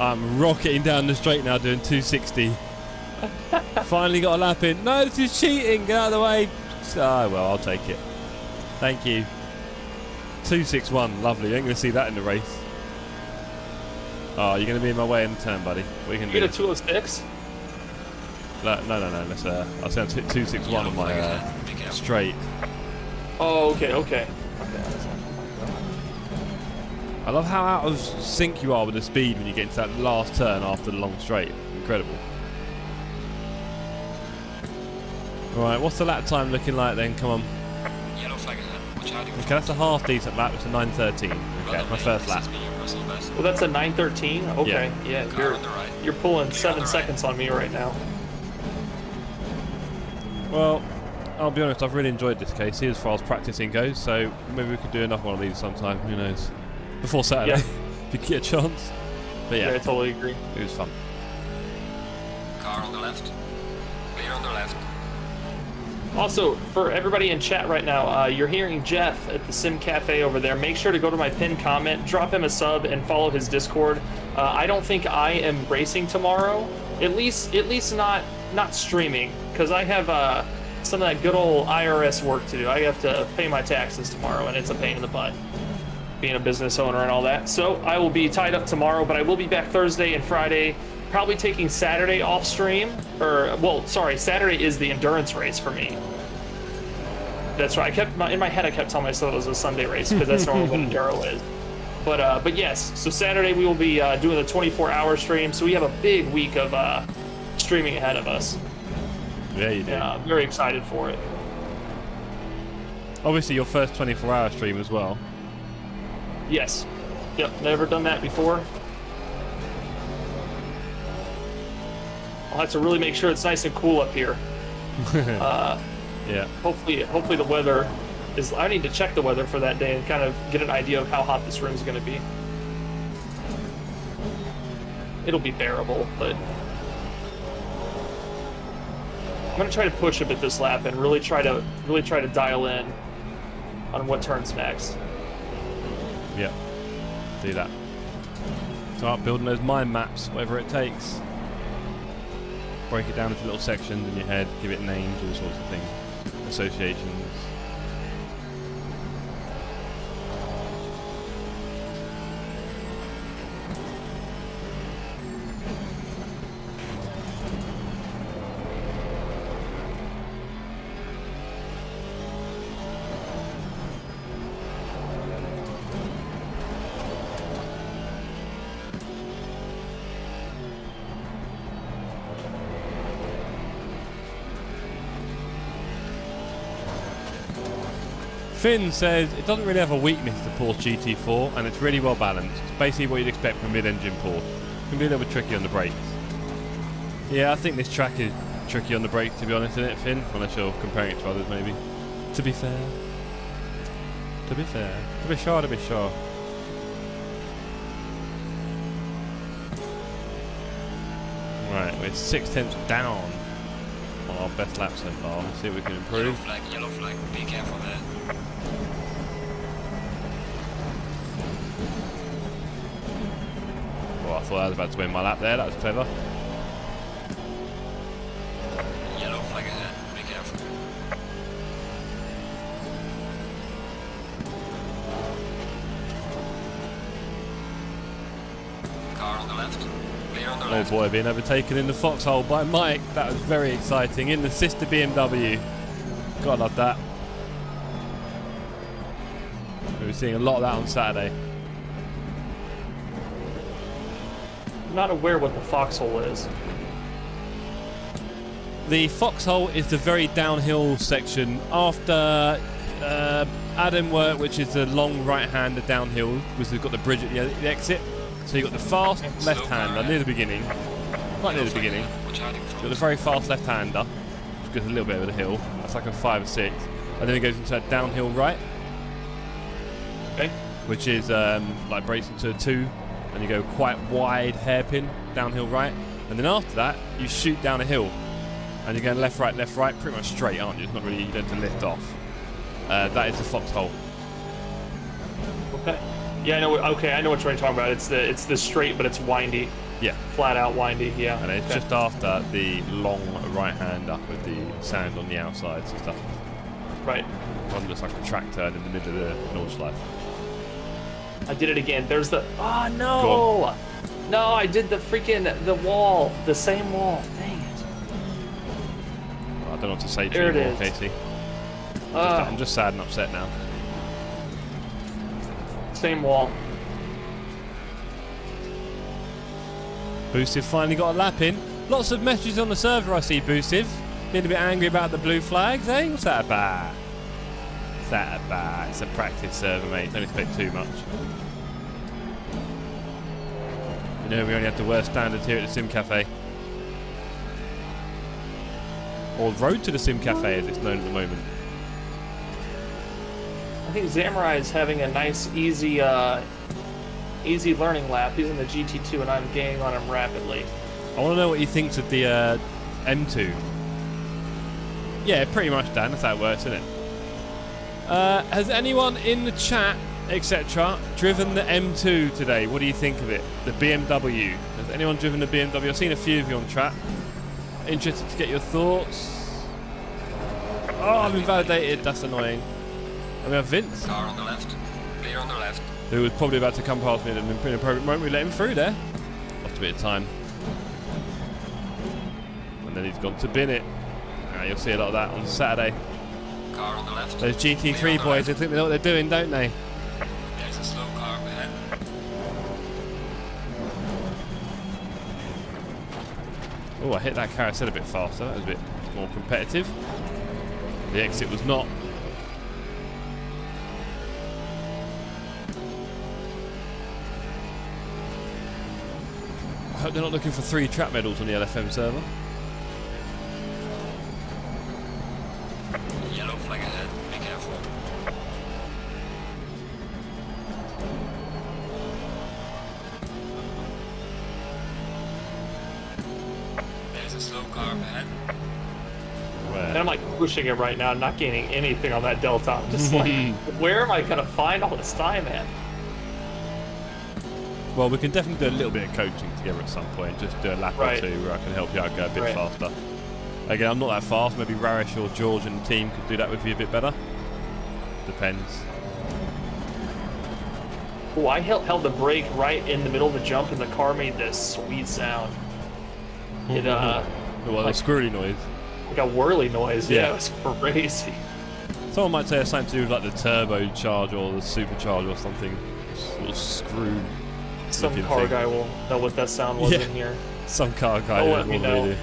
I'm rocketing down the straight now, doing 260. Finally got a lap in. No, this is cheating. Get out of the way. Oh well, I'll take it. Thank you. 261. Lovely. You ain't going to see that in the race. Oh, you're going to be in my way in the turn, buddy. What are you going to do? Get a 206. No. Let's. I'll say 261 on my straight. Oh, okay. I love how out of sync you are with the speed when you get into that last turn after the long straight. Incredible. Right, what's the lap time looking like then? Come on. Yellow flag ahead. Watch out. Okay, that's a half decent lap. It's a 9:13. Okay, my first lap. Well, that's a 9:13. Okay, yeah, you're pulling 7 seconds on me right now. Well, I'll be honest. I've really enjoyed this, Casey, as far as practicing goes. So maybe we could do another one of these sometime. Who knows? Before Saturday, if you get a chance. But yeah, I totally agree. It was fun. Car on the left. Clear on the left. Also, for everybody in chat right now, you're hearing Jeff at the Sim Cafe over there. Make sure to go to my pinned comment, drop him a sub, and follow his Discord. I don't think I am racing tomorrow. At least not streaming, because I have some of that good old IRS work to do. I have to pay my taxes tomorrow, and it's a pain in the butt, being a business owner and all that. So I will be tied up tomorrow, but I will be back Thursday and Friday. Probably taking Saturday off stream, Saturday is the endurance race for me. That's right. In my head I kept telling myself it was a Sunday race because that's normally what enduro is. But yes, so Saturday we will be doing the 24-hour stream. So we have a big week of streaming ahead of us. Yeah, you do. Yeah, I'm very excited for it. Obviously, your first 24-hour stream as well. Yes. Yep. Never done that before. I'll have to really make sure it's nice and cool up here. Yeah. Hopefully the weather is I need to check the weather for that day and kind of get an idea of how hot this room's going to be. It'll be bearable, but I'm going to try to push a bit this lap and really try to dial in on what turns next. Yeah, do that. Start building those mind maps, whatever it takes. Break it down into little sections in your head, give it names, all sorts of things, associations. Finn says it doesn't really have a weakness to Porsche GT4 and it's really well balanced. It's basically what you'd expect from a mid-engine Porsche. It can be a little bit tricky on the brakes. Yeah, I think this track is tricky on the brakes, to be honest, isn't it, Finn? Unless you're comparing it to others, maybe. To be fair. To be fair. To be sure, to be sure. Right, we're 6/10 down on our best lap so far. Let's see if we can improve. Yellow flag, be careful there. Oh, I thought I was about to win my lap there, that was clever. Yellow flag ahead, be careful. Car on the left, clear on the Oh left. boy, being overtaken in the foxhole by Mike. That was very exciting. In the sister BMW. Gotta love that. We were seeing a lot of that on Saturday. I'm not aware what the foxhole is. The foxhole is the very downhill section after Adam work, which is the long right-hander downhill, because we've got the bridge at the exit. So you've got the fast left-hander near the beginning, right near the beginning. You've got the very fast left-hander, which goes a little bit over the hill. That's like a 5 or 6. And then it goes into a downhill right, Okay. which is like breaks into a 2, and you go quite wide hairpin downhill right. And then after that, you shoot down a hill, and you're going left, right, pretty much straight, aren't you? It's not really, you don't have to lift off. That is the foxhole. Okay. Yeah, I know. Okay, I know what you're talking about. It's the straight, but it's windy. Yeah. Flat out windy. Yeah. And it's just after the long right-hander with the sand on the outsides and stuff. Right. One looks like a track turn in the middle of the Nordschleife. I did it again. There's the. Oh Go no! No, I did the wall, the same wall. Dang it. I don't know what to say to There you it more, is. Casey. I'm just sad and upset now. Same wall. Boostive finally got a lap in. Lots of messages on the server, I see, Boostive. Being a bit angry about the blue flags, eh? What's that about? What's that about? It's a practice server, mate. Don't expect too much. You know, we only have the worst standards here at the Sim Cafe. Or Road to the Sim Cafe, as it's known at the moment. I think Samurai is having a nice, easy learning lap. He's in the GT2, and I'm gaining on him rapidly. I want to know what he thinks of the M2. Yeah, pretty much, Dan. That's how it works, isn't it? Has anyone in the chat, etc., driven the M2 today? What do you think of it? The BMW. Has anyone driven the BMW? I've seen a few of you on chat. Interested to get your thoughts. Oh, I'm invalidated. That's annoying. And we have Vince, Car on the left, clear on the left. who was probably about to come past me at an inappropriate moment. We let him through there. Lost a bit of time. And then he's gone to bin it. You'll see a lot of that on Saturday. Car on the left. Those Clear GT3 on the boys, they left. think they know what they're doing, don't they? There's a slow car up ahead. Oh, I hit that carousel a bit faster. That was a bit more competitive. The exit was not. I hope they're not looking for 3 trap medals on the LFM server. Yellow flag ahead, be careful. a slow car ahead. And I'm like pushing it right now, not gaining anything on that delta. I'm just like, where am I gonna find all this time at? Well, we can definitely do a little bit of coaching together at some point. Just do a lap or two where I can help you out go a bit faster. Again, I'm not that fast. Maybe Raresh or George and the team could do that with you a bit better. Depends. Oh, I held the brake right in the middle of the jump, and the car made this sweet sound. It Well, like, a squirrely noise. like a whirly noise. Yeah, it was crazy. Someone might say it's something to do with like the turbocharge or the supercharge or something. Sort of screwed. Some car guy will know what that sound was in here. Some car guy will let me know. Really.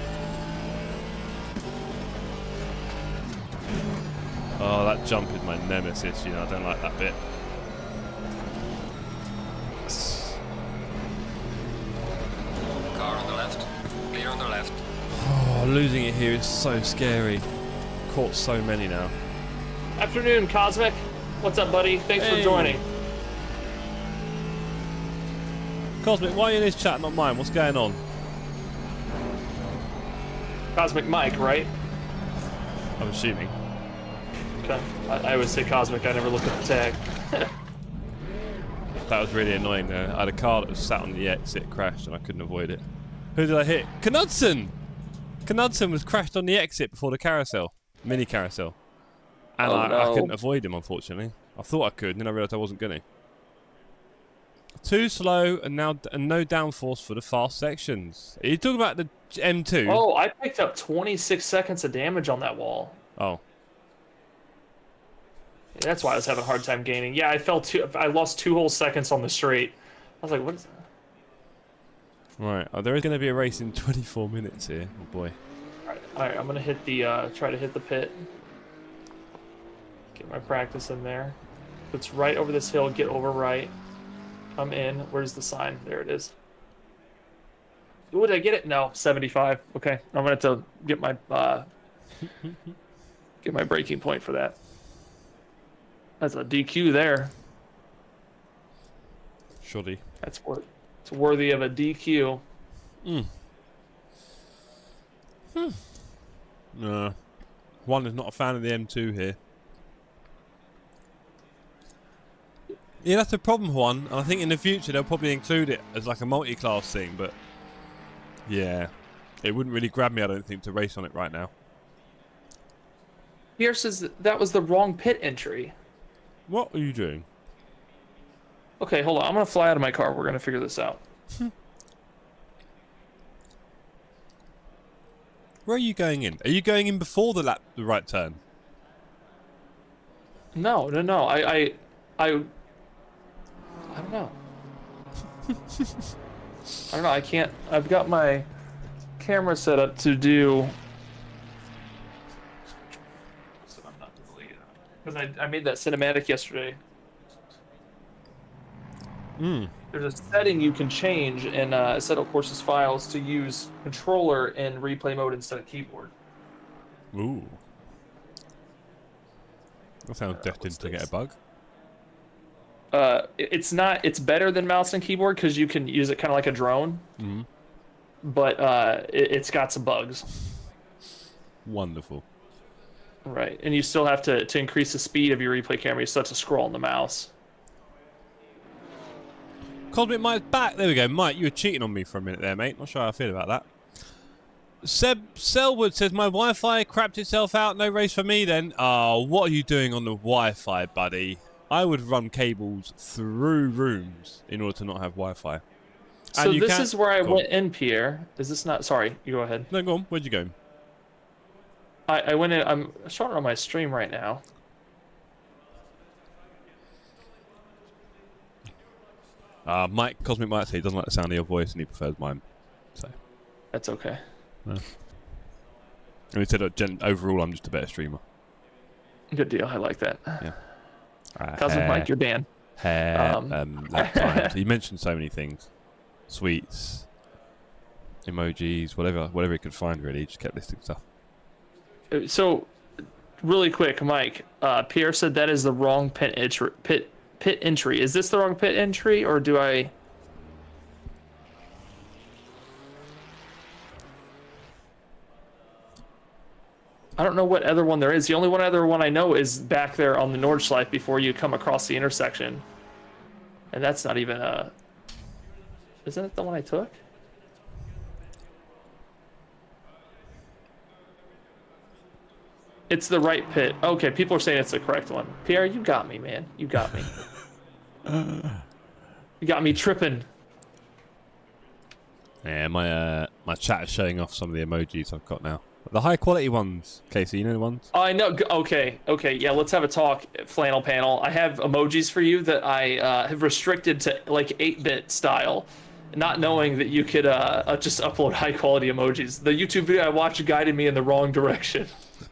Oh, that jump is my nemesis. You know, I don't like that bit. Car on the left. Clear on the left. Oh, losing it here is so scary. Caught so many now. Afternoon, Cosmic. What's up, buddy? Thanks for joining. Cosmic, why are you in his chat, not mine? What's going on? Cosmic Mike, right? I'm assuming. Okay. I always say Cosmic. I never look at the tag. That was really annoying though. I had a car that was sat on the exit, crashed, and I couldn't avoid it. Who did I hit? Knudsen! Knudsen was crashed on the exit before the carousel. Mini carousel. And I couldn't avoid him, unfortunately. I thought I could, and then I realised I wasn't going to. Too slow and no downforce for the fast sections. Are you talking about the M2? Oh, I picked up 26 seconds of damage on that wall. Oh. Yeah, that's why I was having a hard time gaining. Yeah, I lost 2 whole seconds on the straight. I was like, what is that? Right, there is going to be a race in 24 minutes here. Oh boy. Alright, I'm going to hit the, try to hit the pit. Get my practice in there. It's right over this hill, get over right. Come in. Where's the sign? There it is. Ooh, did I get it? No, 75. Okay, I'm gonna have to get my breaking point for that. That's a DQ there. Shoddy. It's worthy of a DQ. No. One is not a fan of the M2 here. Yeah, that's the problem, Juan. And I think in the future they'll probably include it as like a multi-class thing, but yeah, it wouldn't really grab me, I don't think, to race on it right now. Pierre says that was the wrong pit entry. What are you doing? Okay, hold on. I'm gonna fly out of my car. We're gonna figure this out. Where are you going in? Are you going in before the right turn? No. I don't know. I don't know. I can't. I've got my camera set up to do. Because I made that cinematic yesterday. There's a setting you can change in Assetto Corsa's files to use controller in replay mode instead of keyboard. Ooh. That sounds destined to get a bug. It's not. It's better than mouse and keyboard because you can use it kind of like a drone. But it's got some bugs. Wonderful. Right, and you still have to increase the speed of your replay camera. You still have to scroll on the mouse. Cosmic Mike's back. There we go. Mike, you were cheating on me for a minute there, mate. Not sure how I feel about that. Seb Selwood says, my Wi-Fi crapped itself out. No race for me then. Oh, what are you doing on the Wi-Fi, buddy? I would run cables through rooms in order to not have Wi-Fi. So this is where I went in, Pierre. Is this not... Sorry, you go ahead. No, go on. Where'd you go? I went in... I'm showing it on my stream right now. Cosmic Mike said he doesn't like the sound of your voice and he prefers mine. So that's okay. Yeah. And he said overall I'm just a better streamer. Good deal. I like that. Yeah. Cosmic Mike, you're banned. He mentioned so many things. Sweets, emojis, whatever he could find really. He just kept listing stuff. So, really quick, Mike. Pierre said that is the wrong pit entry. Is this the wrong pit entry, or do I? I don't know what other one there is. The only other one I know is back there on the Nordschleife before you come across the intersection. And that's not even a... Isn't it the one I took? It's the right pit. Okay, people are saying it's the correct one. Pierre, you got me, man. You got me. You got me tripping. Yeah, my chat is showing off some of the emojis I've got now. The high quality ones, Casey, you know the ones? I know. Okay, yeah, let's have a talk, Flannel Panel. I have emojis for you that I have restricted to like 8-bit style, not knowing that you could just upload high quality emojis. The YouTube video I watched guided me in the wrong direction.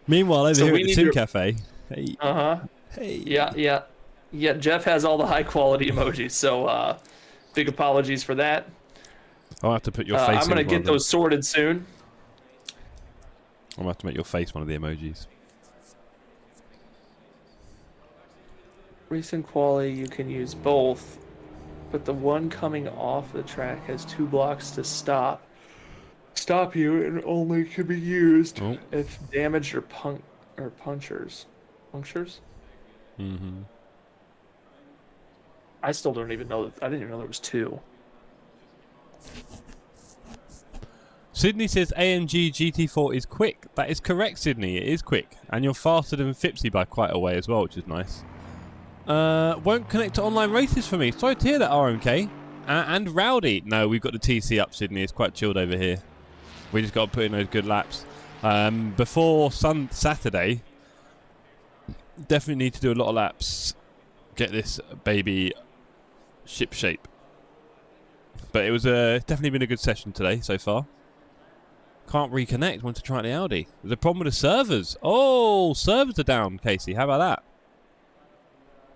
Meanwhile, over here at the Sim Cafe. Hey. Hey. Yeah, Jeff has all the high quality emojis, so big apologies for that. I'll have to put your face I'm going to get those sorted soon. I'm going to have to make your face one of the emojis. Recent quality, you can use both, but the one coming off the track has 2 blocks to stop you, and only can be used if damaged or punctures. Punctures? Mm-hmm. I still don't even know. I didn't even know there was 2. Sydney says AMG GT4 is quick. That is correct, Sydney. It is quick. And you're faster than Fipsy by quite a way as well, which is nice. Won't connect to online races for me. Sorry to hear that, RMK. And Rowdy. No, we've got the TC up, Sydney. It's quite chilled over here. We just got to put in those good laps. Before Saturday, definitely need to do a lot of laps. Get this baby ship shape. But it was definitely been a good session today so far. Can't reconnect. Want to try the Audi. There's a problem with the servers. Oh, servers are down, Casey. How about that?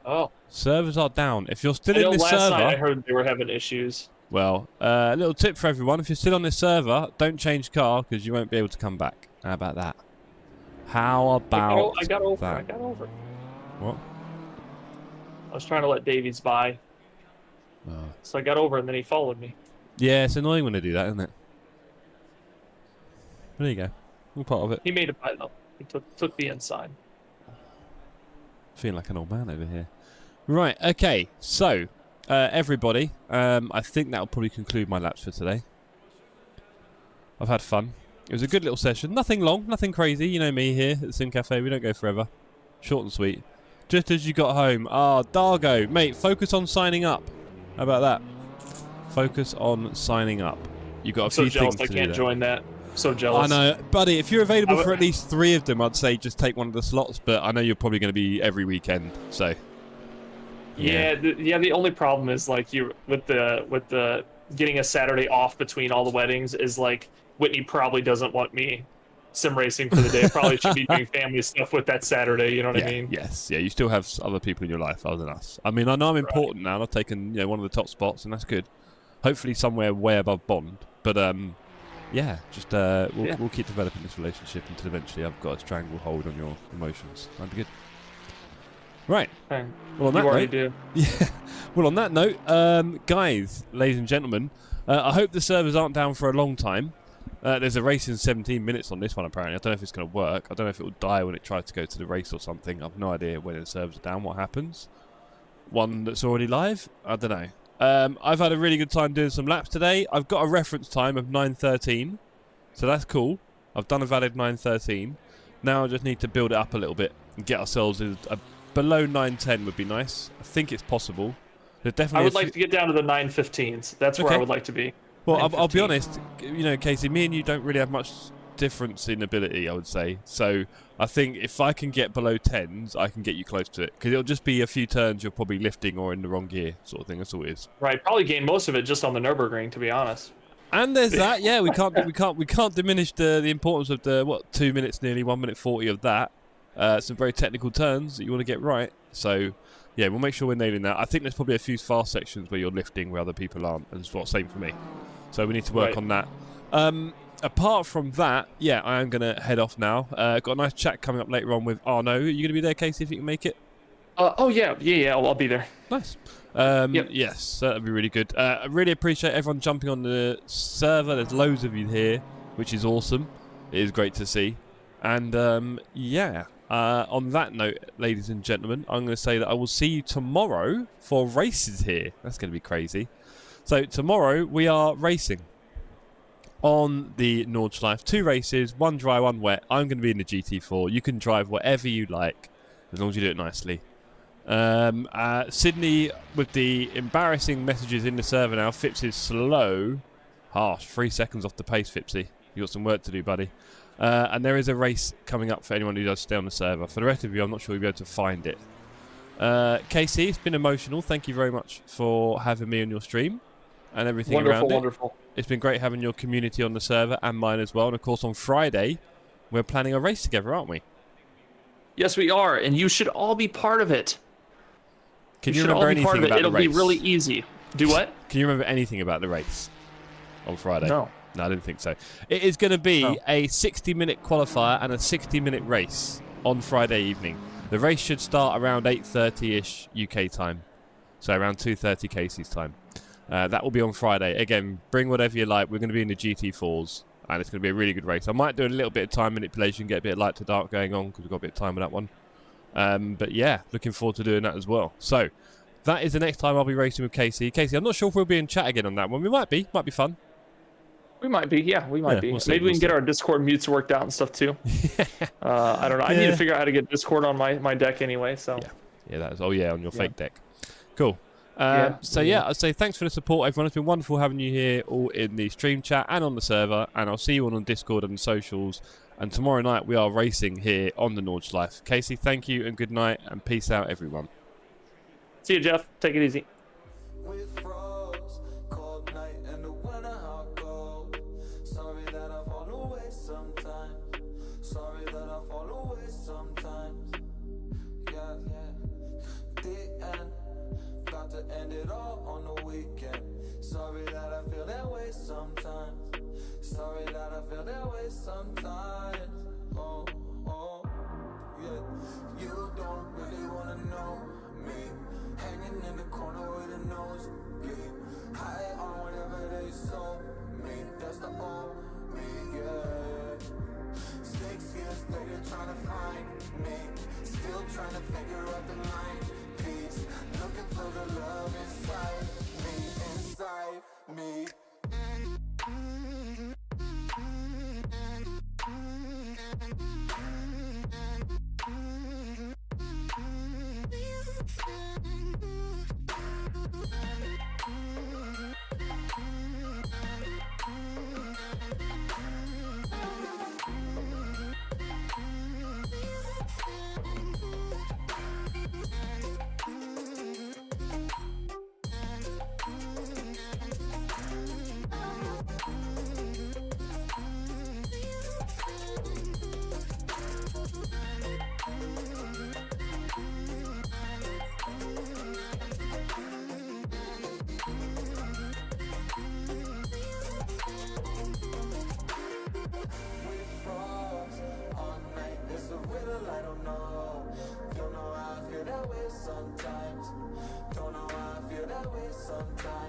Oh. Servers are down. If you're still in this last server... night I heard they were having issues. Well, a little tip for everyone. If you're still on this server, don't change car because you won't be able to come back. How about that? How about I got over. that? I got over. What? I was trying to let Davies by. Oh. So I got over and then he followed me. Yeah, it's annoying when they do that, isn't it? There you go. All part of it. He made it by though. He took the inside. Feeling like an old man over here. Right, okay. So, everybody, I think that'll probably conclude my laps for today. I've had fun. It was a good little session. Nothing long, nothing crazy. You know me here at the Sim Cafe. We don't go forever. Short and sweet. Just as you got home. Ah, Dargo. Mate, focus on signing up. How about that? Focus on signing up. You got a few things to do. I can't join that. So jealous. I know, buddy. If you're available for at least 3 of them, I'd say just take one of the slots. But I know you're probably going to be every weekend. So. Yeah. The only problem is like you with the getting a Saturday off between all the weddings is like Whitney probably doesn't want me sim racing for the day. Probably should be doing family stuff with that Saturday. You know what I mean? Yes. Yeah. You still have other people in your life other than us. I mean, I know I'm important now. I've taken one of the top spots, and that's good. Hopefully somewhere way above Bond. But yeah, just we'll keep developing this relationship until eventually I've got a stranglehold on your emotions. That'd be good. Right. Okay. Well, on that already note, do. Yeah. Well, on that note, guys, ladies and gentlemen, I hope the servers aren't down for a long time. There's a race in 17 minutes on this one, apparently. I don't know if it's going to work. I don't know if it will die when it tries to go to the race or something. I've no idea when the servers are down, what happens. One that's already live? I don't know. I've had a really good time doing some laps today. I've got a reference time of 9:13, so that's cool. I've done a valid 9:13. Now I just need to build it up a little bit and get ourselves below 9:10 would be nice. I think it's possible. I would like to get down to the 9:15s. That's where I would like to be. Well, I'll be honest. Casey, me and you don't really have much difference in ability, I would say. So I think if I can get below 10s, I can get you close to it. Because it'll just be a few turns you're probably lifting or in the wrong gear sort of thing. That's all it is. Right. Probably gain most of it just on the Nürburgring, to be honest. And there's that. Yeah, we can't diminish the importance of the 2 minutes nearly 1 minute 40 of that. Some very technical turns that you want to get right. So yeah, we'll make sure we're nailing that. I think there's probably a few fast sections where you're lifting where other people aren't, and same for me. So we need to work on that. Apart from that, yeah, I am going to head off now. Got a nice chat coming up later on with Arno. Are you going to be there, Casey, if you can make it? Yeah, I'll be there. Nice. Yes, that'd be really good. I really appreciate everyone jumping on the server. There's loads of you here, which is awesome. It is great to see. And yeah, on that note, ladies and gentlemen, I'm going to say that I will see you tomorrow for races here. That's going to be crazy. So tomorrow we are racing on the Nordschleife. 2 races, 1 dry, 1 wet. I'm going to be in the GT4. You can drive whatever you like, as long as you do it nicely. Sydney with the embarrassing messages in the server now. Phipps is slow. Harsh. 3 seconds off the pace, Phipsy. You got some work to do, buddy. And there is a race coming up for anyone who does stay on the server. For the rest of you, I'm not sure you'll be able to find it. Casey, it's been emotional. Thank you very much for having me on your stream and everything around it. Wonderful. It's been great having your community on the server and mine as well. And of course, on Friday, we're planning a race together, aren't we? Yes, we are, and you should all be part of it. Can you remember anything about the race? It'll be really easy. Do what? Can you remember anything about the race on Friday? No. No, I didn't think so. It is going to be a 60-minute qualifier and a 60-minute race on Friday evening. The race should start around 8:30-ish UK time, so around 2:30 Casey's time. That will be on Friday. Again, bring whatever you like. We're going to be in the GT4s, and it's going to be a really good race. I might do a little bit of time manipulation, get a bit of light to dark going on, because we've got a bit of time with that one. But yeah, looking forward to doing that as well. So that is the next time I'll be racing with Casey. Casey, I'm not sure if we'll be in chat again on that one. We might be. Might be fun. We might be, yeah, we might be. We'll see, Maybe we can get our Discord mutes worked out and stuff too. I don't know. I need to figure out how to get Discord on my deck anyway. So yeah, that is. Oh yeah, on your fake deck. Cool. So I'd say thanks for the support, everyone. It's been wonderful having you here, all in the stream chat and on the server. And I'll see you all on Discord and socials. And tomorrow night we are racing here on the Nordschleife. Casey, thank you and good night and peace out, everyone. See you, Jeff. Take it easy. End it all on the weekend. Sorry that I feel that way sometimes. Sorry that I feel that way sometimes. Oh, yeah. You don't really wanna know me. Hanging in the corner with a nose bleed. High on whatever they sold me. That's the old me, yeah. 6 years later trying to find me. Still trying to figure out the line. Peace. Looking for the love inside me. Sometimes, don't know how I feel that way sometimes.